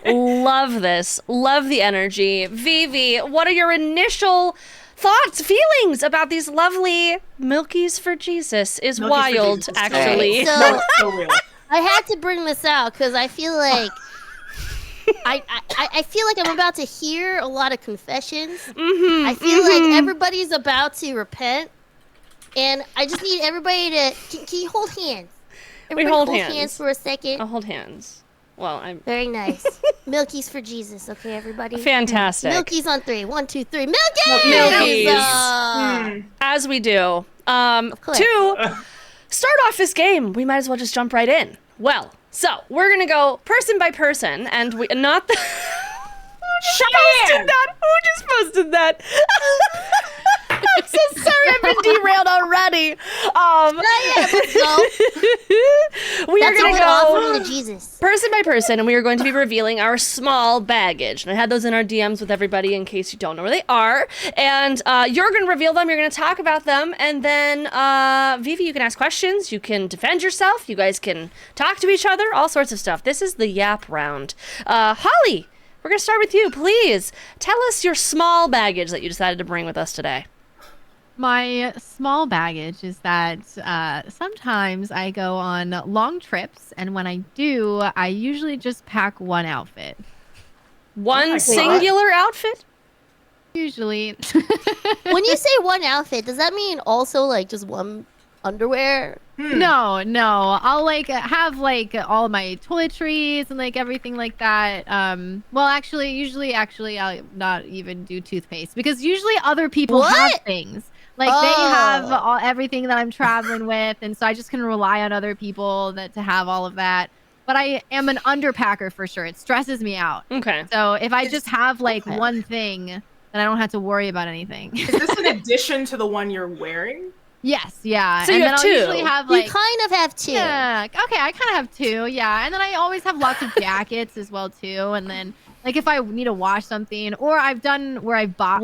Love this. Love the energy. Vivi, what are your initial thoughts, feelings about these lovely Milkies for Jesus? Is Milkies wild, for Jesus. actually. So, so real. I had to bring this out because I feel like I feel like I'm about to hear a lot of confessions. I feel like everybody's about to repent, and I just need everybody to. Can you hold hands? Everybody hold hands for a second. I'll hold hands. Well, I'm very nice. Milkies for Jesus, okay, everybody. Fantastic. Milkies on 3. 1, 2, 3. Milkies. Milkies. As we do. To start off this game, we might as well just jump right in. Well, so we're gonna go person by person, and we not the. Cheyenne! Who just posted that? I'm so sorry, I've been derailed already. Let's go. We are going to go to Jesus. person by person, and we are going to be revealing our small baggage. And I had those in our DMs with everybody in case you don't know where they are. And you're going to reveal them, you're going to talk about them, and then Vivi, you can ask questions, you can defend yourself, you guys can talk to each other, all sorts of stuff. This is the yap round. Holly, we're going to start with you. Please tell us your small baggage that you decided to bring with us today. My small baggage is that sometimes I go on long trips, and when I do, I usually just pack one outfit. One singular outfit? Usually. When you say one outfit, does that mean also like just one underwear? No. I'll like have like all my toiletries and like everything like that. Well, usually I'll not even do toothpaste because usually other people have things. Like they have everything that I'm traveling with, and so I just can rely on other people to have all of that. But I am an underpacker for sure. It stresses me out. Okay. So if I just have like one thing, then I don't have to worry about anything. Is this in addition to the one you're wearing? Yes, yeah. So and you then have I'll two. usually have like You kind of have two. Yeah. Okay, I kind of have two. Yeah, and then I always have lots of jackets as well too. And then like if I need to wash something, or I've done where I bought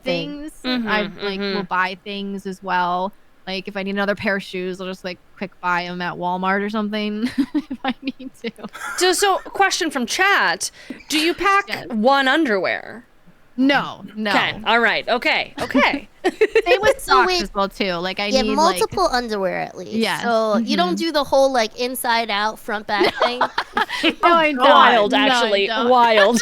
things. I like will buy things as well. Like if I need another pair of shoes, I'll just like quick buy them at Walmart or something if I need to. So question from chat: do you pack one underwear? No. Okay. All right. Okay. Same with socks as well too. Like I need multiple underwear at least. Yeah. So you don't do the whole like inside out front back thing. No, I don't. Wild, No, I actually. don't. Wild.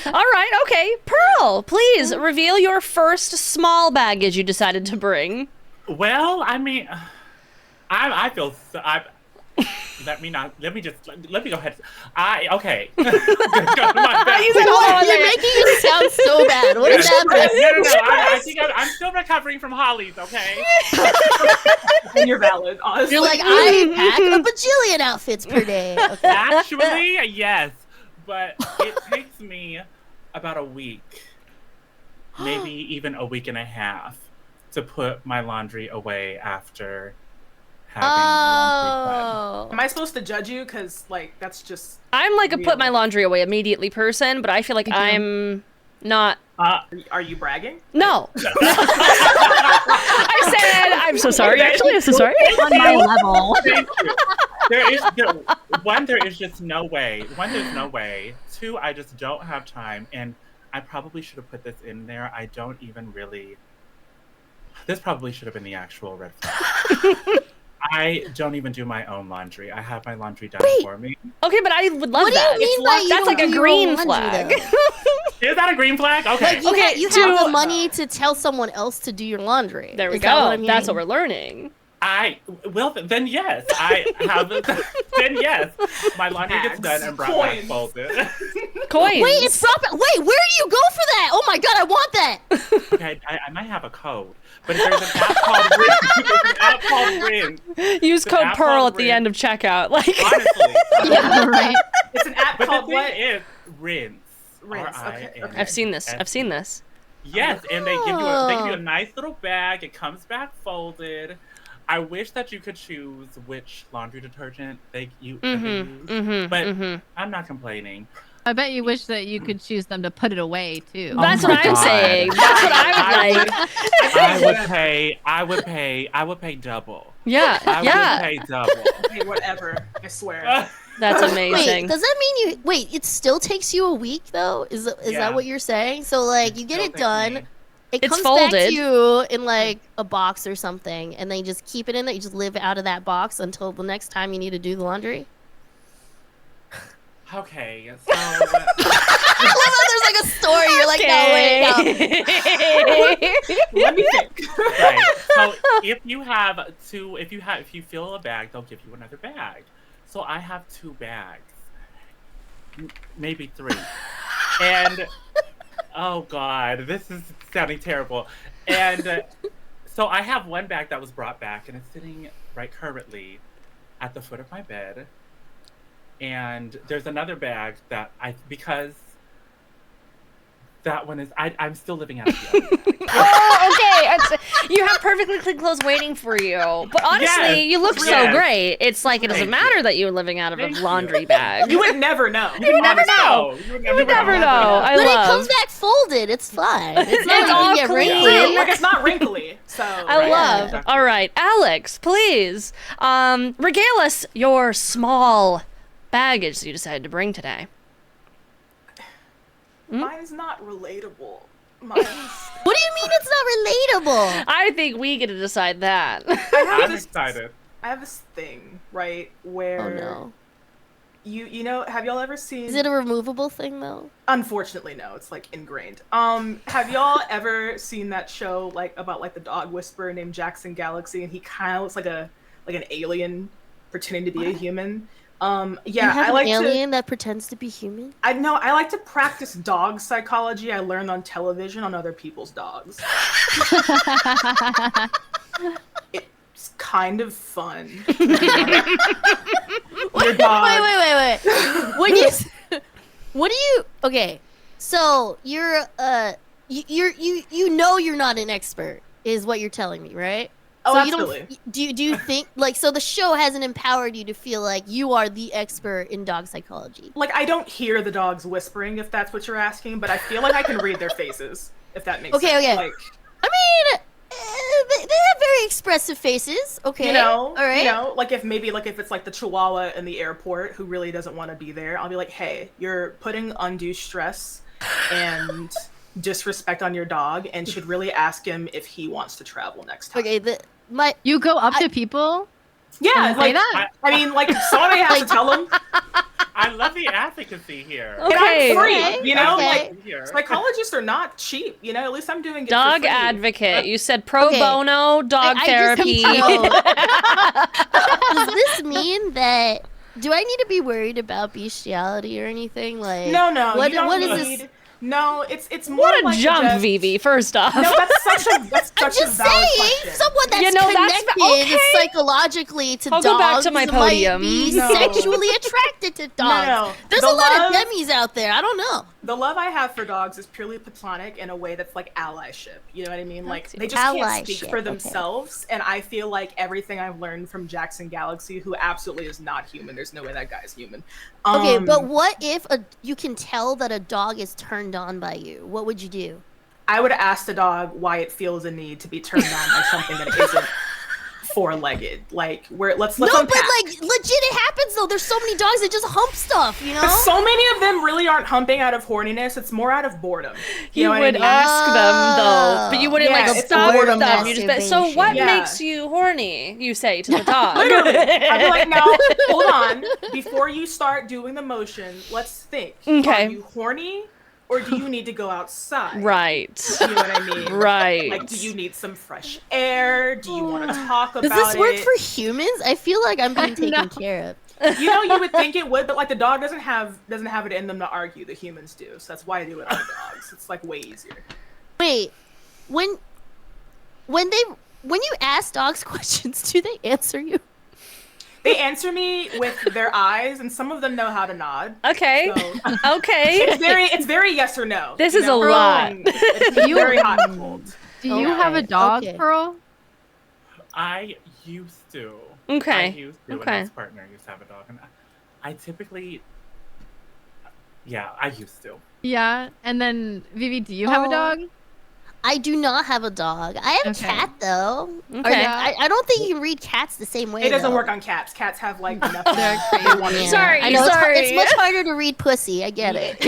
All right. Okay. Pearl, please reveal your first small baggage you decided to bring. Well, I mean, I feel so, let me go ahead. Okay. Go to my bag. You're making it sound so bad. What is happening? No. I think I'm still recovering from Holly's, okay? And you're valid, honestly. You're like, I pack a bajillion outfits per day. Okay. Actually, yes. But it takes me about a week, maybe even a week and a half, to put my laundry away after having laundry Am I supposed to judge you? Because, like, that's just... I'm like a put my laundry away immediately person, but I feel like I'm not... Are you bragging? No. I said, I'm so sorry, actually. I'm so sorry. On my level. Thank you. There is just no way. One, there's no way. Two, I just don't have time. And I probably should have put this in there. I don't even really... This probably should have been the actual red flag. I don't even do my own laundry. I have my laundry done for me. Okay, but I would love What that. do you mean by you That's don't like a do your green own laundry, flag. though? Is that a green flag? Okay. Like you have the money to tell someone else to do your laundry. There we Is that what go. I'm That's what hearing? we're learning. Then yes. I have then yes. My laundry gets done and brought back folded. Coins. Wait, it's brought back. Wait, where do you go for that? Oh my god, I want that. Okay, I might have a code. But there's an app called Rin. There's an app called Rin. Use code Pearl at the end of checkout. Like honestly. Yeah, right. It's an app But called the what? thing is, Rinse. Rinse, okay. I've seen this. Yes, and they give you a nice little bag. It comes back folded. I wish that you could choose which laundry detergent they use, but I'm not complaining. I bet you wish that you could choose them to put it away too. That's what I'm saying. That's what I would like. I would pay double. Yeah, I would pay double. Okay, whatever. I swear. That's amazing. Wait, does that mean you wait? It still takes you a week though? Is that what you're saying? So like you get it done, it comes back to you in like a box or something, and then you just keep it in there. You just live out of that box until the next time you need to do the laundry. Okay, so I love how there's like a story. You're like, no, wait, no. Let me think. Right. So if you fill a bag, they'll give you another bag. So I have 2 bags, maybe 3, and oh god, this is sounding terrible. And so I have 1 bag that was brought back, and it's sitting right currently at the foot of my bed. And there's another bag that because that one is I'm still living out of the other bag. Oh, okay. You have perfectly clean clothes waiting for you. But honestly, you look so great. It's like it doesn't matter that you're living out of a laundry bag. You would never know. You would never know. You would never know. But it comes back folded. It's fine. It's not all get clean. wrinkly. Like it's not wrinkly. So I love. All right, Alex, please regale us your small baggage that you decided to bring today. Mine's not relatable. Mine's... What do you mean it's not relatable? I think we get to decide that. I'm excited. I have this thing, right, where you know, have y'all ever seen... Is it a removable thing though? Unfortunately, no. It's like ingrained. Have y'all ever seen that show like about like the dog whisperer named Jackson Galaxy, and he kind of looks like an alien pretending to be a human? You have an alien that pretends to be human? I know. I like to practice dog psychology I learned on television on other people's dogs. It's kind of fun. Your dog. Wait. What do you? Okay, so you're you know you're not an expert, is what you're telling me, right? Oh, so absolutely. Do you think like so the show hasn't empowered you to feel like you are the expert in dog psychology? Like I don't hear the dogs whispering, if that's what you're asking, but I feel like I can read their faces, if that makes sense. Okay. Like, I mean, they have very expressive faces. Okay. you know, all right. You know, like if it's like the Chihuahua in the airport who really doesn't want to be there, I'll be like, hey, you're putting undue stress and disrespect on your dog, and should really ask him if he wants to travel next time. Okay. You go up to people? Yeah, like that. I mean, like somebody has to tell them. I love the advocacy here. Okay. And I'm free, you know, Okay. like psychologists are not cheap. You know, at least I'm doing it Dog for free. advocate. You said pro bono dog I therapy. Does this mean that? Do I need to be worried about bestiality or anything? Like No, What you don't is need, this? No, it's more What a like jump, just, Vivi, first off. No, that's such I'm a just valid saying, question. someone that's You know, that's connected okay. psychologically to I'll dogs go back to my podium. might be No. sexually attracted to dogs. No. There's The a lot love- of demis out there. I don't know. The love I have for dogs is purely platonic in a way that's like allyship. You know what I mean? Like they just can't speak Allyship, for okay. themselves. And I feel like everything I've learned from Jackson Galaxy, who absolutely is not human. There's no way that guy's human. Okay, but what if you can tell that a dog is turned on by you? What would you do? I would ask the dog why it feels a need to be turned on by something that isn't four-legged. Like, let's No, unpack. but like legit, it happens though. There's so many dogs that just hump stuff, you know. But so many of them really aren't humping out of horniness. It's more out of boredom. You know would what I mean? ask them though, but you wouldn't Yeah, like it's stop boredom them. You just so what Yeah. makes you horny? You say to the dog. Literally. I'd be like, now, hold on. Before you start doing the motion, let's think. Okay. Are you horny or do you need to go outside? Right. You know what I mean? Right. Like, do you need some fresh air? Do you want to talk about it? Does this work for humans? I feel like I'm being taken care of. You know, you would think it would, but like the dog doesn't have it in them to argue. The humans do, so that's why I do it on dogs. It's like way easier. Wait, when you ask dogs questions, do they answer you? They answer me with their eyes, and some of them know how to nod. Okay. So, Okay. It's very yes or no. This you is know? a lot. It's very hot and cold. Do you have a dog, Okay. Pearl? I used to. Okay. I used to. Okay. And his partner used to have a dog. And I typically... Yeah, I used to. Yeah. And then, Vivi, do you have a dog? I do not have a dog. I have a cat though. Okay. I don't think you can read cats the same way. It doesn't though. work on cats. Cats have like nothing. Yeah. Sorry, I know, sorry. It's much harder to read pussy. I get it. It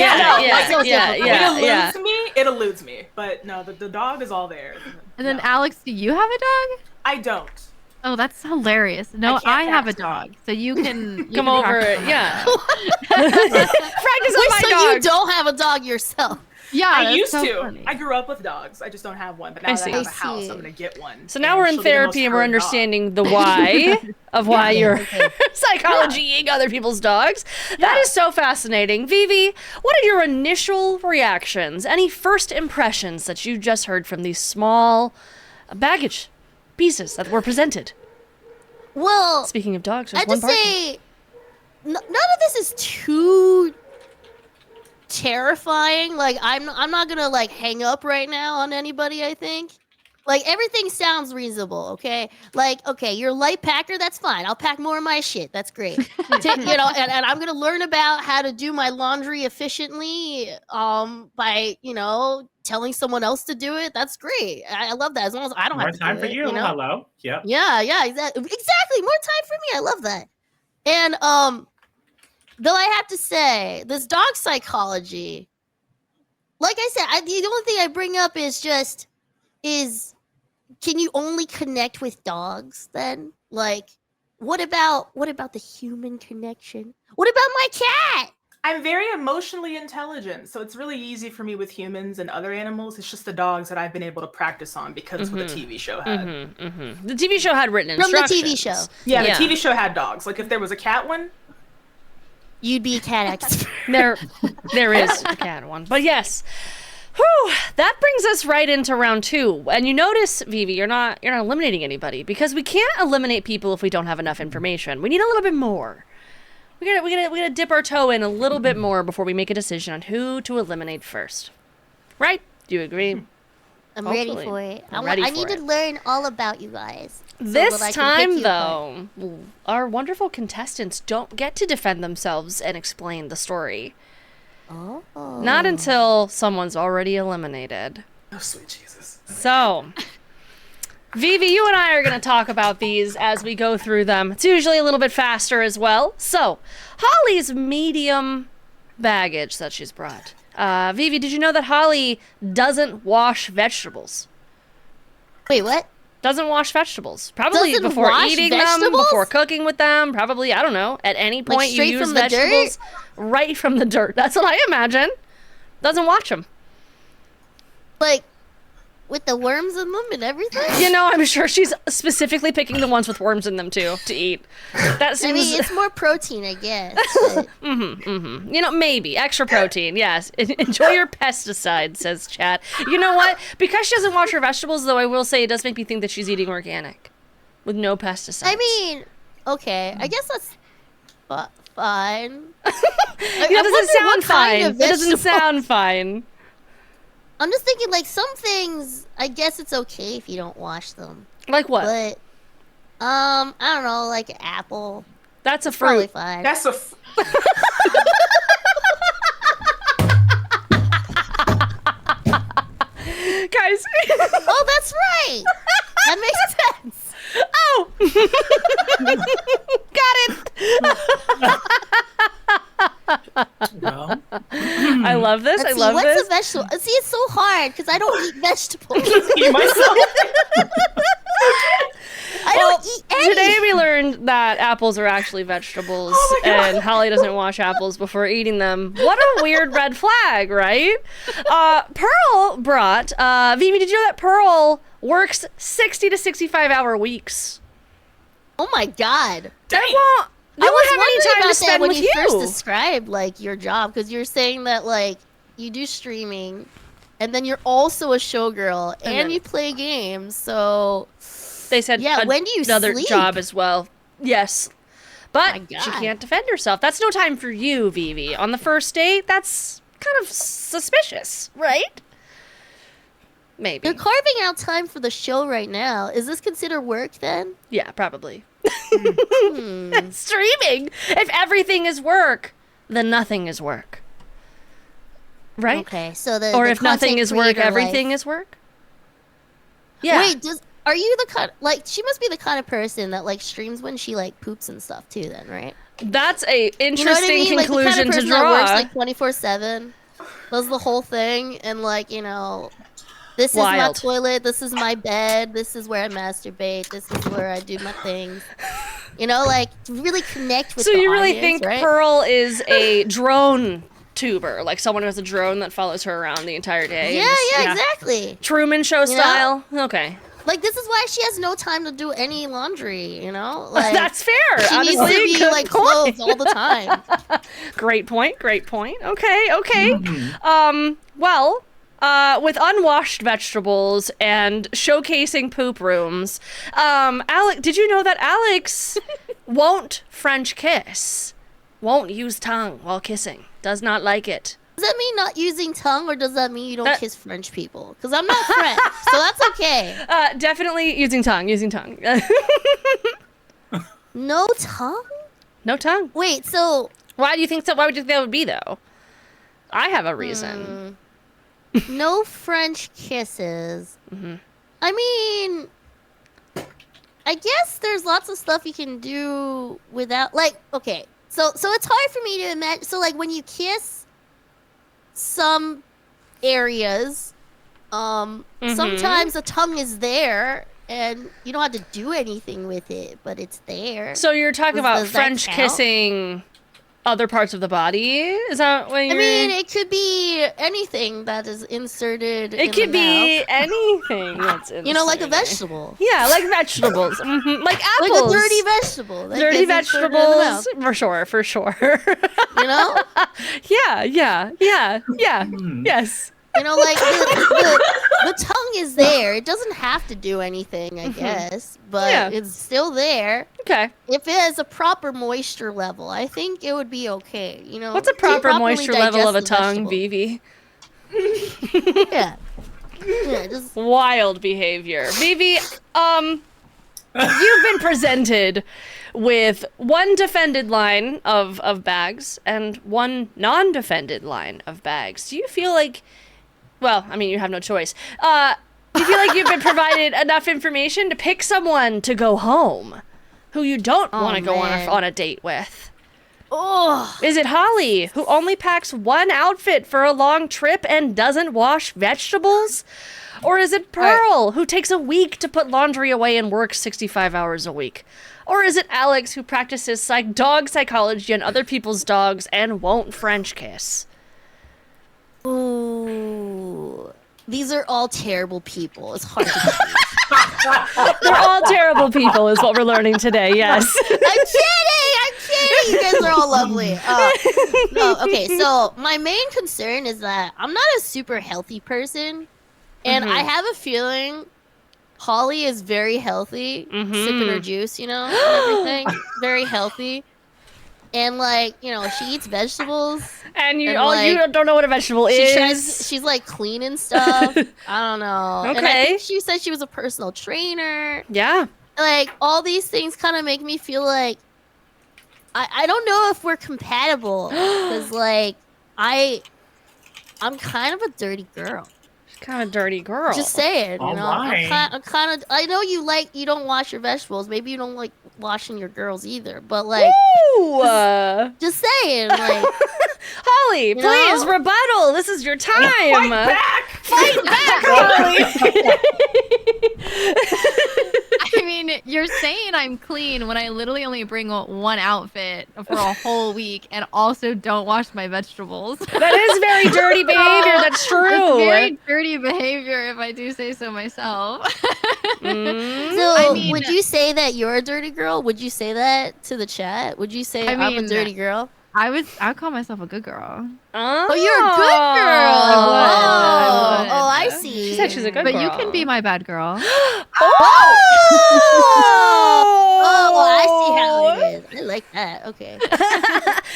eludes me. But no, the dog is all there. And then, Alex, do you have a dog? I don't. Oh, that's hilarious. No, I have a dog, so you can Come over. Yeah. Practice on my so dog. you don't have a dog yourself? Yeah, I that's used so to. funny. I grew up with dogs. I just don't have one. But now I that I see. have a house, I'm gonna get one. So now we're in therapy and we're understanding the why of why you're psychologying other people's dogs. That is so fascinating. Vivi, what are your initial reactions? Any first impressions that you just heard from these small baggage pieces that were presented? Well, speaking of dogs, I there's one just barking. say none of this is too terrifying. Like I'm not gonna like hang up right now on anybody. I think like everything sounds reasonable. Okay, like okay, you're a light packer. That's fine. I'll pack more of my shit. That's great. You know, and I'm gonna learn about how to do my laundry efficiently. By telling someone else to do it. That's great. I love that. As long as I don't More have to time do for it, you. know? Hello. Yep. Yeah, exactly. More time for me. I love that. And though I have to say, this dog psychology, like I said, the only thing I bring up is can you only connect with dogs then? Like, what about the human connection? What about my cat? I'm very emotionally intelligent, so it's really easy for me with humans and other animals. It's just the dogs that I've been able to practice on because of what the TV show had. The TV show had written instructions. From the TV show. Yeah, the TV show had dogs. Like if there was a cat one, you'd be a cat expert. There is a cat one. But yes. Whew, that brings us right into round 2. And you notice, Vivi, you're not eliminating anybody because we can't eliminate people if we don't have enough information. We need a little bit more. We gotta dip our toe in a little bit more before we make a decision on who to eliminate first. Right? Do you agree? I'm ready for it. I need to it. learn all about you guys. This time, though, our wonderful contestants don't get to defend themselves and explain the story. Oh. Not until someone's already eliminated. Oh, sweet Jesus. So, Vivi, you and I are going to talk about these as we go through them. It's usually a little bit faster as well. So, Holly's medium baggage that she's brought. Vivi, did you know that Holly doesn't wash vegetables? Wait, what? Doesn't wash vegetables. Probably Doesn't before wash eating them, vegetables? before cooking with them. Probably, I don't know, at any point Like straight you use from the vegetables right from the dirt. That's what I imagine. Doesn't watch them. Like, with the worms in them and everything? You know, I'm sure she's specifically picking the ones with worms in them, too, to eat. That seems... I mean, it's more protein, I guess. But... You know, maybe. Extra protein, yes. Enjoy your pesticides, says chat. You know what? Because she doesn't wash her vegetables, though, I will say it does make me think that she's eating organic. With no pesticides. I mean, okay. I guess that's fine. That doesn't sound fine. That doesn't sound fine. I'm just thinking, like, some things, I guess it's okay if you don't wash them. Like what? But, I don't know, like an apple. That's a It's probably fruit. fine. That's a. Guys. Oh, that's right. That makes sense. Oh. Got it. Well. I love this. Let's I see, love what's this. a vegetable? See, it's so hard because I don't eat vegetables. Eat myself. I don't eat any. Today we learned that apples are actually vegetables, and Holly doesn't wash apples before eating them. What a weird red flag, right? Pearl brought, Vivi, did you know that Pearl works 60 to 65 hour weeks? Oh my god. You won't have any time to about spend that when with you first you. described like your job, because you're saying that like you do streaming, and then you're also a showgirl, and you play games. So they said, yeah. When do you another sleep? job as well? Yes, but My she God. can't defend herself. That's no time for you, Vivi. On the first date, that's kind of suspicious, right? Maybe. They're carving out time for the show right now. Is this considered work then? Yeah, probably. Streaming. If everything is work, then nothing is work. Right? Okay, so or if nothing is work, everything is work. Yeah. Wait, are you the kind she must be the kind of person that like streams when she like poops and stuff too? Then, right? That's a interesting conclusion like, the kind of person to draw. That works like 24/7, does the whole thing, and like this is my toilet, this is my bed, this is where I masturbate, this is where I do my things. Like really connect with. So the you really audience, think right? Pearl is a drone tuber, like someone who has a drone that follows her around the entire day? Yeah, exactly. Truman Show style. Okay. Like this is why she has no time to do any laundry. Like that's fair. She honestly, needs to be like clothes all the time. Great point. Okay. Well. With unwashed vegetables and showcasing poop rooms, Alex, did you know that Alex won't French kiss? Won't use tongue while kissing. Does not like it. Does that mean not using tongue, or does that mean you don't kiss French people? Because I'm not French, so that's okay. Definitely using tongue. No tongue? No tongue. Wait, so... Why do you think so? Why would you think that would be, though? I have a reason. No French kisses. I mean, I guess there's lots of stuff you can do without, okay. So it's hard for me to imagine. So like when you kiss some areas, sometimes the tongue is there and you don't have to do anything with it, but it's there. So you're talking about French kissing other parts of the body? Is that what you're... I mean, it could be anything that is inserted It could be anything that's inserted. like a vegetable. Yeah, like vegetables. Like apples. Like a dirty vegetable. Dirty vegetables. For sure. Yeah. Yes. The tongue is there. It doesn't have to do anything, I guess, but it's still there. Okay. If it has a proper moisture level, I think it would be okay. What's a proper moisture level of a tongue, Vivi? Yeah. Just wild behavior. Vivi, you've been presented with one defended line of bags and one non-defended line of bags. Do you feel like... Well, I mean, you have no choice. Do you feel like you've been provided enough information to pick someone to go home who you don't want to go on a date with? Oh. Is it Holly, who only packs one outfit for a long trip and doesn't wash vegetables? Or is it Pearl, who takes a week to put laundry away and works 65 hours a week? Or is it Alex, who practices dog psychology on other people's dogs and won't French kiss? Ooh, these are all terrible people. It's hard to choose. They're all terrible people, is what we're learning today. Yes. I'm kidding. You guys are all lovely. No, okay. So my main concern is that I'm not a super healthy person, and I have a feeling Holly is very healthy, sipping her juice, and everything. Very healthy. And she eats vegetables. And you don't know what a vegetable is. She's clean and stuff. I don't know. Okay. And I think she said she was a personal trainer. Yeah. All these things kind of make me feel like I don't know if we're compatible because I'm kind of a dirty girl. Kind of dirty girl. Just saying, I'm kind of. I know you don't wash your vegetables. Maybe you don't like washing your girls either. But just saying, Holly, please rebuttal. This is your time. Fight back, Holly. I mean, you're saying I'm clean when I literally only bring one outfit for a whole week and also don't wash my vegetables. That is very dirty behavior. That's true. It's very dirty behavior, if I do say so myself. So, would you say that you're a dirty girl? Would you say that to the chat? Would you say I'm a dirty girl? I'd call myself a good girl. Oh, you're a good girl. I see. She said she's a good girl. But you can be my bad girl. Oh, I see how it is. I like that. Okay.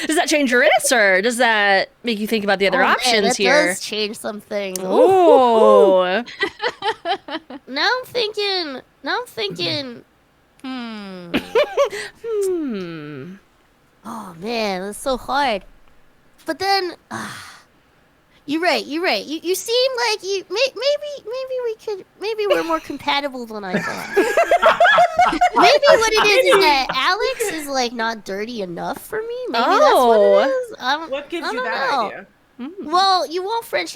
Does that change your answer? Does that make you think about the other options that here? Does change some things. Ooh. Now I'm thinking. Oh man, that's so hard. But then, you're right. You seem like you maybe we're more compatible than I thought. Maybe what it is that Alex is like not dirty enough for me. Maybe that's what it is. What gives I you don't that know. idea? Well, you want French.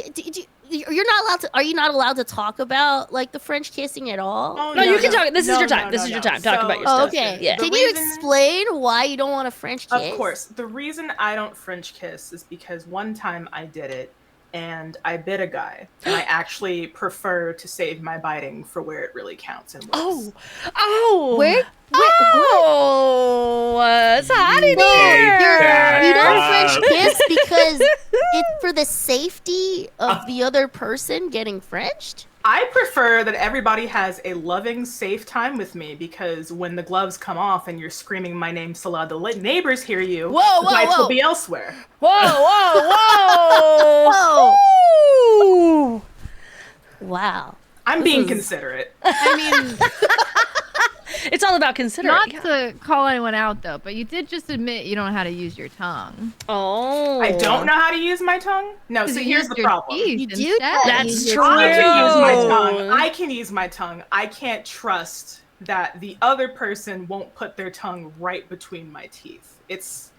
You're not allowed to. Are you not allowed to talk about like the French kissing at all? Oh, No, you can talk. This is your time. This is your time. Talk about your stuff. Okay. Yeah. Can you explain why you don't want a French kiss? Of course. The reason I don't French kiss is because one time I did it and I bit a guy, and I actually prefer to save my biting for where it really counts and works. Where? It's hot in here. You don't French kiss because it's for the safety of the other person getting Frenched? I prefer that everybody has a loving, safe time with me because when the gloves come off and you're screaming my name so loud the neighbors hear you, the bites will be elsewhere. Whoa! Wow. I'm being considerate. I mean, it's all about considerate. Not to call anyone out though, but you did just admit you don't know how to use your tongue. Oh. I don't know how to use my tongue? No, so here's the problem. You do? That's true. I can use my tongue. I can use my tongue. I can't trust that the other person won't put their tongue right between my teeth. It's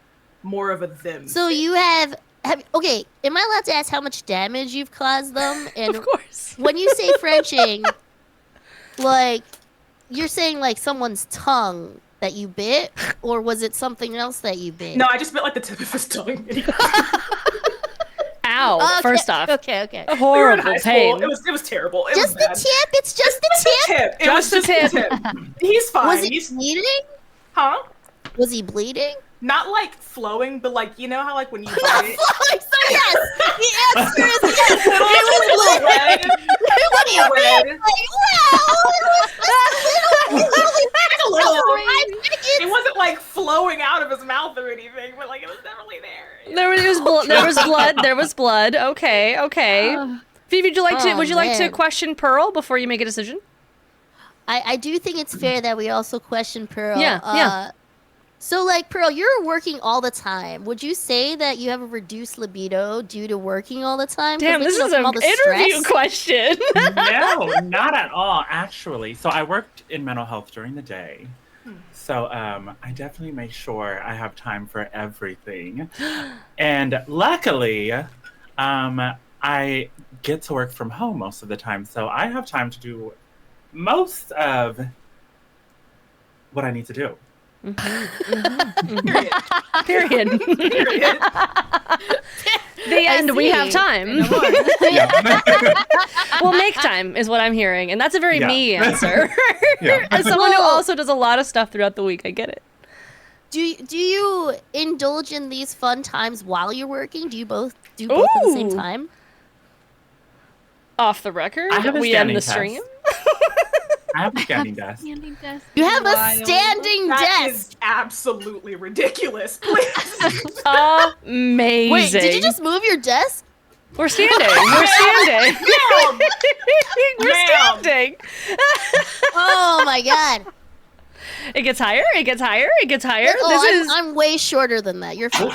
more of a them. So you have okay, am I allowed to ask how much damage you've caused them? And of course. When you say Frenching, like, you're saying like someone's tongue that you bit, or was it something else that you bit? No, I just bit like the tip of his tongue. Ow! Okay, First off, okay. a horrible pain. It was terrible. It Just was the bad. tip. It's just the tip. It was just the tip. He's fine. Was he He's bleeding? Huh? Was he bleeding? Not like flowing, but like you know how like when you Not bite it. flowing. So yes, the answer is yes. It was a little red. What do you mean? Like, It wasn't like flowing out of his mouth or anything, but like it was definitely there. There was blood. There was blood. Okay. Phoebe, would you like to question Pearl before you make a decision? I do think it's fair that we also question Pearl. Yeah. So, like, Pearl, you're working all the time. Would you say that you have a reduced libido due to working all the time? Damn, this is an interview question. No, not at all, actually. So I worked in mental health during the day. So I definitely make sure I have time for everything. And luckily, I get to work from home most of the time. So I have time to do most of what I need to do. Period. The end. We have time. We'll make time is what I'm hearing, and that's a very me answer. As someone who also does a lot of stuff throughout the week, I get it. Do you indulge in these fun times while you're working? Do you both do both at the same time? Off the record, I have a we end the standing stream. I have a standing desk. You have a standing That desk. is absolutely ridiculous. Please. Amazing. Wait, did you just move your desk? We're standing. We're standing. Ma'am. We're Ma'am. standing. Oh my god. It gets higher. It gets higher. It gets higher. Oh, I'm way shorter than that. You're fine.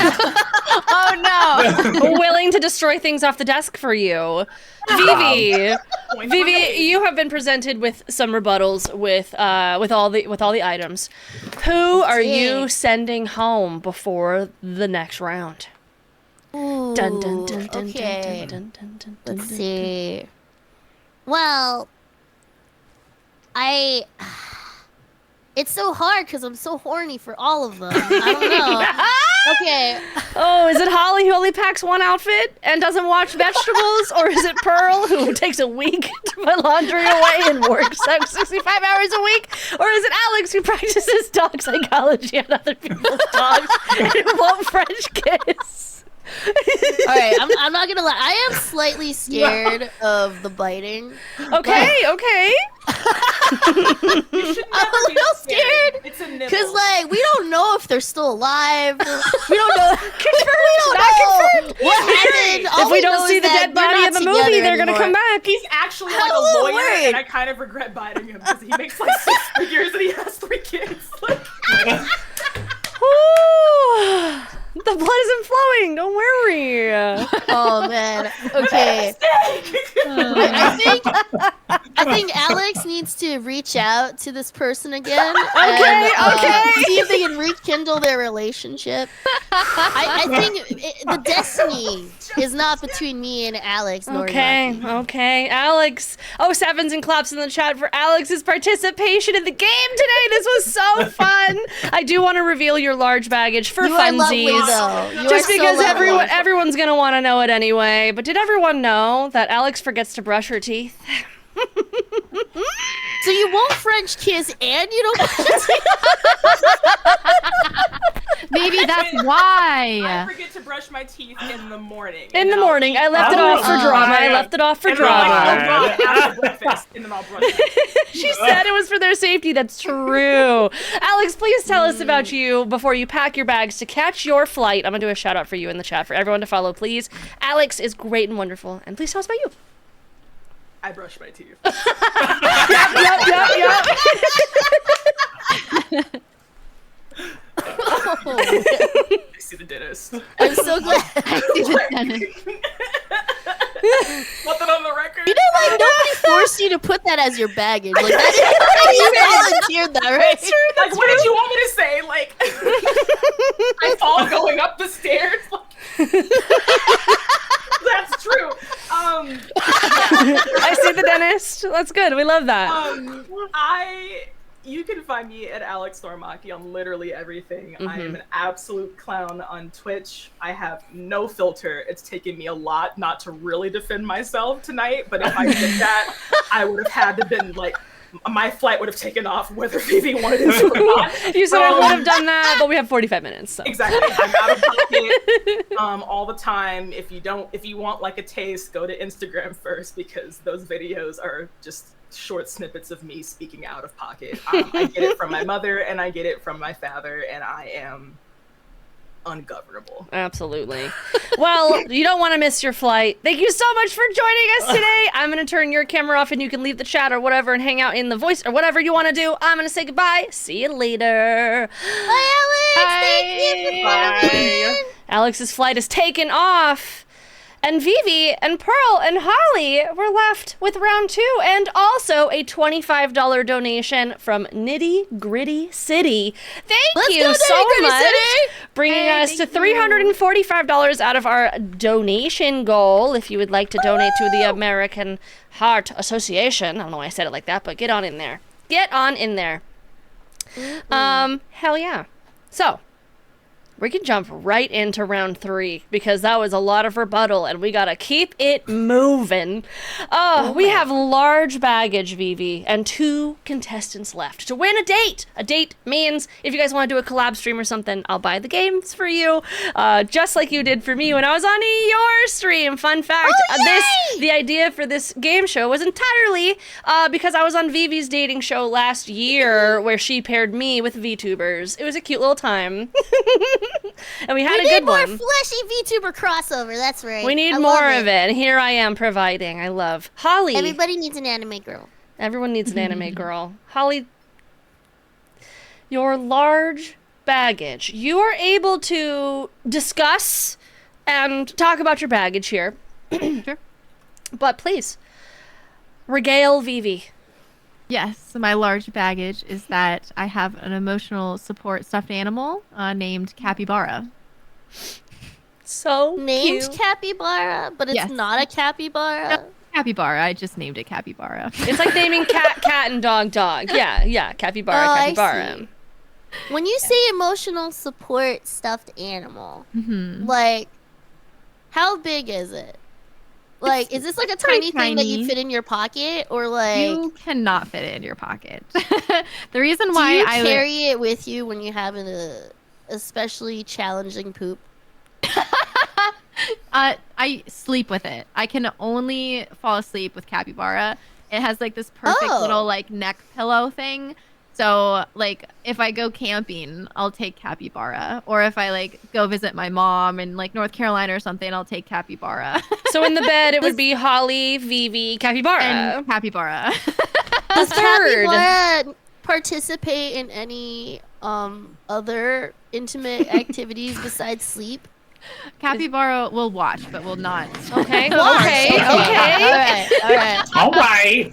Oh no! Willing to destroy things off the desk for you, Vivi. Vivi, you have been presented with some rebuttals with all the items. Who are you sending home before the next round? Ooh, Dun, dun, dun, dun, okay. dun, dun, dun, dun, Let's dun, see. Well, it's so hard because I'm so horny for all of them. I don't know. Okay. Oh, is it Holly who only packs one outfit and doesn't watch vegetables? Or is it Pearl who takes a week to put laundry away and works 65 hours a week? Or is it Alex who practices dog psychology on other people's dogs and won't French kiss? All right, I'm not gonna lie. I am slightly scared of the biting. Okay. You should I'm never a be little scared It's a nibble. because, like, we don't know if they're still alive. We don't know. Confirmed. What happened? If we don't see the dead body in the movie, they're gonna come back. He's actually like a lawyer, and I kind of regret biting him because he makes like 6 figures and he has 3 kids. Like... Ooh, the blood isn't flowing. Don't worry. Oh man. Okay. I think Alex needs to reach out to this person again. Okay. See if they can rekindle their relationship. I think the destiny is not between me and Alex. Okay. Alex. Oh, sevens and claps in the chat for Alex's participation in the game today. This was so fun. I do want to reveal your large baggage for funsies. Just because everyone's gonna want to know it anyway. But did everyone know that Alex forgets to brush her teeth? So you won't French kiss and you don't brush your teeth? Maybe that's why. I forget to brush my teeth in the morning. In the morning. I left it off for drama. I left it off for drama. After breakfast, and then I'll brush it. She said it was for their safety. That's true. Alex, please tell us about you before you pack your bags to catch your flight. I'm going to do a shout out for you in the chat for everyone to follow, please. Alex is great and wonderful. And please tell us about you. I brush my teeth. Yep. I see the dentist. I'm so glad I see the dentist. Put that on the record. You know, like, nobody forced you to put that as your baggage. Like, you volunteered that, right? That's true. Like, what did you want me to say? Like, I fall going up the stairs. That's true. I see the dentist. That's good. We love that. You can find me at Alex Normaki on literally everything. I am an absolute clown on Twitch. I have no filter. It's taken me a lot not to really defend myself tonight, but if I did that, I would have had to been like, my flight would have taken off whether Vivi wanted it to or not. You said I would have done that, but we have 45 minutes. So. Exactly. I'm out of pocket all the time. If you want like a taste, go to Instagram first because those videos are just short snippets of me speaking out of pocket. I get it from my mother and I get it from my father, and I am ungovernable. Absolutely. Well, you don't want to miss your flight. Thank you so much for joining us today. I'm going to turn your camera off and you can leave the chat or whatever and hang out in the voice or whatever you want to do. I'm going to say goodbye. See you later. Bye, Alex. Thank you. Bye. Alex's flight is taken off. And Vivi and Pearl and Holly were left with round 2 and also a $25 donation from Nitty Gritty City. Thank you so much. Bringing us to $345 out of our donation goal. If you would like to donate to the American Heart Association. I don't know why I said it like that, but get on in there. Get on in there. Hell yeah. So, we can jump right into round 3 because that was a lot of rebuttal and we gotta keep it moving. We have large baggage, Vivi, and 2 contestants left to win a date. A date means if you guys want to do a collab stream or something, I'll buy the games for you, just like you did for me when I was on your stream. Fun fact, the idea for this game show was entirely because I was on Vivi's dating show last year where she paired me with VTubers. It was a cute little time. And we had a good one. We need more fleshy VTuber crossover, that's right. We need more of it, and here I am providing. I love. Holly. Everybody needs an anime girl. Everyone needs an anime girl. Holly, your large baggage. You are able to discuss and talk about your baggage here. Sure. But please, regale Vivi. Yes, my large baggage is that I have an emotional support stuffed animal named Capybara. So named cute. Capybara, but it's not a capybara. No, capybara. I just named it Capybara. It's like naming cat, and dog. Yeah, capybara, capybara. I see. When you say emotional support stuffed animal, like, how big is it? Like, is this like a tiny thing that you fit in your pocket, or like you cannot fit it in your pocket? The reason why do you carry it with you when you have an especially challenging poop? I sleep with it. I can only fall asleep with Capybara. It has like this perfect little like neck pillow thing. So, like, if I go camping, I'll take capybara. Or if I, like, go visit my mom in, like, North Carolina or something, I'll take capybara. So in the bed, it would be Holly, Vivi, capybara. And capybara. Does capybara participate in any other intimate activities besides sleep? Capybara will watch, but will not. Okay. Okay. All right. All right.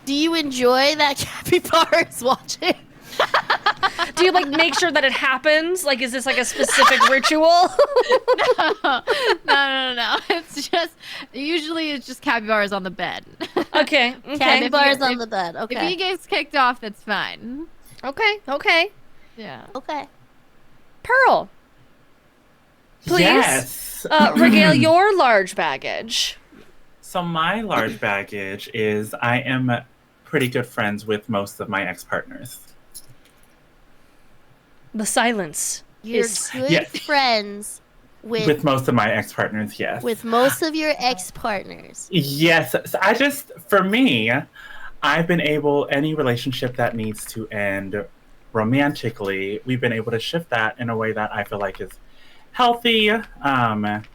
Do you enjoy that capybara is watching? Do you like make sure that it happens? Like, is this like a specific ritual? No. It's just usually it's just capybaras on the bed. Okay. Capybara's on the bed. Okay. If he gets kicked off, that's fine. Okay. Yeah. Okay. Pearl, please. Yes. Regale your large baggage. So my large baggage is I am pretty good friends with most of my ex-partners. The silence. You're good friends with most of my ex-partners, yes. With most of your ex-partners. Yes. So for me, I've been able, any relationship that needs to end romantically, we've been able to shift that in a way that I feel like is healthy, and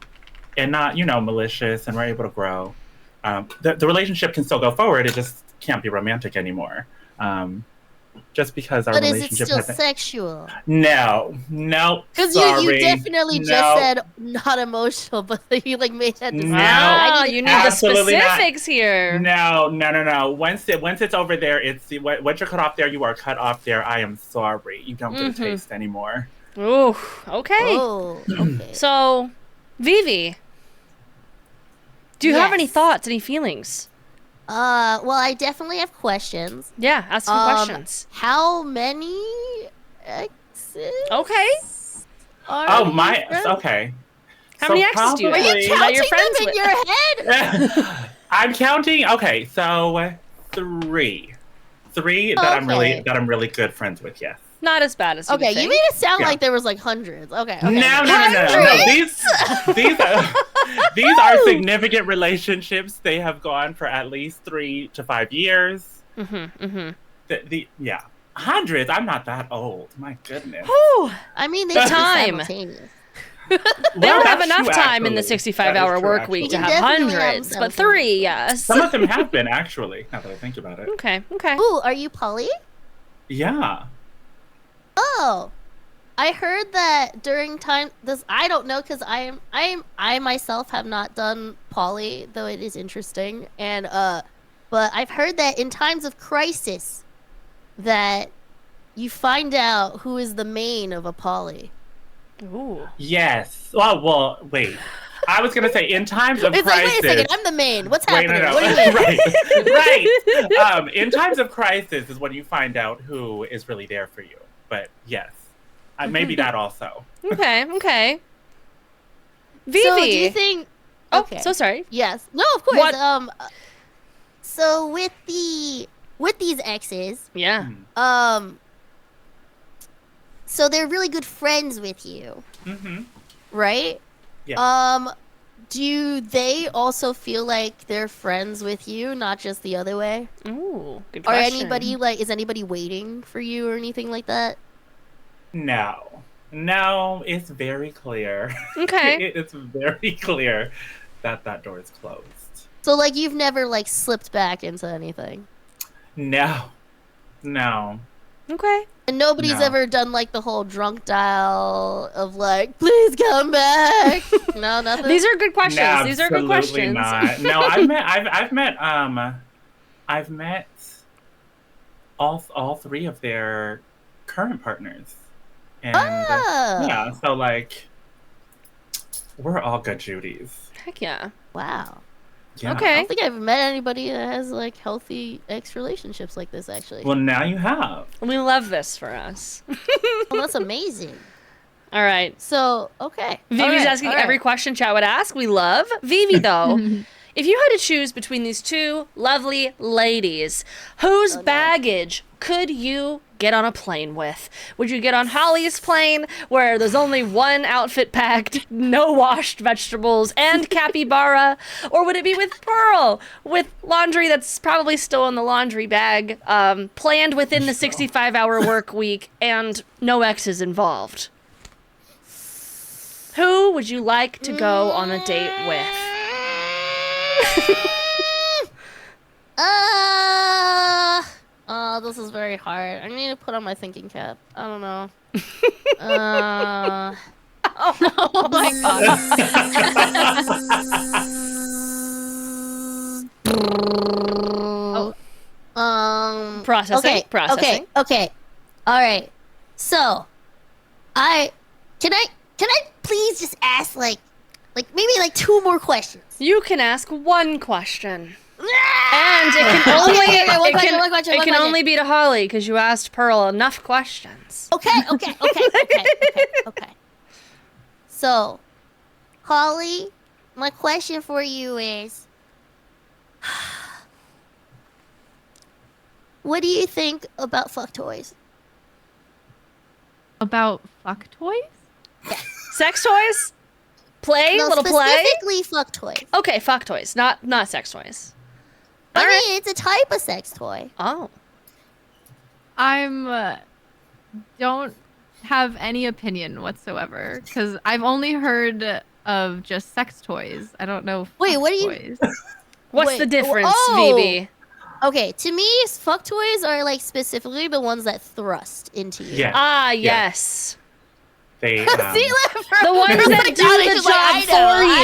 not, malicious, and we're able to grow. The relationship can still go forward, it just can't be romantic anymore. Just because our relationship But is it still sexual? No. Because you definitely just said not emotional, but you made that decision. No, you need the specifics here. No. Once it's over there, once you're cut off there, you are cut off there. I am sorry. You don't get a taste anymore. Ooh, okay. Oh, okay. So, Vivi, do you have any thoughts, any feelings? Well, I definitely have questions. Yeah, ask some questions. How many exes? Okay. Okay. How many exes do you have? Are you counting them in your head? I'm counting. Okay, so 3 that I'm really good friends with. Yes. Not as bad as you Okay, think. you made it sound like there was hundreds. Okay. No. These are significant relationships. They have gone for at least 3 to 5 years. Hundreds. I'm not that old. My goodness. I mean, they time. They don't have enough time in the 65-hour work week to have hundreds, but 3, yes. Some of them have been, actually, now that I think about it. Okay. Ooh, are you poly? Yeah. Oh, I heard that during this. I don't know because I myself have not done poly, though it is interesting. And but I've heard that in times of crisis, that you find out who is the main of a poly. Ooh. Yes. Well, wait. I was gonna say in times of crisis. Wait a second. I'm the main. What's happening? No. What do you mean? Right. In times of crisis is when you find out who is really there for you. But yes, maybe that also. Okay. Vivi. So do you think? Okay. Oh, so sorry. Yes. No, of course. What? So with these exes. Yeah. So they're really good friends with you. Right? Yeah. Do they also feel like they're friends with you, not just the other way? Ooh, good question. Is anybody waiting for you or anything like that? No, it's very clear. Okay. It's very clear that door is closed. So you've never slipped back into anything? No. Okay. And nobody's ever done the whole drunk dial of please come back. No, nothing. These are good questions. No, These are good questions. Not. No, I've met all 3 of their current partners, and yeah, so we're all good Judies. Heck yeah! Wow. Yeah. Okay. I don't think I've met anybody that has healthy ex relationships like this. Actually. Well, now you have. We love this for us. Well, that's amazing. All right. So okay. Vivi's asking every question chat would ask. We love Vivi though. if you had to choose between these two lovely ladies, whose baggage could you get on a plane with? Would you get on Holly's plane, where there's only one outfit packed, no washed vegetables, and capybara? Or would it be with Pearl, with laundry that's probably still in the laundry bag, planned within the 65-hour work week, and no exes involved? Who would you like to go on a date with? Oh, this is very hard. I need to put on my thinking cap. I don't know. Oh my god. Processing. Okay. All right. So, can I please just ask maybe two more questions? You can ask one question. And it can only be to Holly, because you asked Pearl enough questions. Okay. So, Holly, my question for you is, what do you think about fuck toys? About fuck toys? Yeah. Sex toys? Play? No, little play? specifically fuck toys. Okay, fuck toys, not sex toys. I mean, it's a type of sex toy. Oh. Don't have any opinion whatsoever, because I've only heard of just sex toys. I don't know. Wait, what are you? What's the difference, VB? Okay, to me, fuck toys are specifically the ones that thrust into you. Yeah. Ah, yes. They, the ones that do the job for you.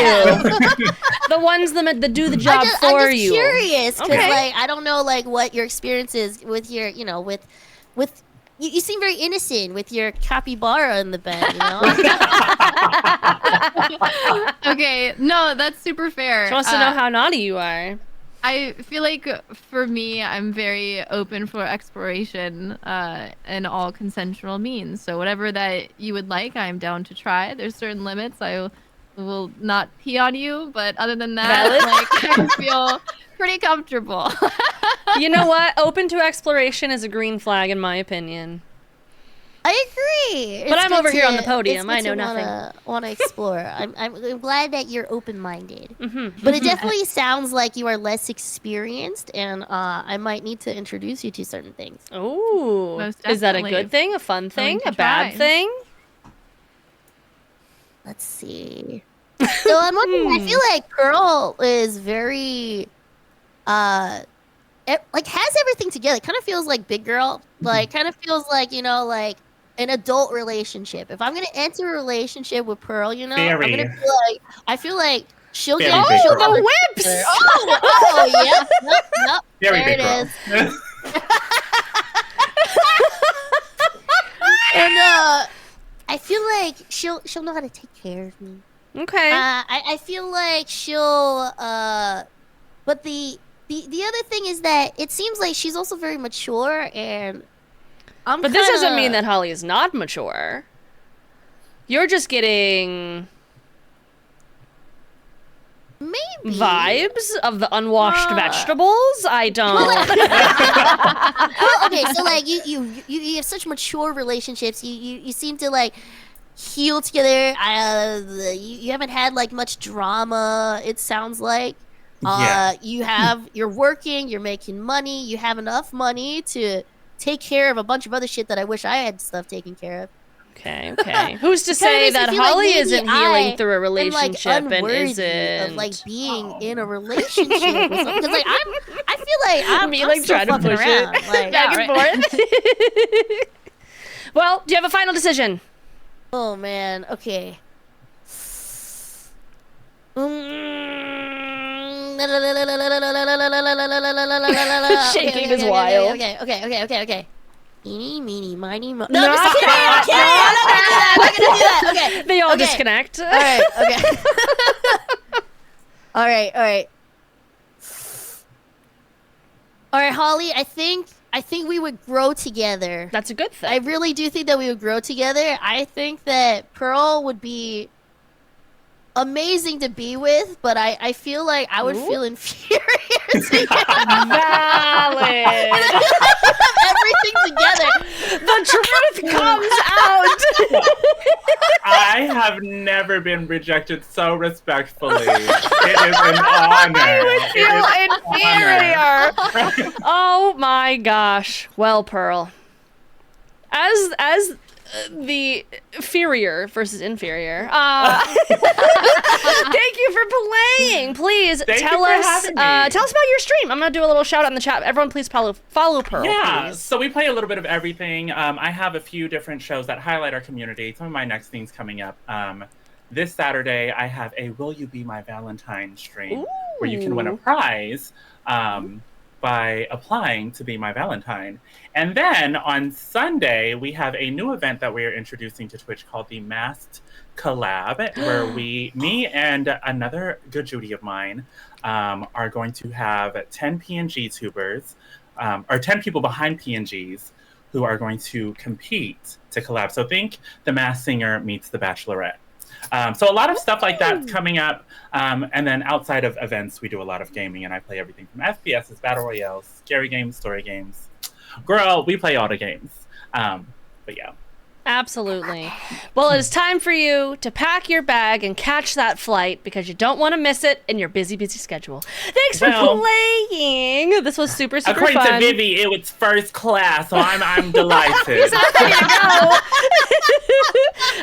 The ones that do the job for you. I'm just curious, because Okay. I don't know what your experience is with your, with you seem very innocent with your capybara in the bed, Okay, no, that's super fair. She wants to know how naughty you are. I feel like for me, I'm very open for exploration and all consensual means. So whatever that you would like, I'm down to try. There's certain limits. I will not pee on you, but other than that, I feel pretty comfortable. You know what? Open to exploration is a green flag, in my opinion. I agree. But I'm over here on the podium. I know nothing. Want to explore. I'm glad that you're open-minded. But it definitely sounds like you are less experienced, and I might need to introduce you to certain things. Ooh. Is that a good thing? A fun thing? A bad thing? Let's see. So I'm wondering. I feel like Pearl is very, has everything together. It kind of feels like big girl. Kind of feels like an adult relationship. If I'm gonna enter a relationship with Pearl, I'm gonna feel like she'll get the whips. Yep. Very there it is. And I feel like she'll know how to take care of me. Okay. I feel like she'll but the other thing is that it seems like she's also very mature, and But this doesn't mean that Holly is not mature. You're just getting vibes of the unwashed vegetables. I don't. Okay, so you have such mature relationships. You seem to heal together. You haven't had much drama. It sounds like. You're working. You're making money. You have enough money to take care of a bunch of other shit that I wish I had stuff taken care of. Okay. Who's to say that Holly isn't healing through a relationship and isn't of being in a relationship with someone? Because I feel like I'm still trying to fucking push around. it back and forth. Well, do you have a final decision? Oh man. Okay. Shaking is wild. Okay. Eeny, meeny, miny, mo. No, I'm just kidding. I'm not gonna do that. Okay. They all disconnect. All right. Okay. All right, Holly. I think we would grow together. That's a good thing. I really do think that we would grow together. I think that Pearl would be amazing to be with, but I feel like I would feel inferior to you. Valid. Everything together. The truth comes out. I have never been rejected so respectfully. It is an honor. I would feel inferior. Oh my gosh. Well, Pearl, as the inferior versus inferior. Thank you for playing. Please tell us about your stream. I'm gonna do a little shout out in the chat. Everyone, please follow Pearl. Yeah, please. so we play a little bit of everything. I have a few different shows that highlight our community. Some of my next things coming up. This Saturday, I have a Will You Be My Valentine stream where you can win a prize by applying to be my Valentine. And then on Sunday, we have a new event that we are introducing to Twitch called the Masked Collab, where me and another good Judy of mine are going to have 10 PNG tubers, or 10 people behind PNGs who are going to compete to collab. So think The Masked Singer meets The Bachelorette. So a lot of stuff like that's coming up. And then outside of events, we do a lot of gaming, and I play everything from FPSs, Battle Royales, scary games, story games. Girl, we play all the games. But yeah. Absolutely. Well, it is time for you to pack your bag and catch that flight because you don't want to miss it in your busy schedule. Thanks for playing. This was super fun. According to Vivi, it was first class, so I'm delighted. There you go.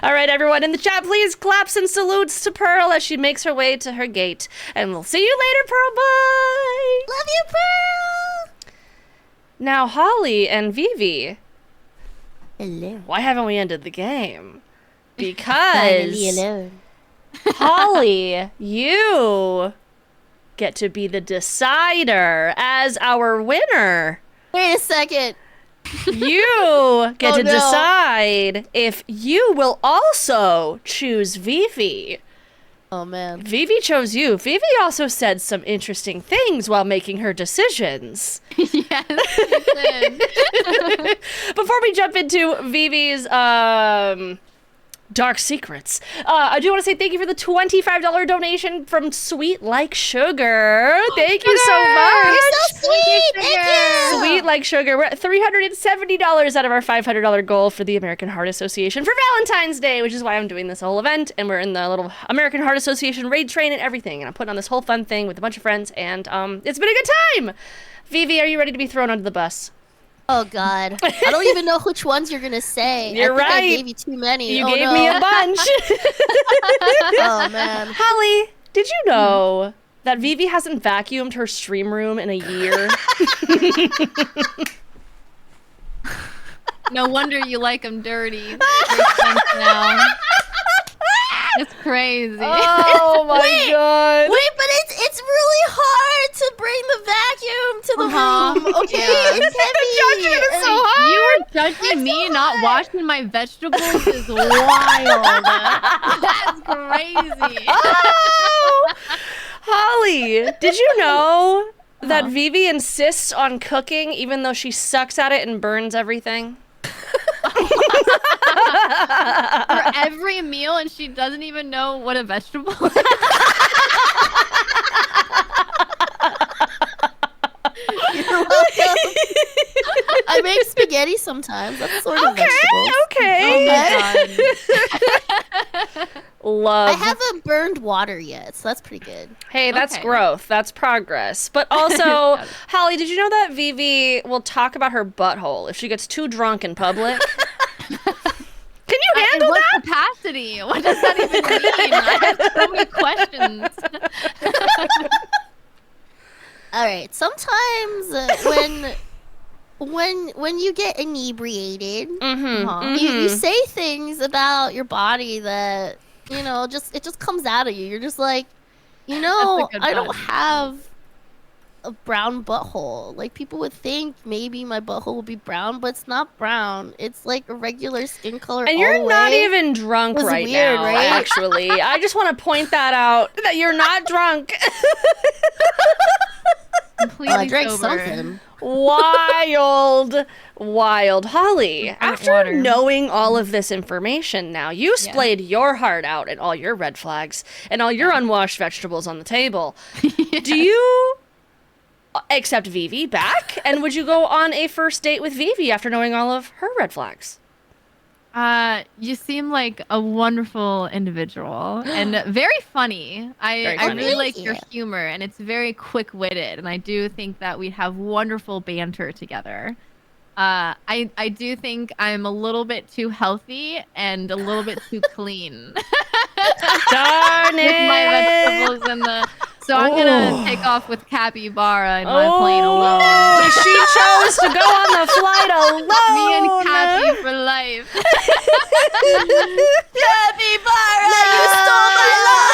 All right, everyone in the chat, please claps and salutes to Pearl as she makes her way to her gate. And we'll see you later, Pearl. Bye. Love you, Pearl. Now, Holly and Vivi. Hello. Why haven't we ended the game? Because Holly, you get to be the decider as our winner. Wait a second. You get to decide if you will also choose Vivi. Oh man. Vivi chose you. Vivi also said some interesting things while making her decisions. Yes, she did. Before we jump into Vivi's dark secrets, I do want to say thank you for the $25 donation from Sweet Like Sugar. Thank you so much. You're so sweet. Thank you. Sweet Like Sugar. We're at $370 out of our $500 goal for the American Heart Association for Valentine's Day, which is why I'm doing this whole event. And we're in the little American Heart Association raid train and everything. And I'm putting on this whole fun thing with a bunch of friends. And it's been a good time. Vivi, are you ready to be thrown under the bus? Oh God, I don't even know which ones you're gonna say. You're right. I gave you too many. You gave me a bunch. Oh man. Holly, did you know that Vivi hasn't vacuumed her stream room in a year? No wonder you like them dirty. Now. It's crazy. Oh my God. Wait, but it's really hard to bring the vacuum to the room. Okay, it's heavy. The judgment is so hard. You are judging me not washing my vegetables is wild. That's crazy. Oh! Holly, did you know that Vivi insists on cooking even though she sucks at it and burns everything? For every meal, and she doesn't even know what a vegetable is. You're welcome. I make spaghetti sometimes. That's sort of vegetables. Okay. Oh Love. I haven't burned water yet, so that's pretty good. Hey, that's growth. That's progress. But also, Holly, did you know that Vivi will talk about her butthole if she gets too drunk in public? Can you handle what that? Capacity? What does that even mean? I have so many questions. All right. Sometimes when you get inebriated, you say things about your body that it just comes out of you. You're just like, I don't have a brown butthole. Like, people would think maybe my butthole would be brown, but it's not brown. It's like a regular skin color. And you're not even drunk right now, right? Actually. I just want to point that out, that you're not drunk. Completely I drank sober. something. Wild. Holly, after knowing all of this information now, you splayed your heart out at all your red flags and all your unwashed vegetables on the table. Do you accept Vivi back? And would you go on a first date with Vivi after knowing all of her red flags? You seem like a wonderful individual and very funny. I really like your humor, and it's very quick-witted, and I do think that we'd have wonderful banter together. I do think I'm a little bit too healthy and a little bit too clean. Darn it! With my vegetables and so I'm gonna take off with Capybara in my plane alone. She chose to go on the flight alone. Me and Cappy for life. Capybara, you stole my love.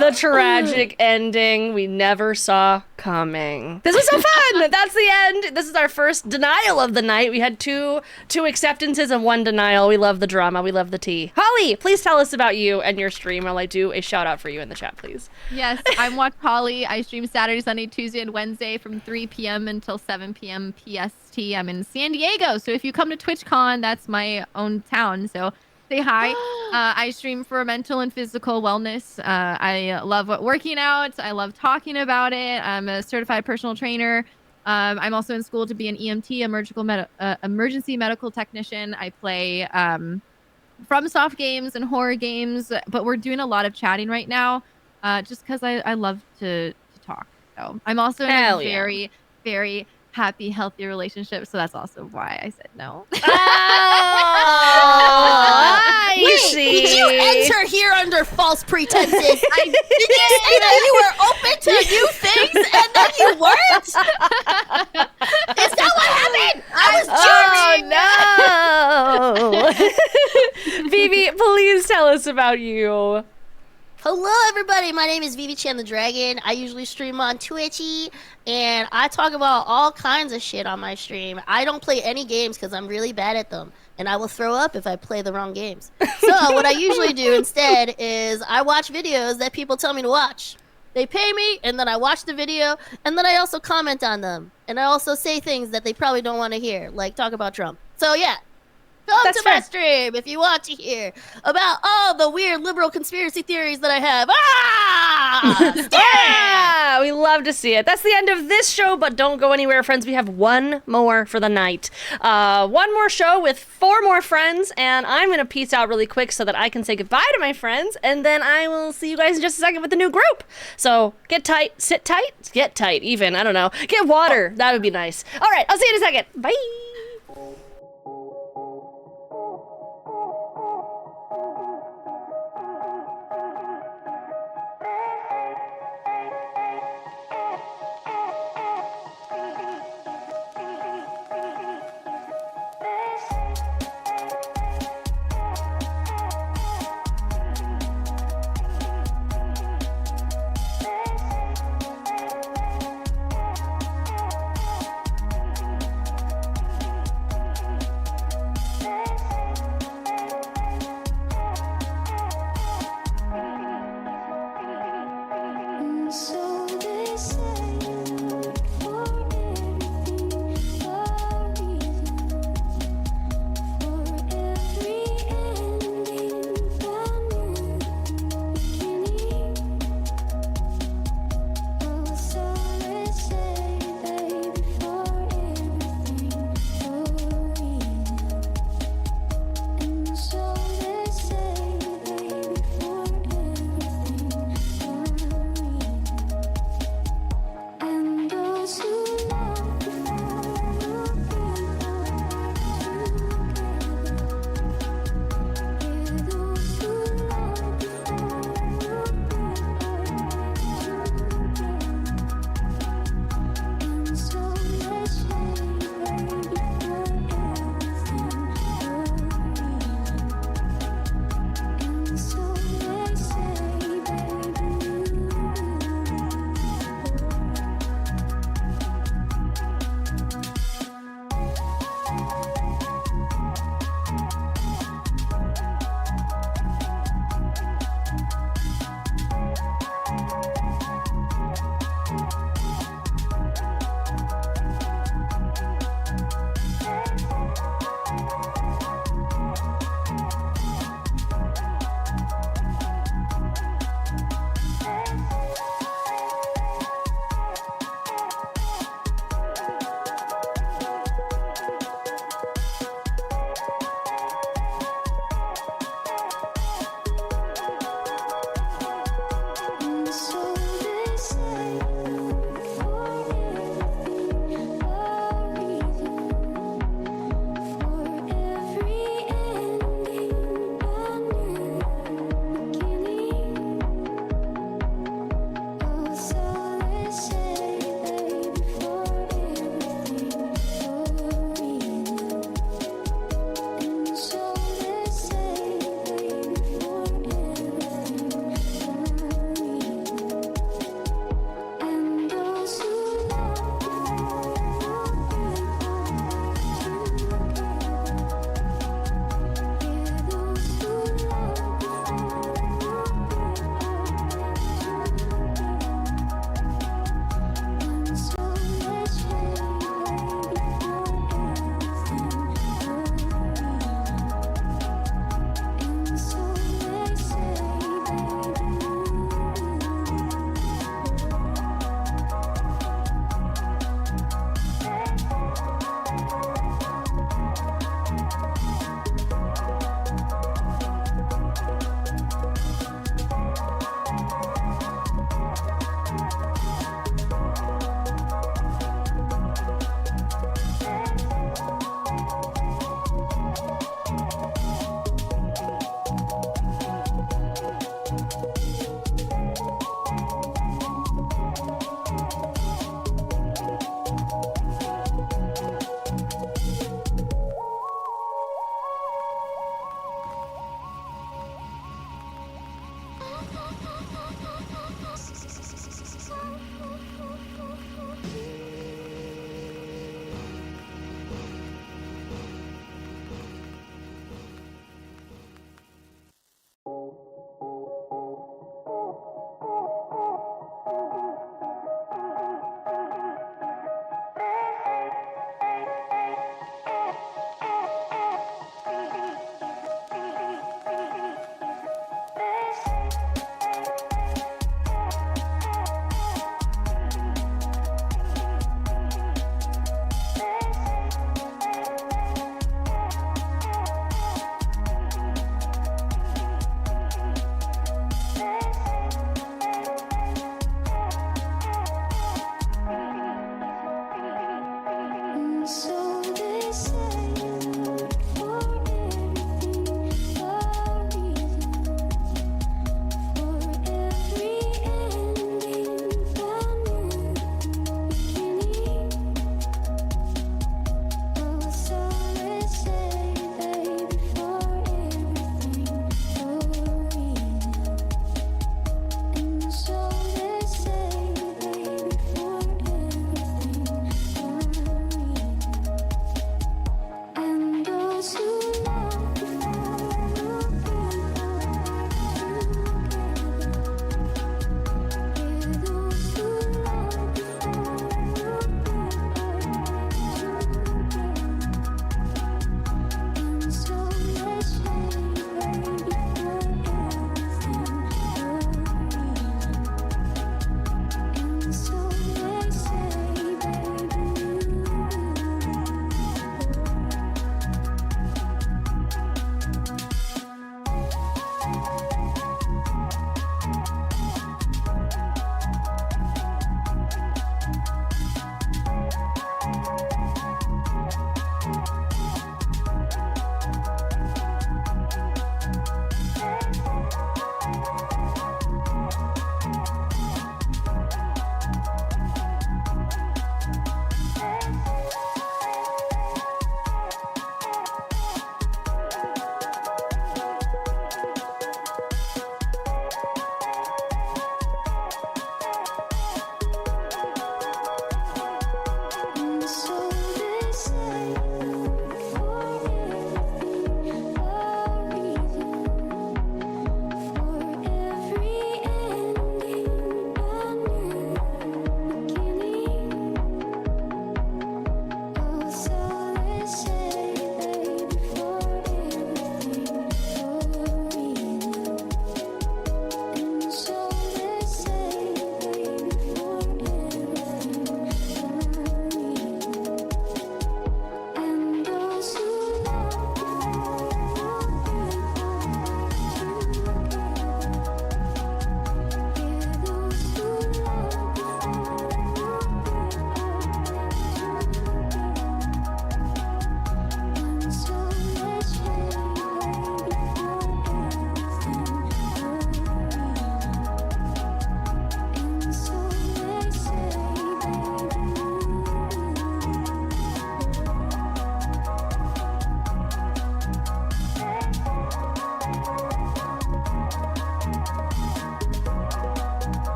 The tragic ending we never saw coming. This was so fun. That's the end. This is our first denial of the night. We had two acceptances and one denial. We love the drama. We love the tea. Holly, please tell us about you and your stream while I do a shout out for you in the chat, please. Yes, I'm Watch Holly. I stream Saturday, Sunday, Tuesday, and Wednesday from 3 p.m. until 7 p.m. PST. I'm in San Diego, so if you come to TwitchCon, that's my own town, so say hi. I stream for mental and physical wellness. I love working out. I love talking about it. I'm a certified personal trainer. I'm also in school to be an EMT, emergency medical technician. I play FromSoft games and horror games, but we're doing a lot of chatting right now just because I love to talk. So I'm also in a very, very happy, healthy relationship, so that's also why I said no. Did you enter here under false pretenses? Did you say that you were open to new things and then you weren't? Is that what happened? I was no. Vivi, please tell us about you. Hello, everybody. My name is Vivi Chan the Dragon. I usually stream on Twitchy, and I talk about all kinds of shit on my stream. I don't play any games because I'm really bad at them, and I will throw up if I play the wrong games. So what I usually do instead is I watch videos that people tell me to watch. They pay me, and then I watch the video, and then I also comment on them. And I also say things that they probably don't want to hear, like talk about Trump. So yeah. Come to my stream if you want to hear about all the weird liberal conspiracy theories that I have. Yeah, we love to see it. That's the end of this show, but don't go anywhere, friends. We have one more for the night. One more show with 4 more friends, and I'm going to peace out really quick so that I can say goodbye to my friends, and then I will see you guys in just a second with the new group. So get tight, sit tight, get tight even. I don't know. Get water. That would be nice. All right, I'll see you in a second. Bye.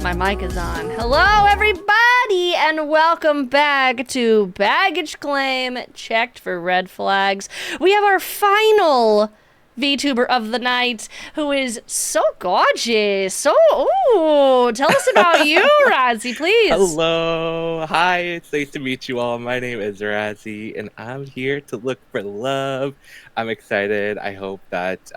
My mic is on. Hello, everybody, and welcome back to Baggage Claim Checked for Red Flags. We have our final VTuber of the night, who is so gorgeous. So, ooh, tell us about you, Razzie, please. Hello. Hi, it's nice to meet you all. My name is Razzie, and I'm here to look for love. I'm excited. I hope that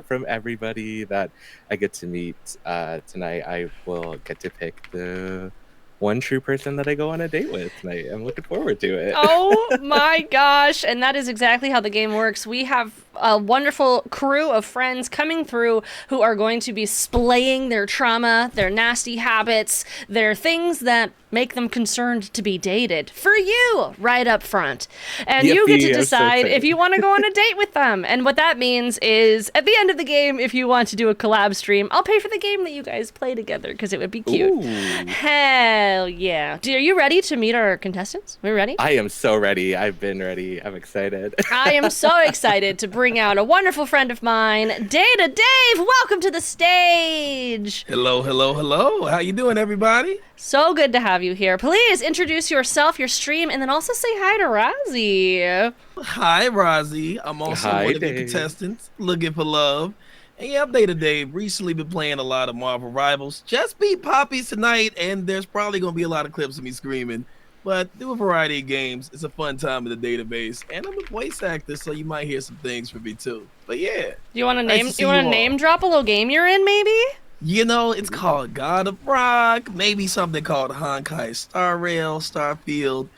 from everybody that I get to meet tonight, I will get to pick the one true person that I go on a date with tonight. I'm looking forward to it. Oh my gosh. And that is exactly how the game works. We have a wonderful crew of friends coming through who are going to be splaying their trauma, their nasty habits, their things that make them concerned to be dated for you right up front. And you get to decide if you want to go on a date with them. And what that means is at the end of the game, if you want to do a collab stream, I'll pay for the game that you guys play together because it would be cute. Ooh. Hell yeah. Are you ready to meet our contestants? We're ready? I am so ready. I've been ready. I'm excited. I am so excited to bring out a wonderful friend of mine, Data Dave. Welcome to the stage. Hello, hello, hello. How you doing, everybody? So good to have you here. Please introduce yourself, your stream, and then also say hi to Razzie. Hi, Razzie. I'm also one of the contestants looking for love. And yeah, I'm Data Dave. Recently been playing a lot of Marvel Rivals. Just beat Poppies tonight, and there's probably going to be a lot of clips of me screaming. But do a variety of games. It's a fun time in the database, and I'm a voice actor, so you might hear some things from me too. But yeah, you want to name drop a little game you're in, maybe? You know, it's called God of Rock. Maybe something called Honkai Star Rail, Starfield.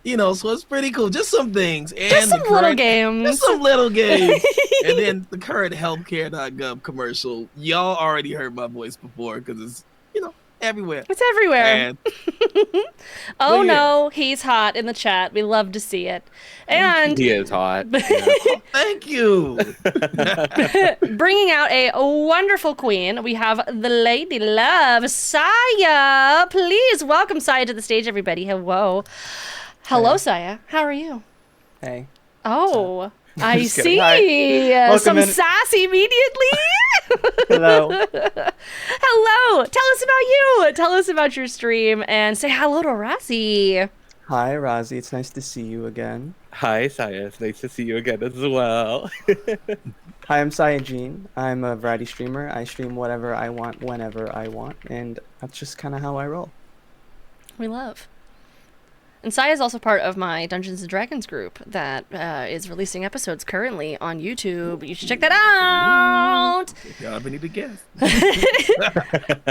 You know, so it's pretty cool. Just some things. And just some little games. Just some little games. And then the current healthcare.gov commercial. Y'all already heard my voice before because it's, you know, everywhere. It's everywhere. Oh no, he's hot in the chat. We love to see it. And he is hot. Oh, thank you. Bringing out a wonderful queen, we have the lady love, Saya. Please welcome Saya to the stage, everybody. Hello. Hello, Saya. How are you? Hey. Oh, I see. Some sass immediately. Hello. Hello. Tell us about you. Tell us about your stream and say hello to Razzie. Hi, Razzie. It's nice to see you again. Hi, Saya. It's nice to see you again as well. Hi, I'm Saya Jean. I'm a variety streamer. I stream whatever I want, whenever I want, and that's just kind of how I roll. We love. And Saya is also part of my Dungeons & Dragons group that is releasing episodes currently on YouTube. You should check that out! Y'all have any to guess.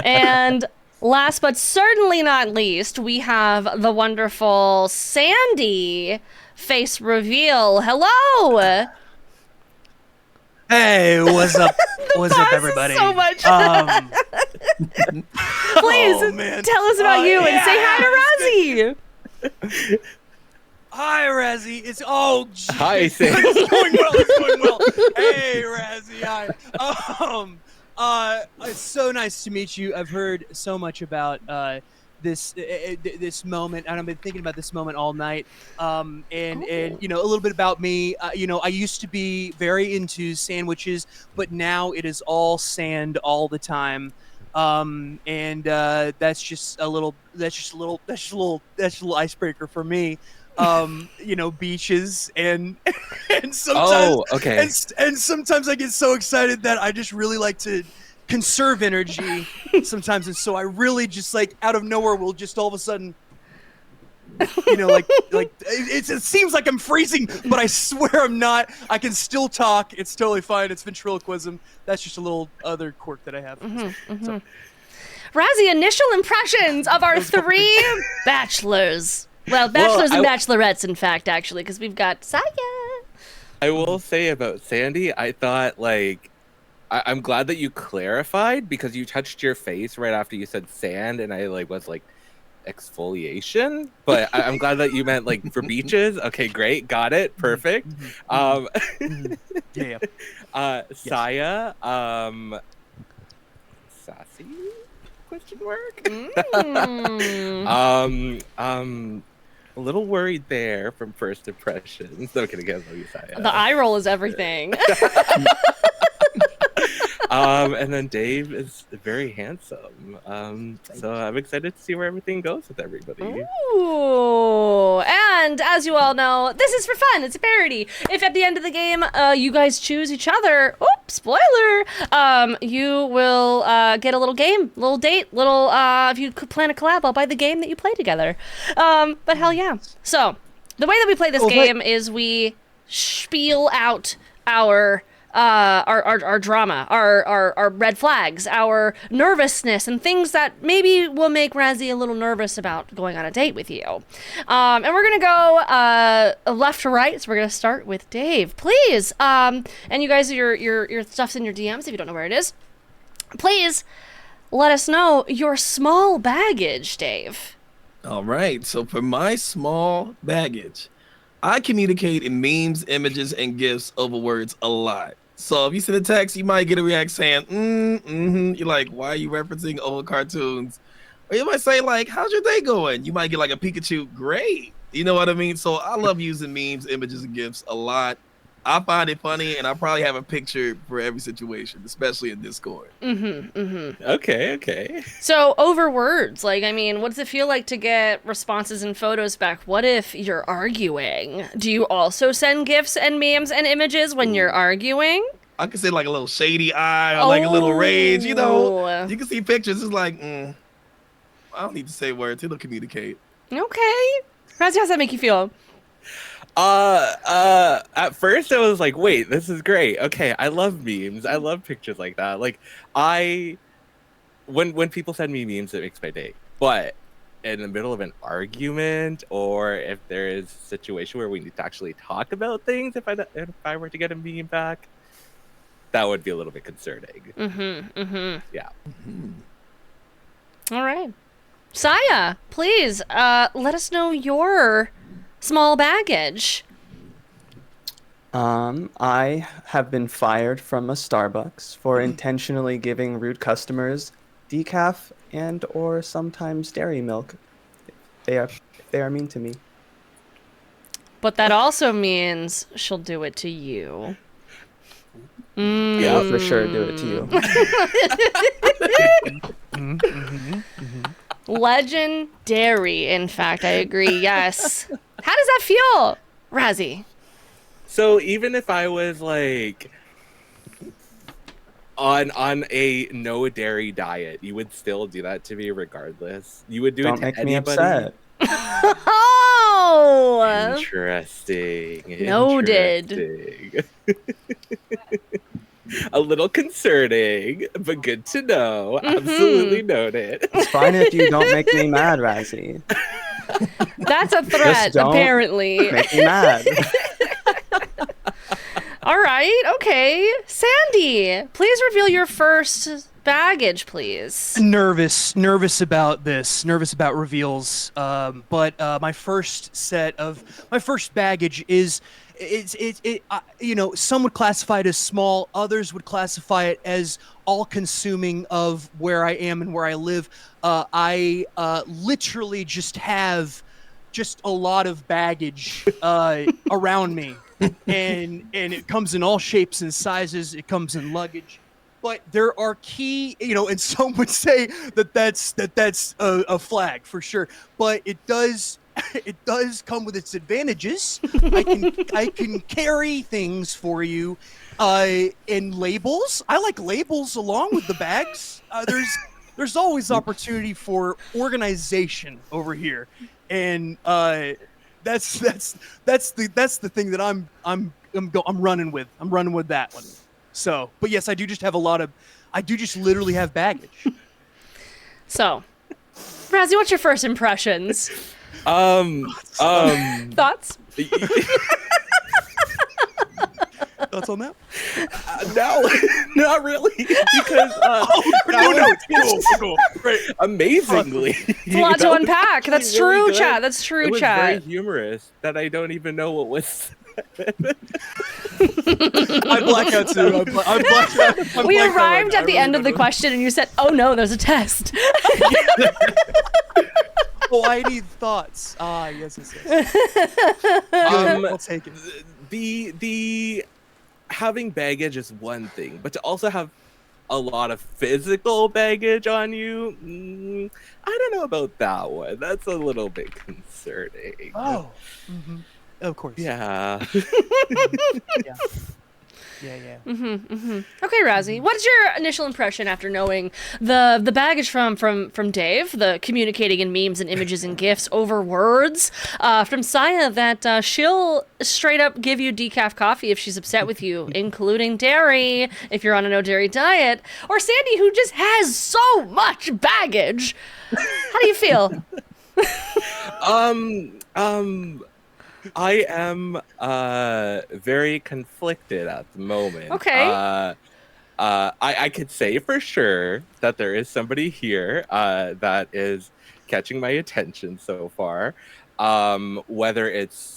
And last but certainly not least, we have the wonderful Sandy face reveal. Hello! Hey, what's up? What's up, everybody? So much. Please tell us about you and say hi to Razzie. Hi, Razzie. Hi, Sam. It's going well. It's going well. Hey, Razzie. Hi. It's so nice to meet you. I've heard so much about this moment, and I've been thinking about this moment all night. And you know, a little bit about me. You know, I used to be very into sandwiches, but now it is all sand all the time. That's just a little icebreaker for me. You know, beaches and sometimes and sometimes I get so excited that I just really like to conserve energy sometimes, and so I really just like out of nowhere will just all of a sudden, you know, like it seems like I'm freezing, but I swear I'm not. I can still talk. It's totally fine. It's ventriloquism. That's just a little other quirk that I have. So. Razzie, initial impressions of our three bachelors. Well, bachelors and bachelorettes, in fact, actually, because we've got Saya. I will say about Sandy, I thought, like, I'm glad that you clarified because you touched your face right after you said sand, and I was like, exfoliation? But I'm glad that you meant, like, for beaches. Okay, great. Got it. Perfect. Yeah. Saya, sassy? Question mark? A little worried there from first impressions. No kidding, I love you, Saya. The eye roll is everything. And then Dave is very handsome. So I'm excited to see where everything goes with everybody. Ooh, and as you all know, this is for fun. It's a parody. If at the end of the game, you guys choose each other, spoiler, you will get a little game, little date, little, if you could plan a collab, I'll buy the game that you play together. But hell yeah. So, the way that we play this game is we spiel out our drama, our red flags, our nervousness, and things that maybe will make Razzie a little nervous about going on a date with you. And we're gonna go left to right, so we're gonna start with Dave, please. And you guys, your stuff's in your DMs if you don't know where it is. Please let us know your small baggage, Dave. All right, so for my small baggage, I communicate in memes, images, and GIFs over words a lot. So if you send a text, you might get a react saying, You're like, why are you referencing old cartoons? Or you might say, like, how's your day going? You might get like a Pikachu, great. You know what I mean? So I love using memes, images, and GIFs a lot. I find it funny, and I probably have a picture for every situation, especially in Discord. Okay. So over words, like, I mean, what does it feel like to get responses and photos back? What if you're arguing? Do you also send GIFs and memes and images when you're arguing? I can say like a little shady eye or like a little rage, you know. You can see pictures. It's like, I don't need to say words. It'll communicate. Okay. Razzie, how's that make you feel? At first I was like, wait, this is great. Okay, I love memes. I love pictures like that. Like, when people send me memes, it makes my day. But in the middle of an argument, or if there is a situation where we need to actually talk about things, if I were to get a meme back, that would be a little bit concerning. Yeah. All right. Saya, please, let us know your small baggage. I have been fired from a Starbucks for intentionally giving rude customers decaf and or sometimes dairy milk. If they are mean to me. But that also means she'll do it to you. Yeah, I'll for sure do it to you. Legendary, in fact, I agree, yes. How does that feel, Razzie? So even if I was like on a no dairy diet, you would still do that to me regardless. You would do Don't it to make anybody. me upset. Oh, interesting. Noted. Interesting. A little concerning, but good to know. Absolutely noted. It's fine if you don't make me mad, Razzie. That's a threat, Just don't apparently. Make me mad. All right, okay. Sandy, please reveal your first baggage, please. Nervous about this. Nervous about reveals. But my first baggage is. You know, some would classify it as small, others would classify it as all-consuming of where I am and where I live. I literally just have a lot of baggage around me, and it comes in all shapes and sizes. It comes in luggage, but there are key, you know, and some would say that's a flag for sure, but it does come with its advantages. I can carry things for you in labels. I like labels along with the bags. There's always opportunity for organization over here, and that's the thing that I'm running with. I'm running with that one. So, but yes, I do just literally have baggage. So, Razzie, what's your first impressions? Thoughts? Thoughts on that? No, not really. Because cool. Great. Amazingly, It's a lot to unpack. That's true, really chat. That's true, it was chat. very humorous that I don't even know what was. I black out too. I'm black out. We arrived at the end of the question, and you said, "Oh no, there's a test." Oh, I need thoughts. Yes. I'll take it. The having baggage is one thing, but to also have a lot of physical baggage on you, I don't know about that one. That's a little bit concerning. Oh, of course. Yeah. Yeah. Yeah. Okay, Razzie, what is your initial impression after knowing the baggage from Dave, the communicating in memes and images and gifs over words, from Saya that she'll straight up give you decaf coffee if she's upset with you, including dairy if you're on a no dairy diet, or Sandy who just has so much baggage? How do you feel? I am very conflicted at the moment. Okay. I could say for sure that there is somebody here that is catching my attention so far. Whether it's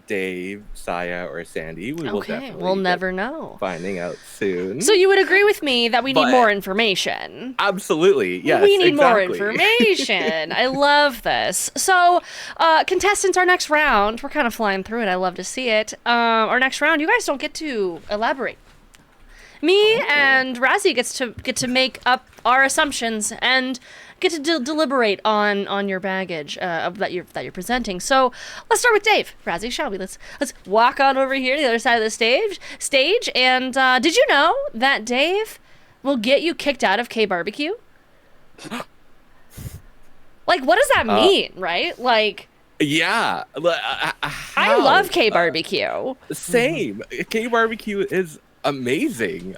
Dave, Saya, or Sandy, we'll definitely never know. Finding out soon. So you would agree with me that we need more information? Absolutely, yes. We need more exactly. information. I love this. So, contestants, our next round, we're kind of flying through it. I love to see it. Our next round, you guys don't get to elaborate. Me and Razzie get to make up our assumptions and get to deliberate on your baggage that you're presenting. So let's start with Dave. Razzie, shall we? Let's walk on over here to the other side of the stage. And did you know that Dave will get you kicked out of K Barbecue? Like, what does that mean, right? Like. Yeah. I love K Barbecue. Same. K Barbecue is amazing.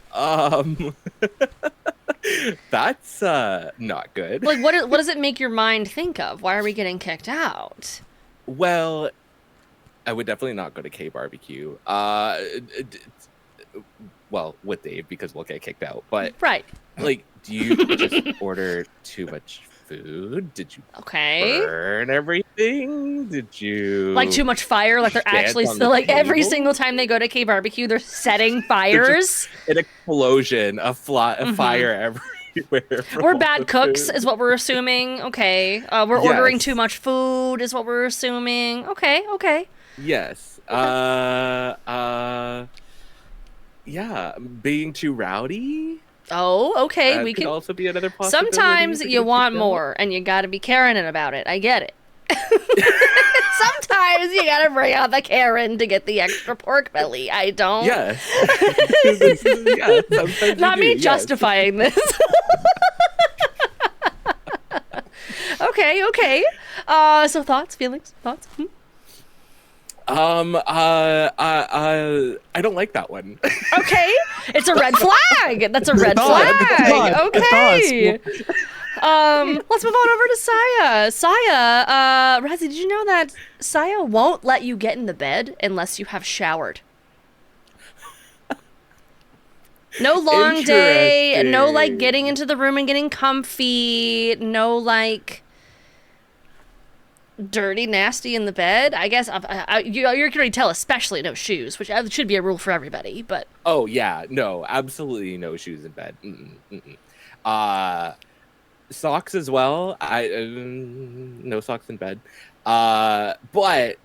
That's not good. Like, what does it make your mind think of? Why are we getting kicked out? Well, I would definitely not go to K Barbecue. Well, with Dave, because we'll get kicked out. But right, like, do you just order too much food? Did you burn everything? Did you like too much fire? Like they're actually still like every single time they go to K Barbecue, they're setting fires. An explosion, a fire everywhere. We're bad cooks, is what we're assuming. Okay, we're ordering too much food, is what we're assuming. Okay. Yes. Yeah, being too rowdy. Oh, okay. We could can also be another possibility. Sometimes you want more, and you got to be Karen about it. I get it. Sometimes you got to bring out the Karen to get the extra pork belly. I don't. Yes. Not me justifying this. Okay. So thoughts, feelings, thoughts. I don't like that one. Okay, it's a red flag. That's a red flag. Okay. Let's move on over to Saya. Saya, Razzie, did you know that Saya won't let you get in the bed unless you have showered? No long day, no like getting into the room and getting comfy, no like dirty, nasty in the bed. I guess you can already tell, especially no shoes, which should be a rule for everybody. But oh yeah, no, absolutely no shoes in bed. Socks as well. No socks in bed. But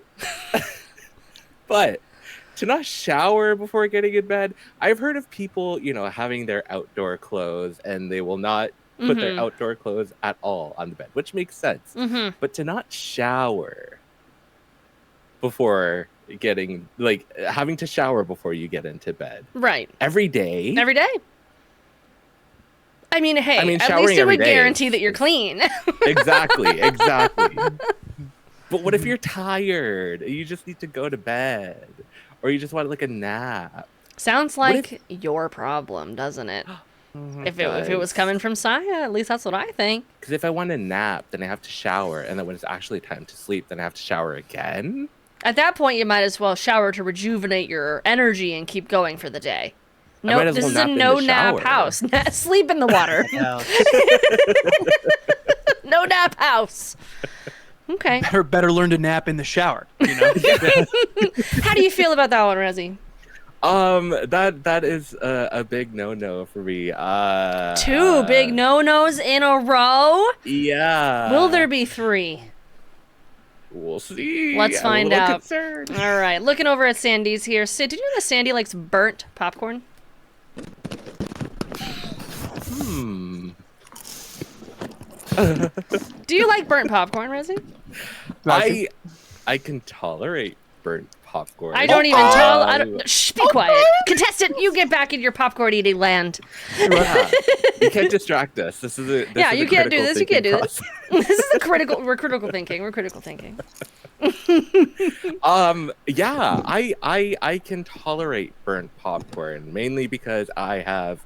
to not shower before getting in bed. I've heard of people, having their outdoor clothes and they will not put their outdoor clothes at all on the bed, which makes sense. But to not shower before having to shower before you get into bed. Right. Every day. I mean, hey, at least it would guarantee that you're clean. Exactly. But what if you're tired? You just need to go to bed. Or you just want like a nap. Sounds like your problem, doesn't it? If it was coming from Saya, at least that's what I think. Because if I want a nap, then I have to shower. And then when it's actually time to sleep, then I have to shower again. At that point, you might as well shower to rejuvenate your energy and keep going for the day. No, this is a no-nap house. Sleep in the water. No nap house. Okay. Better learn to nap in the shower. How do you feel about that one, Razzie? That is a big no-no for me. 2 big no-nos in a row? Yeah. Will there be 3? We'll see. Let's find out. Concerned. All right, looking over at Sandy's here. Did you know that Sandy likes burnt popcorn? Do you like burnt popcorn, Rezzy? I can tolerate burnt popcorn. I don't even I don't. Shh, be quiet. Contestant, you get back in your popcorn eating land. Yeah. You can't distract us. This is a you can't do this. You can't do this. This is a critical. We're critical thinking. We're critical thinking. Yeah, I can tolerate burnt popcorn mainly because I have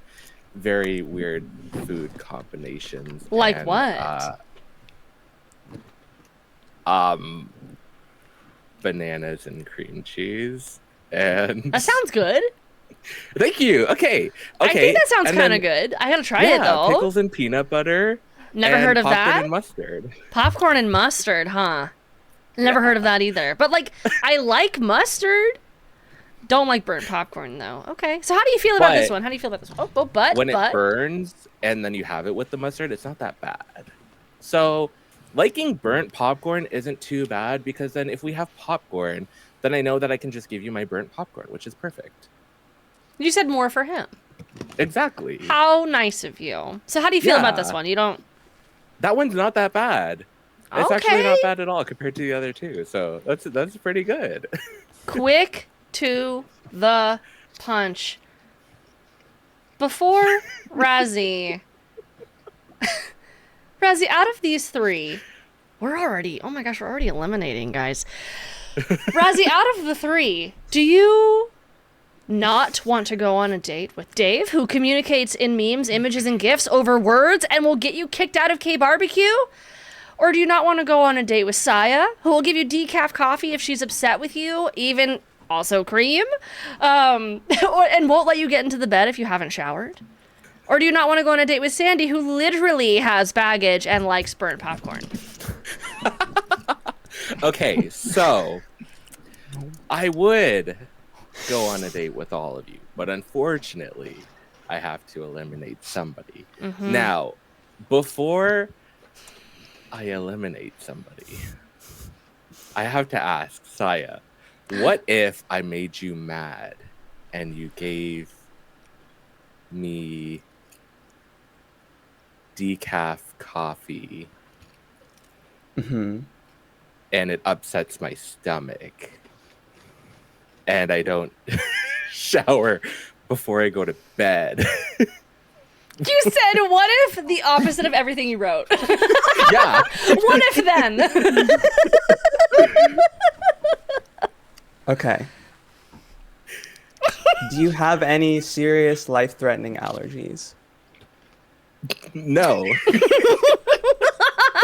very weird food combinations. Like what? Bananas and cream cheese. And that sounds good. Thank you. Okay. I think that sounds kind of good. I gotta try it though. Pickles and peanut butter. Never heard of that. Popcorn and mustard. Popcorn and mustard, huh? Never heard of that either. But like, I like mustard. Don't like burnt popcorn though. Okay. So how do you feel about this one? How do you feel about this one? But when it burns and then you have it with the mustard, it's not that bad. So liking burnt popcorn isn't too bad because then if we have popcorn, then I know that I can just give you my burnt popcorn, which is perfect. You said more for him. Exactly. How nice of you. So how do you feel about this one? You don't... That one's not that bad. It's actually not bad at all compared to the other two. So that's pretty good. Quick to the punch. Before Razzie... Razzie, out of these three, we're already eliminating, guys. Razzie, out of the three, do you not want to go on a date with Dave, who communicates in memes, images, and GIFs over words and will get you kicked out of K-Barbecue? Or do you not want to go on a date with Saya, who will give you decaf coffee if she's upset with you, even also cream, and won't let you get into the bed if you haven't showered? Or do you not want to go on a date with Sandy, who literally has baggage and likes burnt popcorn? Okay, so I would go on a date with all of you, but unfortunately, I have to eliminate somebody. Mm-hmm. Now, before I eliminate somebody, I have to ask Saya, what if I made you mad and you gave me decaf coffee and it upsets my stomach and I don't shower before I go to bed? You said, what if the opposite of everything you wrote? Yeah. What if then? Okay. Do you have any serious life-threatening allergies? No.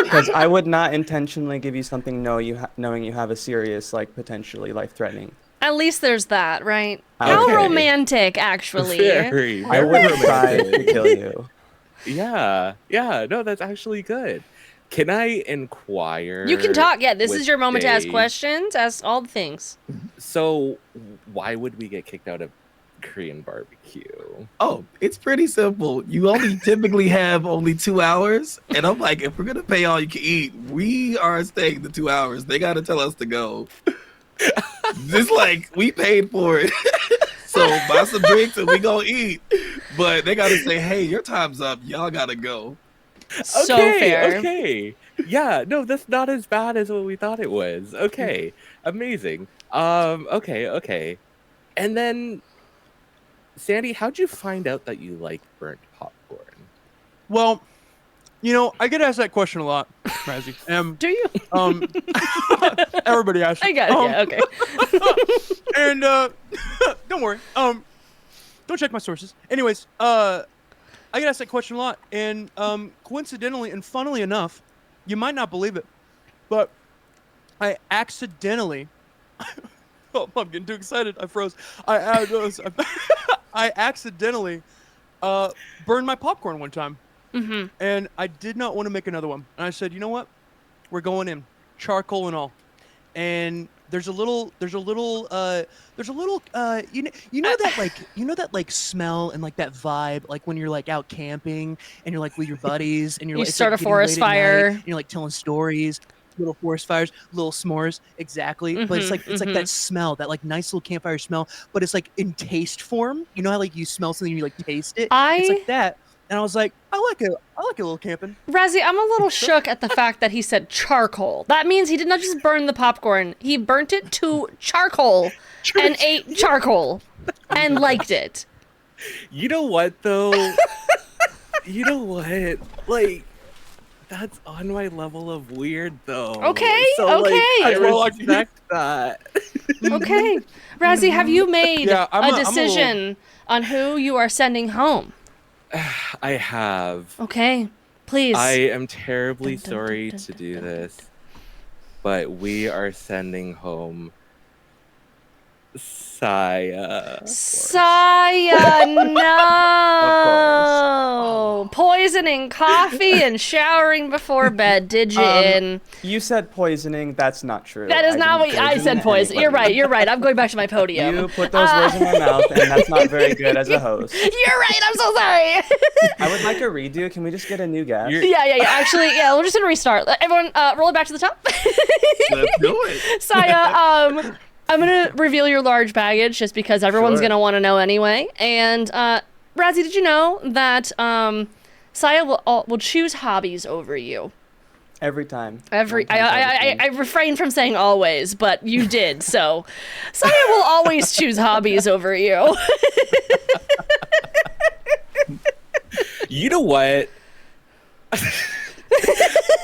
Because I would not intentionally give you something knowing you have a serious, like, potentially life-threatening. At least there's that, right? Okay. How romantic, actually. Very I would try to kill you. Yeah. No, that's actually good. Can I inquire? You can talk. Yeah, this is your moment to ask Dave? questions. Ask all the things. So, why would we get kicked out of Korean barbecue? Oh, it's pretty simple. You only typically have only 2 hours. And I'm like, if we're going to pay all you can eat, we are staying the 2 hours. They got to tell us to go. Just like, we paid for it. So buy some drinks and we gonna eat. But they got to say, hey, your time's up. Y'all got to go. So fair. Okay. Yeah, no, that's not as bad as what we thought it was. Okay. Amazing. Okay. And then, Sandy, how'd you find out that you like burnt popcorn? Well, you know, I get asked that question a lot, Razzie. Do you? Everybody asks. I got it. Yeah, okay. And don't worry. Don't check my sources. Anyways, I get asked that question a lot, and coincidentally and funnily enough, you might not believe it, but I accidentally. Oh, I'm getting too excited. I froze. I accidentally burned my popcorn one time. Mm-hmm. And I did not want to make another one. And I said, you know what? We're going in, charcoal and all. And there's a little you know that like smell and like that vibe, like when you're like out camping and you're like with your buddies and you're You like start it's, like, a forest getting late at fire. night, and you're like telling stories, little forest fires, little s'mores, exactly. But it's like that smell, that like nice little campfire smell, but it's like in taste form. You know how like you smell something and you like taste it? It's like that, And I was like, I like a little camping. Razzie, I'm a little shook at the fact that he said charcoal. That means he did not just burn the popcorn. He burnt it to charcoal and ate charcoal and liked it. You know what, though? You know what? Like, that's on my level of weird, though. Okay, so, okay. Like, I respect that. Okay. Razzie, have you made Yeah, a decision on who you are sending home? I have. Okay, please. I am terribly sorry to do this, but we are sending home Saya. Saya, no! Poisoning coffee and showering before bed. Did you in? You said poisoning. That's not true. That is not what I said. Poison. You're right. You're right. I'm going back to my podium. You put those words in my mouth, and that's not very good as a host. You're right. I'm so sorry. I would like a redo. Can we just get a new guest? Yeah. Actually, yeah. We're just gonna restart. Everyone, roll it back to the top. Let's do it. Saya, I'm gonna reveal your large baggage just because everyone's gonna want to know anyway. And Razzie, did you know that Saya will choose hobbies over you? Every time. I refrain from saying always, but you did. So Saya will always choose hobbies over you. You know what?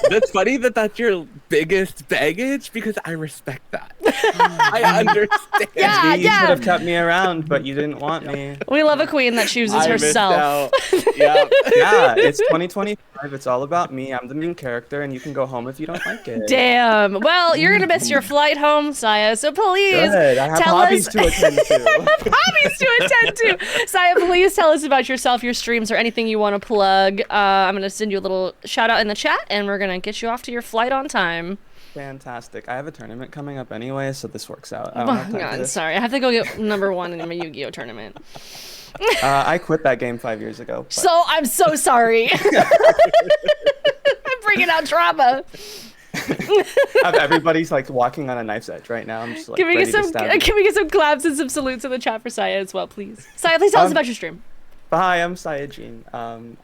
That's funny that that's your biggest baggage because I respect that. I understand. Yeah, you could have kept me around, but you didn't want me. We love a queen that chooses herself. Yeah, it's 2025. It's all about me. I'm the main character, and you can go home if you don't like it. Damn. Well, you're gonna miss your flight home, Saya. So please Good. I have tell hobbies us. to attend to. Hobbies to attend to. Saya, please tell us about yourself, your streams, or anything you want to plug. I'm gonna send you a little shout out in the chat, and we're gonna get you off to your flight on time. Fantastic. I have a tournament coming up anyway, so this works out. Oh, God, sorry. I have to go get #1 in my Yu-Gi-Oh tournament. I quit that game 5 years ago. But... So I'm so sorry. I'm bringing out drama. Everybody's like walking on a knife's edge right now. I'm just like, Can we ready get to stab you. claps and some salutes in the chat for Saya as well, please? Saya, please tell us about your stream. Hi, I'm Sayajin.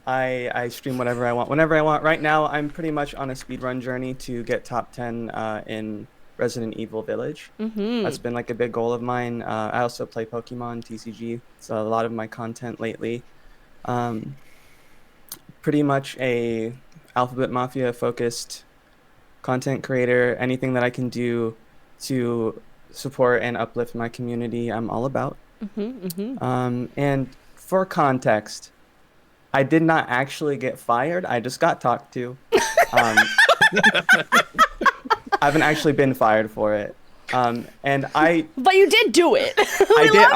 I stream whatever I want, whenever I want. Right now, I'm pretty much on a speedrun journey to get top 10 in Resident Evil Village. That's been like a big goal of mine. I also play Pokemon TCG, so a lot of my content lately. Pretty much a Alphabet Mafia focused content creator. Anything that I can do to support and uplift my community, I'm all about. And for context, I did not actually get fired. I just got talked to. I haven't actually been fired for it. But you did do it. I did.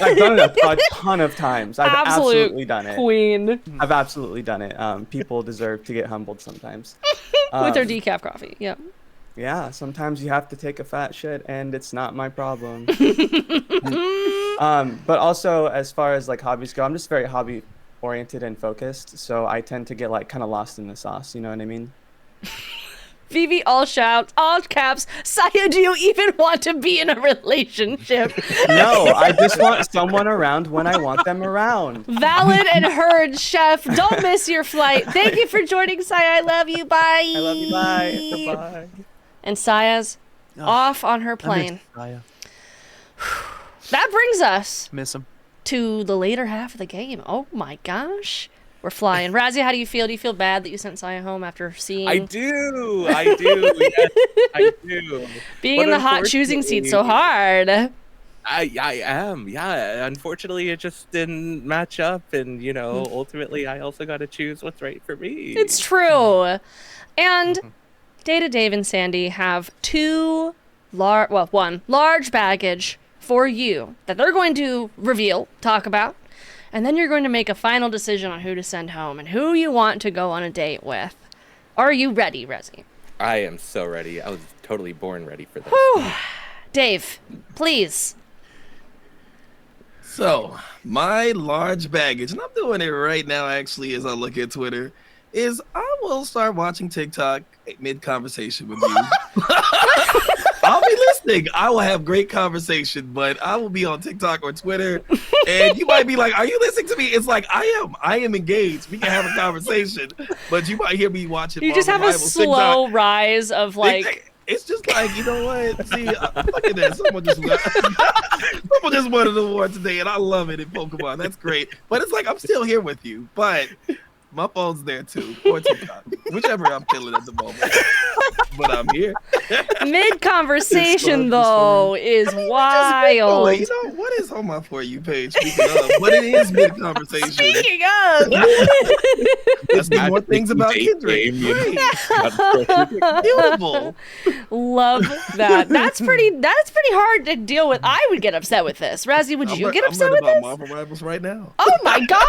I've done it a ton of times. I've absolutely done it. Queen. I've absolutely done it. People deserve to get humbled sometimes. With their decaf coffee. Yeah. Yeah, sometimes you have to take a fat shit, and it's not my problem. But also, as far as like hobbies go, I'm just very hobby oriented and focused, so I tend to get like kind of lost in the sauce. You know what I mean? Vivi, all shouts, all caps. Saya, do you even want to be in a relationship? No, I just want someone around when I want them around. Valid and heard, chef. Don't miss your flight. Thank you for joining, Saya. I love you. Bye. I love you. Bye. Goodbye. And Saya's off on her plane. That brings us to the later half of the game. Oh my gosh. We're flying. Razzie, how do you feel? Do you feel bad that you sent Saya home after seeing... I do. Yes, I do. Being in the hot choosing seat so hard. I am. Yeah. Unfortunately, it just didn't match up. And, you know, ultimately, I also got to choose what's right for me. It's true. And... Data, Dave, and Sandy have one large baggage for you that they're going to reveal, talk about, and then you're going to make a final decision on who to send home and who you want to go on a date with. Are you ready, Rezzy? I am so ready. I was totally born ready for this. Whew. Dave, please. So, my large baggage, and I'm doing it right now actually as I look at Twitter, is I will start watching TikTok mid-conversation with you. I'll be thing. I will have great conversation, but I will be on TikTok or Twitter, and you might be like, "Are you listening to me?" It's like I am engaged. We can have a conversation, but you might hear me watching. You just have a slow rise of like. It's just like, you know what? See, look at that. Someone just won an award today, and I love it in Pokemon. That's great. But it's like I'm still here with you, but my phone's there too, or TikTok, whichever I'm feeling at the moment. But I'm here. Mid conversation though is wild. You know what is on my For You page? Speaking of, but it is mid conversation. Speaking of, let's do more things about Kendrick. Beautiful. Love that. That's pretty hard to deal with. I would get upset with this. Razzie, would you get upset with this? Marvel Rivals right now. Oh my gosh.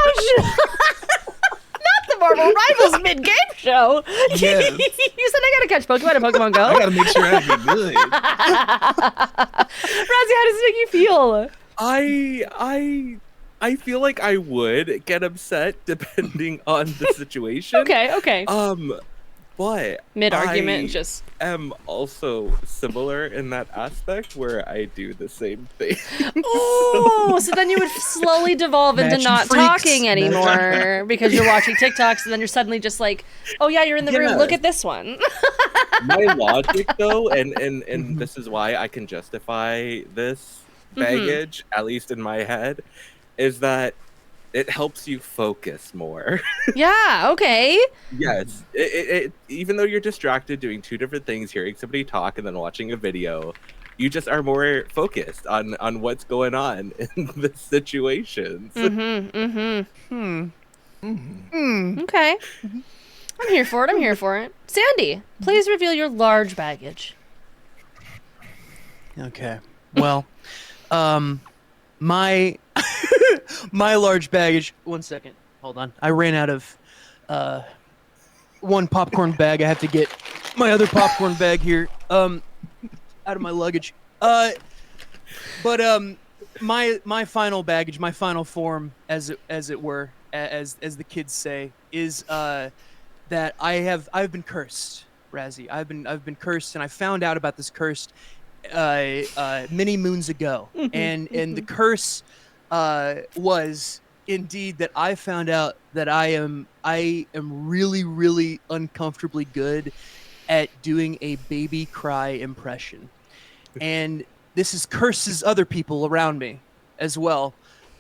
The Marvel Rivals mid-game show. Yes. You said I gotta catch Pokemon in Pokemon Go. I gotta make sure I get good. Razzie, how does it make you feel? I feel like I would get upset depending on the situation. Okay. But mid-argument, just am also similar in that aspect where I do the same thing. Oh, so then you would slowly devolve into not talking anymore because you're watching TikToks, and then you're suddenly just like, oh yeah, you're in the room. Look at this one. My logic, though, and this is why I can justify this baggage, at least in my head, is that it helps you focus more. Yeah, okay. Yes. It even though you're distracted doing two different things, hearing somebody talk and then watching a video, you just are more focused on what's going on in the situations. Okay. I'm here for it. Sandy, please reveal your large baggage. Okay. Well, my large baggage. 1 second. Hold on. I ran out of one popcorn bag. I have to get my other popcorn bag here out of my luggage. But my final baggage, my final form, as it were, as the kids say, is that I've been cursed, Razzie. I've been cursed, and I found out about this curse many moons ago, and the curse was indeed that I found out that I am really, really uncomfortably good at doing a baby cry impression, and this curses other people around me as well,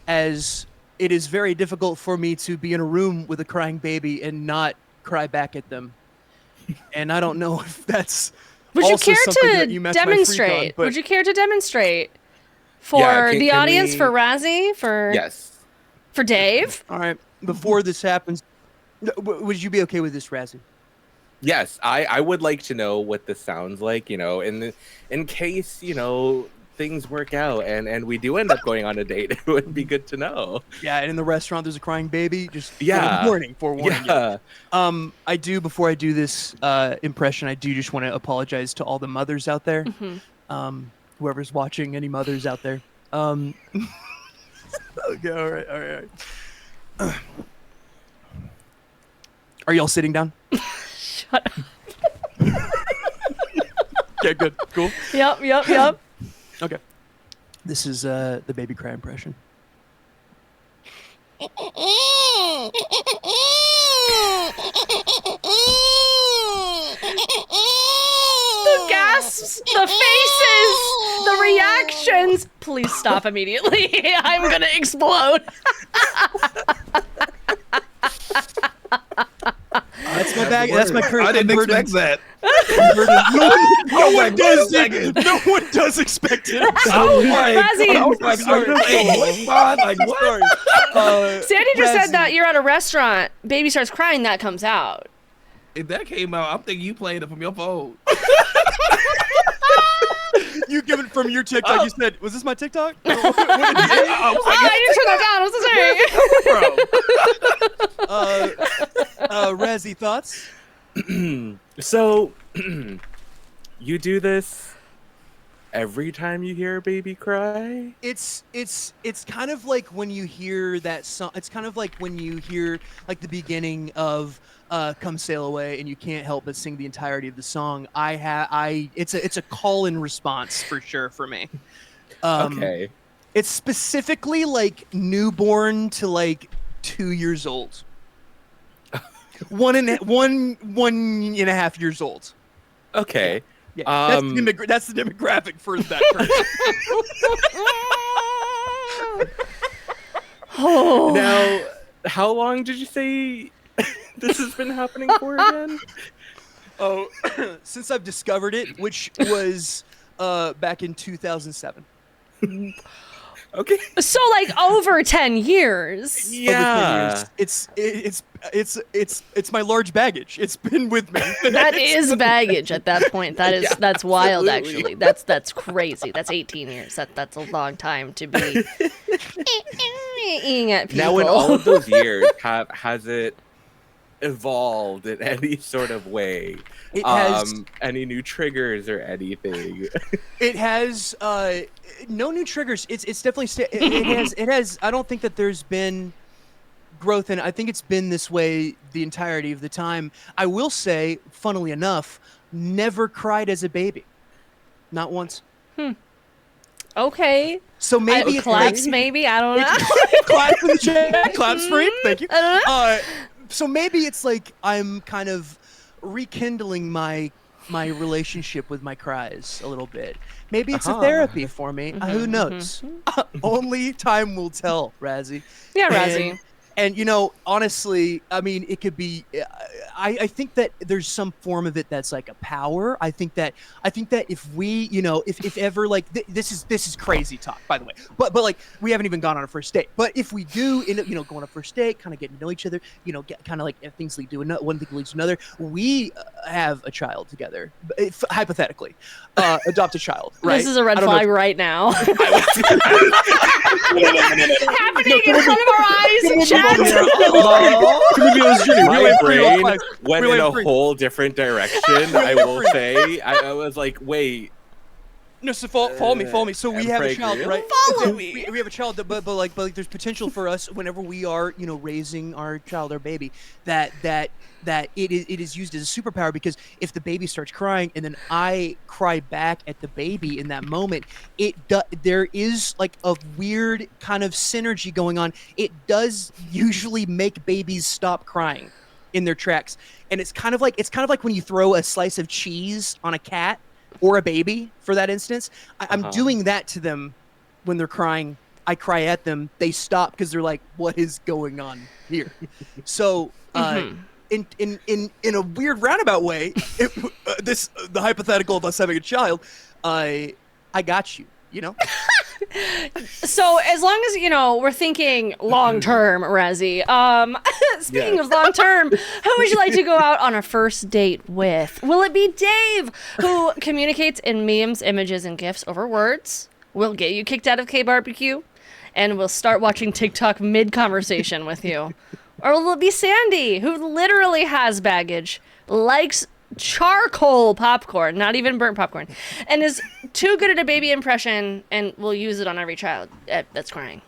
as it is very difficult for me to be in a room with a crying baby and not cry back at them. And I don't know if that's would also you care something that to you mess my freak on, demonstrate? but- Would you care to demonstrate for the can audience, we- for Razzie, for Yes. for Dave? All right. Before this happens, would you be okay with this, Razzie? Yes, I would like to know what this sounds like, in case, things work out and we do end up going on a date. It would be good to know. Yeah, and in the restaurant there's a crying baby. Just Yeah. forewarning. Yeah. You. I do, before I do this impression, I do just want to apologize to all the mothers out there. Whoever's watching, any mothers out there. Okay, all right. Are y'all sitting down? Shut up. Okay, good, cool. Yep. Okay. This is the baby cry impression. The gasps, the faces, the reactions. Please stop immediately. I'm gonna explode. That's my bag. That's my curse. I didn't expect that. No one does. No one does expect it. Sandy just said that you're at a restaurant, baby starts crying, that comes out. If that came out, I'm thinking you playing it from your phone. You give it from your TikTok. You said, "Was this my TikTok?" I didn't turn that down. I'm so sorry. Razzie, thoughts? So, you do this every time you hear a baby cry? It's kind of like when you hear that song. It's kind of like when you hear like the beginning of "Come Sail Away," and you can't help but sing the entirety of the song. It's a call and response for sure for me. Okay. It's specifically like newborn to like 2 years old. 1.5 years old. Okay. Yeah, that's the demographic for that person. Now, how long did you say this has been happening for again? Oh, since I've discovered it, which was back in 2007. Okay. So like over 10 years. Yeah. Over 10 years. It's my large baggage. It's been with me. That is baggage at that point. That's wild actually. That's crazy. That's 18 years. That's a long time to be eating at people. Now in all of those years, has it evolved in any sort of way? It has any new triggers or anything? It has no new triggers. It's definitely it has. I don't think that there's been growth in it. I think it's been this way the entirety of the time. I will say, funnily enough, never cried as a baby, not once. Okay. So maybe claps. Maybe I don't know. Claps in the chat. Claps for him. Thank you. So maybe it's like I'm kind of rekindling my relationship with my cries a little bit. Maybe it's a therapy for me. Who knows? Only time will tell, Razzie. Yeah, Razzie. And honestly, I mean, it could be. I think that there's some form of it that's like a power. I think that if we, if ever like this is crazy talk, by the way. But like we haven't even gone on a first date. But if we do end up, go on a first date, kind of getting to know each other, get kind of like if things lead to one thing leads to another. We have a child together, hypothetically, adopt a child. Right? This is a red flag right now. Happening in front of our eyes. My brain went in a whole different direction. I will say. I was like, wait. No, so follow me. So we have a child, right? Follow me. We have a child, but like there's potential for us whenever we are, raising our child, our baby, that it is used as a superpower, because if the baby starts crying and then I cry back at the baby in that moment, there is like a weird kind of synergy going on. It does usually make babies stop crying in their tracks, and it's kind of like when you throw a slice of cheese on a cat or a baby, for that instance. I'm doing that to them when they're crying. I cry at them. They stop because they're like, "What is going on here?" So, in a weird roundabout way, the hypothetical of us having a child, I got you. So as long as we're thinking long term, Razzie. Speaking of long term, who would you like to go out on a first date with? Will it be Dave, who communicates in memes, images, and GIFs over words? We'll get you kicked out of K-Barbecue, and we'll start watching TikTok mid-conversation with you. Or will it be Sandy, who literally has baggage, likes charcoal popcorn, not even burnt popcorn, and is too good at a baby impression and will use it on every child that's crying?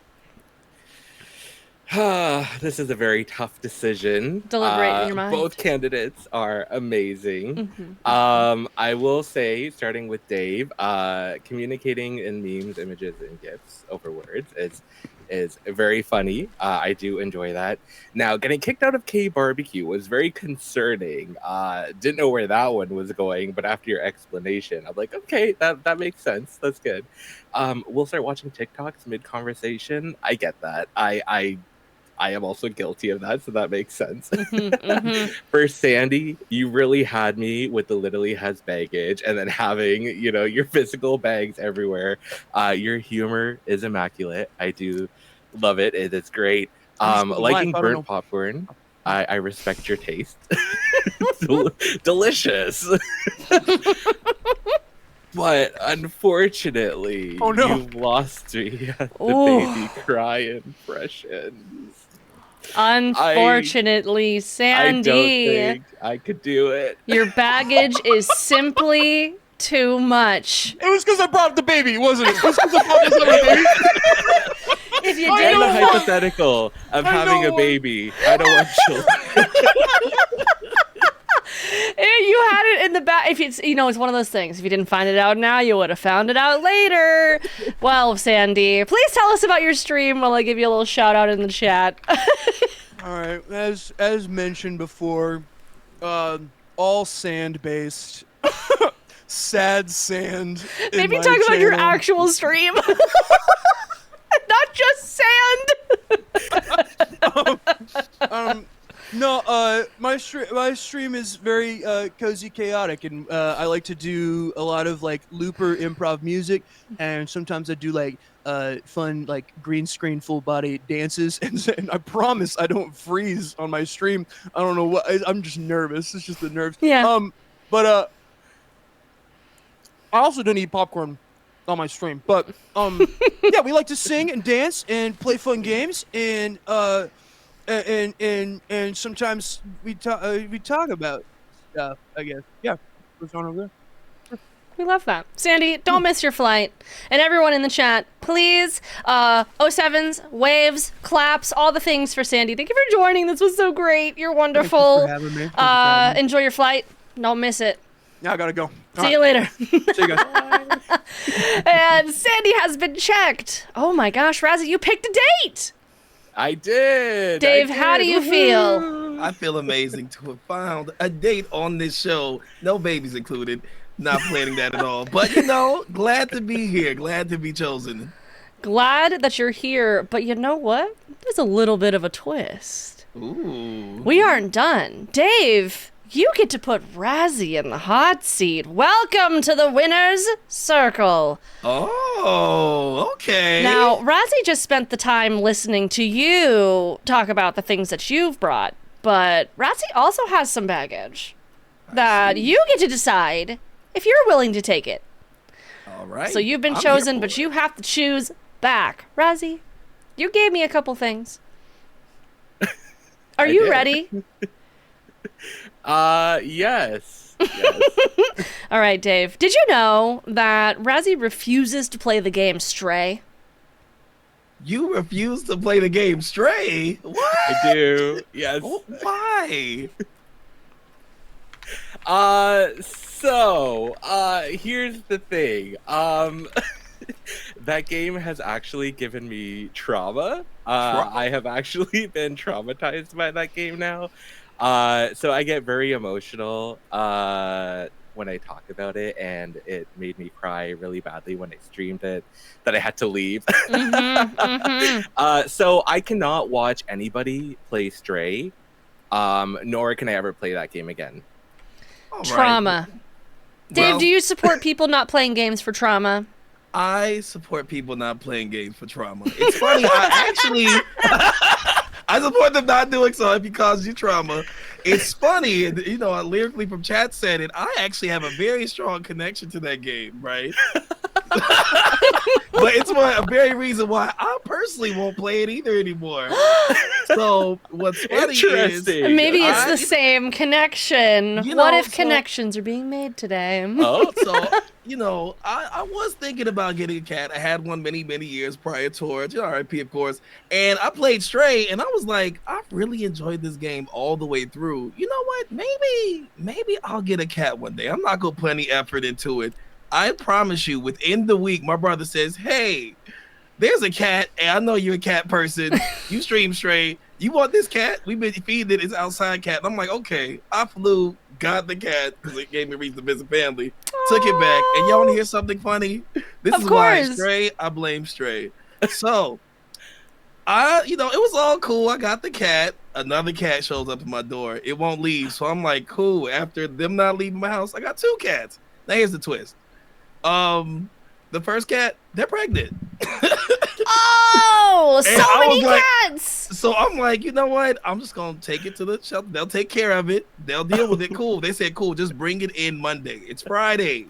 This is a very tough decision. Deliberate in your mind. Both candidates are amazing. I will say, starting with Dave, communicating in memes, images, and GIFs over words is very funny. I do enjoy that. Now, getting kicked out of K-Barbecue was very concerning. Didn't know where that one was going, but after your explanation, I'm like, okay, that makes sense. That's good. We'll start watching TikToks mid-conversation. I get that. I am also guilty of that, so that makes sense. For Sandy, you really had me with the literally has baggage, and then having, your physical bags everywhere. Your humor is immaculate. I do love it. It is great. Liking burnt popcorn, I respect your taste. Delicious. But unfortunately, you lost me at the baby cry impressions. Unfortunately, Sandy, I don't think I could do it. Your baggage is simply too much. It was because I brought the baby, wasn't it? It was because I brought this other baby. If you and didn't a hypothetical of having a baby. I don't want children. You had it in the back. If it's, it's one of those things. If you didn't find it out now, you would have found it out later. Well, Sandy, please tell us about your stream while I give you a little shout out in the chat. All right, as mentioned before, all sand based. Sad sand. Maybe talk about your actual stream. Not just sand. No, my stream is very cozy, chaotic, and I like to do a lot of like looper improv music, and sometimes I do like fun like green screen full body dances, and I promise I don't freeze on my stream. I don't know what, I'm just nervous. It's just the nerves. Yeah. But I also don't eat popcorn on my stream, but yeah, we like to sing and dance and play fun games, and sometimes we talk about stuff, I guess. Yeah, what's going over there? We love that. Sandy, don't miss your flight. And everyone in the chat, please, 07s, waves, claps, all the things for Sandy. Thank you for joining. This was so great. You're wonderful. Thank you for having me. Enjoy your flight. Don't miss it. Yeah, I gotta go. See you later. See you guys. And Sandy has been checked. Oh my gosh, Razzie, you picked a date. I did. Dave, how do you feel? I feel amazing to have found a date on this show. No babies included. Not planning that at all. But, glad to be here. Glad to be chosen. Glad that you're here. But you know what? There's a little bit of a twist. Ooh. We aren't done. Dave, you get to put Razzie in the hot seat. Welcome to the winner's circle. Oh, okay. Now, Razzie just spent the time listening to you talk about the things that you've brought, but Razzie also has some baggage that you get to decide if you're willing to take it. All right. So you've been chosen, but you have to choose back. Razzie, you gave me a couple things. Are you ready? Yes. All right, Dave. Did you know that Razzie refuses to play the game Stray? You refuse to play the game Stray? What? I do. Yes. Why? So, here's the thing. That game has actually given me trauma. I have actually been traumatized by that game now. So I get very emotional when I talk about it, and it made me cry really badly when I streamed it that I had to leave. So I cannot watch anybody play Stray, nor can I ever play that game again. Trauma. Dave, do you support people not playing games for trauma? I support people not playing games for trauma. It's funny, I support them not doing so if it causes you trauma. It's funny, lyrically from chat said it, I actually have a very strong connection to that game, right? But it's a very reason why I personally won't play it either anymore. So what's funny is maybe it's the same connection. What if connections are being made today? I was thinking about getting a cat. I had one many years prior to it, RIP of course. And I played Stray, and I was like, I really enjoyed this game all the way through. You know what? Maybe I'll get a cat one day. I'm not gonna put any effort into it. I promise you, within the week, my brother says, hey, there's a cat, and I know you're a cat person. You stream Stray. You want this cat? We've been feeding it. It's outside cat. And I'm like, okay. I flew, got the cat, because it gave me a reason to visit family. Took it back. And y'all want to hear something funny? This is why Stray, I blame Stray. So, it was all cool. I got the cat. Another cat shows up at my door. It won't leave. So I'm like, cool. After them not leaving my house, I got 2 cats. Now here's the twist. The first cat, they're pregnant. Oh, so many cats. So I'm like, you know what? I'm just going to take it to the shelter. They'll take care of it. They'll deal with it. Cool. They said, cool, just bring it in Monday. It's Friday.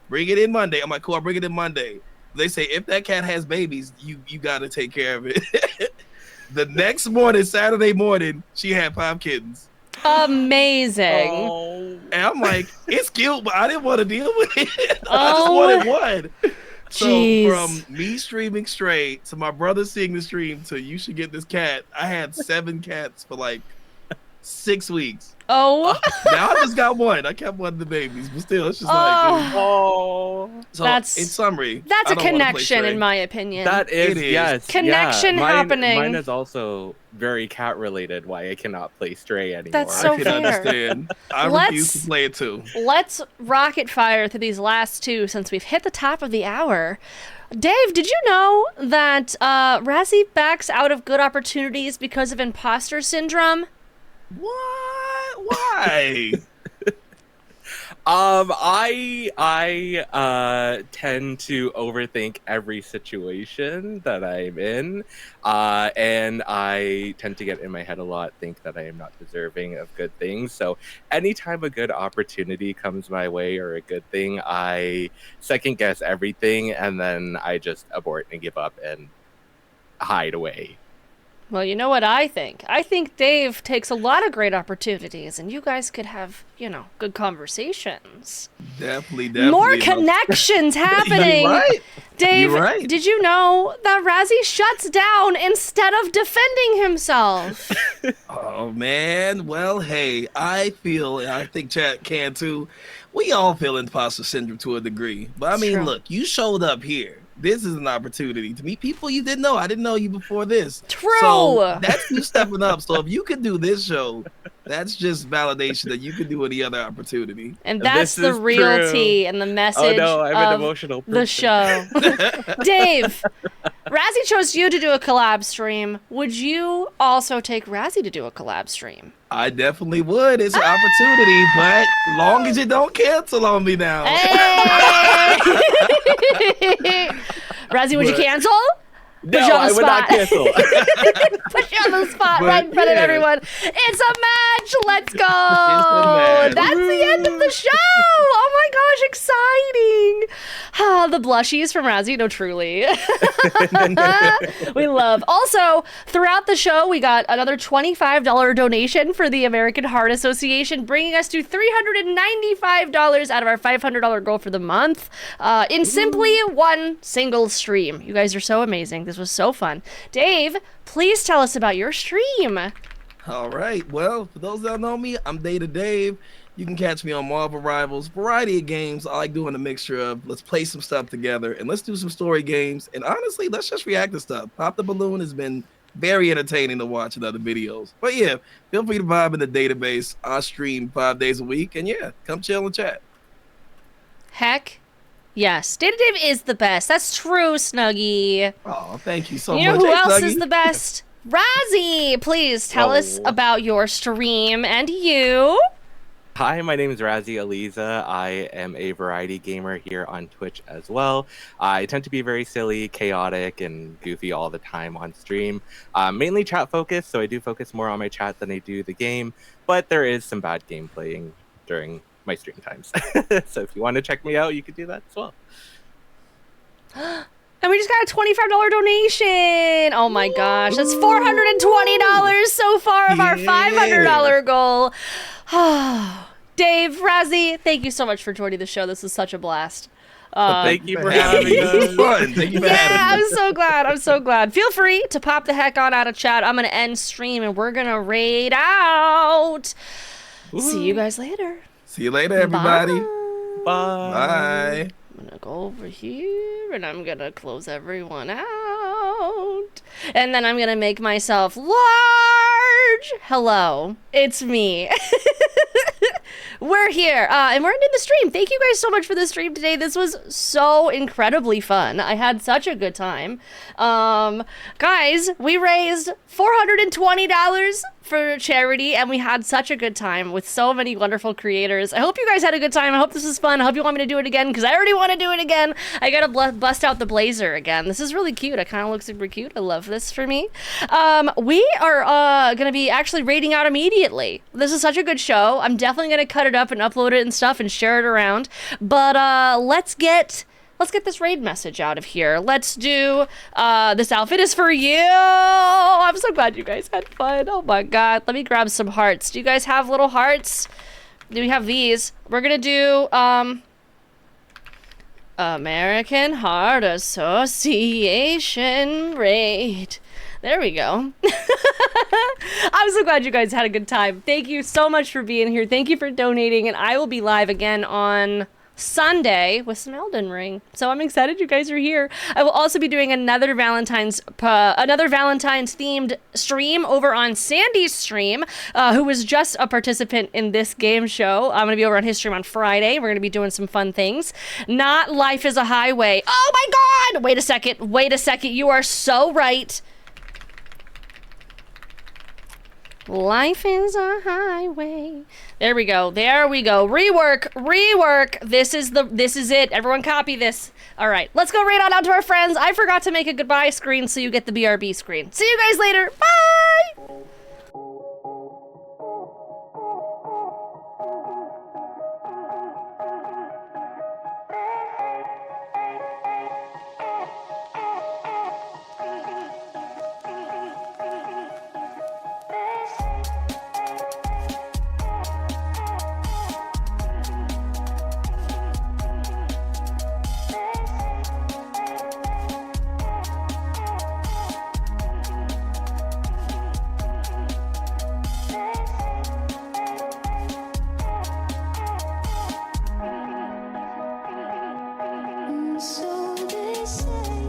Bring it in Monday. I'm like, cool, I'll bring it in Monday. They say, if that cat has babies, you got to take care of it. The next morning, Saturday morning, she had 5 kittens. Amazing. And I'm like, it's cute, but I didn't want to deal with it. I just wanted one. So from me streaming straight to my brother seeing the stream to you should get this cat, I had 7 cats for like 6 weeks. Oh. Now I just got one. I kept one of the babies, but still, it's just like, oh. So That's in summary, that's I a don't wanna play connection, Stray. in my opinion. That is, It is. yes. Connection happening. Mine is also very cat related, why I cannot play Stray anymore. That's so I can fair. understand. I refuse to play it too. Let's rocket fire through these last 2 since we've hit the top of the hour. Dave, did you know that Razzie backs out of good opportunities because of imposter syndrome? What? Why? I tend to overthink every situation that I'm in, and I tend to get in my head a lot, think that I am not deserving of good things. So anytime a good opportunity comes my way or a good thing, I second guess everything, and then I just abort and give up and hide away. Well, you know what I think? I think Dave takes a lot of great opportunities, and you guys could have, good conversations. Definitely. More connections happening. You're right. Dave, You're right. did you know that Razzie shuts down instead of defending himself? Oh man, well, hey, I think chat can too. We all feel imposter syndrome to a degree, but I mean, True. look, you showed up here. This is an opportunity to meet people you didn't know. I didn't know you before this. True. So that's you stepping up. So if you could do this show, that's just validation that you could do any other opportunity. And that's the real tea and the message I'm an of emotional person. the show. Dave, Razzie chose you to do a collab stream. Would you also take Razzie to do a collab stream? I definitely would. It's an opportunity, but long as you don't cancel on me now. Razzie, would you cancel? No, Put you on the I would not spot. cancel. Put you on the spot But right in front of yeah. everyone. It's a match. Let's go. match. That's the end of the show. Oh my gosh, exciting. The blushies from Razzie. No, truly. We love. Also, throughout the show, we got another $25 donation for the American Heart Association, bringing us to $395 out of our $500 goal for the month in simply one single stream. You guys are so amazing. This was so fun. Dave, please tell us about your stream. All right. Well, for those that don't know me, I'm Data Dave. You can catch me on Marvel Rivals, variety of games. I like doing a mixture of let's play some stuff together and let's do some story games. And honestly, let's just react to stuff. Pop the Balloon has been very entertaining to watch in other videos. But yeah, feel free to vibe in the database. I stream 5 days a week. And yeah, come chill and chat. Heck yes. Data Dave is the best. That's true, Snuggie. Oh, thank you so You know much. who Hey, else Snuggie. is the best? Razzie, please tell us about your stream and you. Hi, my name is Razzie Aliza. I am a variety gamer here on Twitch as well. I tend to be very silly, chaotic, and goofy all the time on stream. Mainly chat focused, so I do focus more on my chat than I do the game, but there is some bad game playing during my stream times. So if you want to check me out, you can do that as well. And we just got a $25 donation. Oh my gosh, that's $420 so far of our $500 goal. Dave, Razzie, thank you so much for joining the show. This was such a blast. Thank you for having us. Fun. Thank you for Yeah, having me. I'm so glad. I'm so glad. Feel free to pop the heck on out of chat. I'm going to end stream and we're going to raid out. See you guys later. See you later, everybody. Bye. Bye. I'm gonna go over here and I'm gonna close everyone out. And then I'm gonna make myself large. Hello, it's me. We're here and we're ending the stream. Thank you guys so much for the stream today. This was so incredibly fun. I had such a good time. Guys, we raised $420 for charity and we had such a good time with so many wonderful creators. I hope you guys had a good time. I hope this was fun. I hope you want me to do it again because I already want to do it again. I gotta bust out the blazer again. This is really cute. I kind of look super cute. I love this for me. We are gonna be actually raiding out immediately. This is such a good show. I'm definitely gonna cut it up and upload it and stuff and share it around. But let's get this raid message out of here. Let's do, this outfit is for you. I'm so glad you guys had fun. Oh my God. Let me grab some hearts. Do you guys have little hearts? Do we have these? We're gonna do, American Heart Association rate. There we go. I'm so glad you guys had a good time. Thank you so much for being here. Thank you for donating, and I will be live again on Sunday with some Elden Ring. So I'm excited you guys are here. I will also be doing another Valentine's themed stream over on Sandy's stream, who was just a participant in this game show. I'm going to be over on his stream on Friday. We're going to be doing some fun things. Not Life is a Highway. Oh my God! Wait a second. You are so right. Life is a highway. There we go. Rework. This is it. Everyone copy this. All right, let's go right on out to our friends. I forgot to make a goodbye screen, so you get the BRB screen. See you guys later. Bye. So they say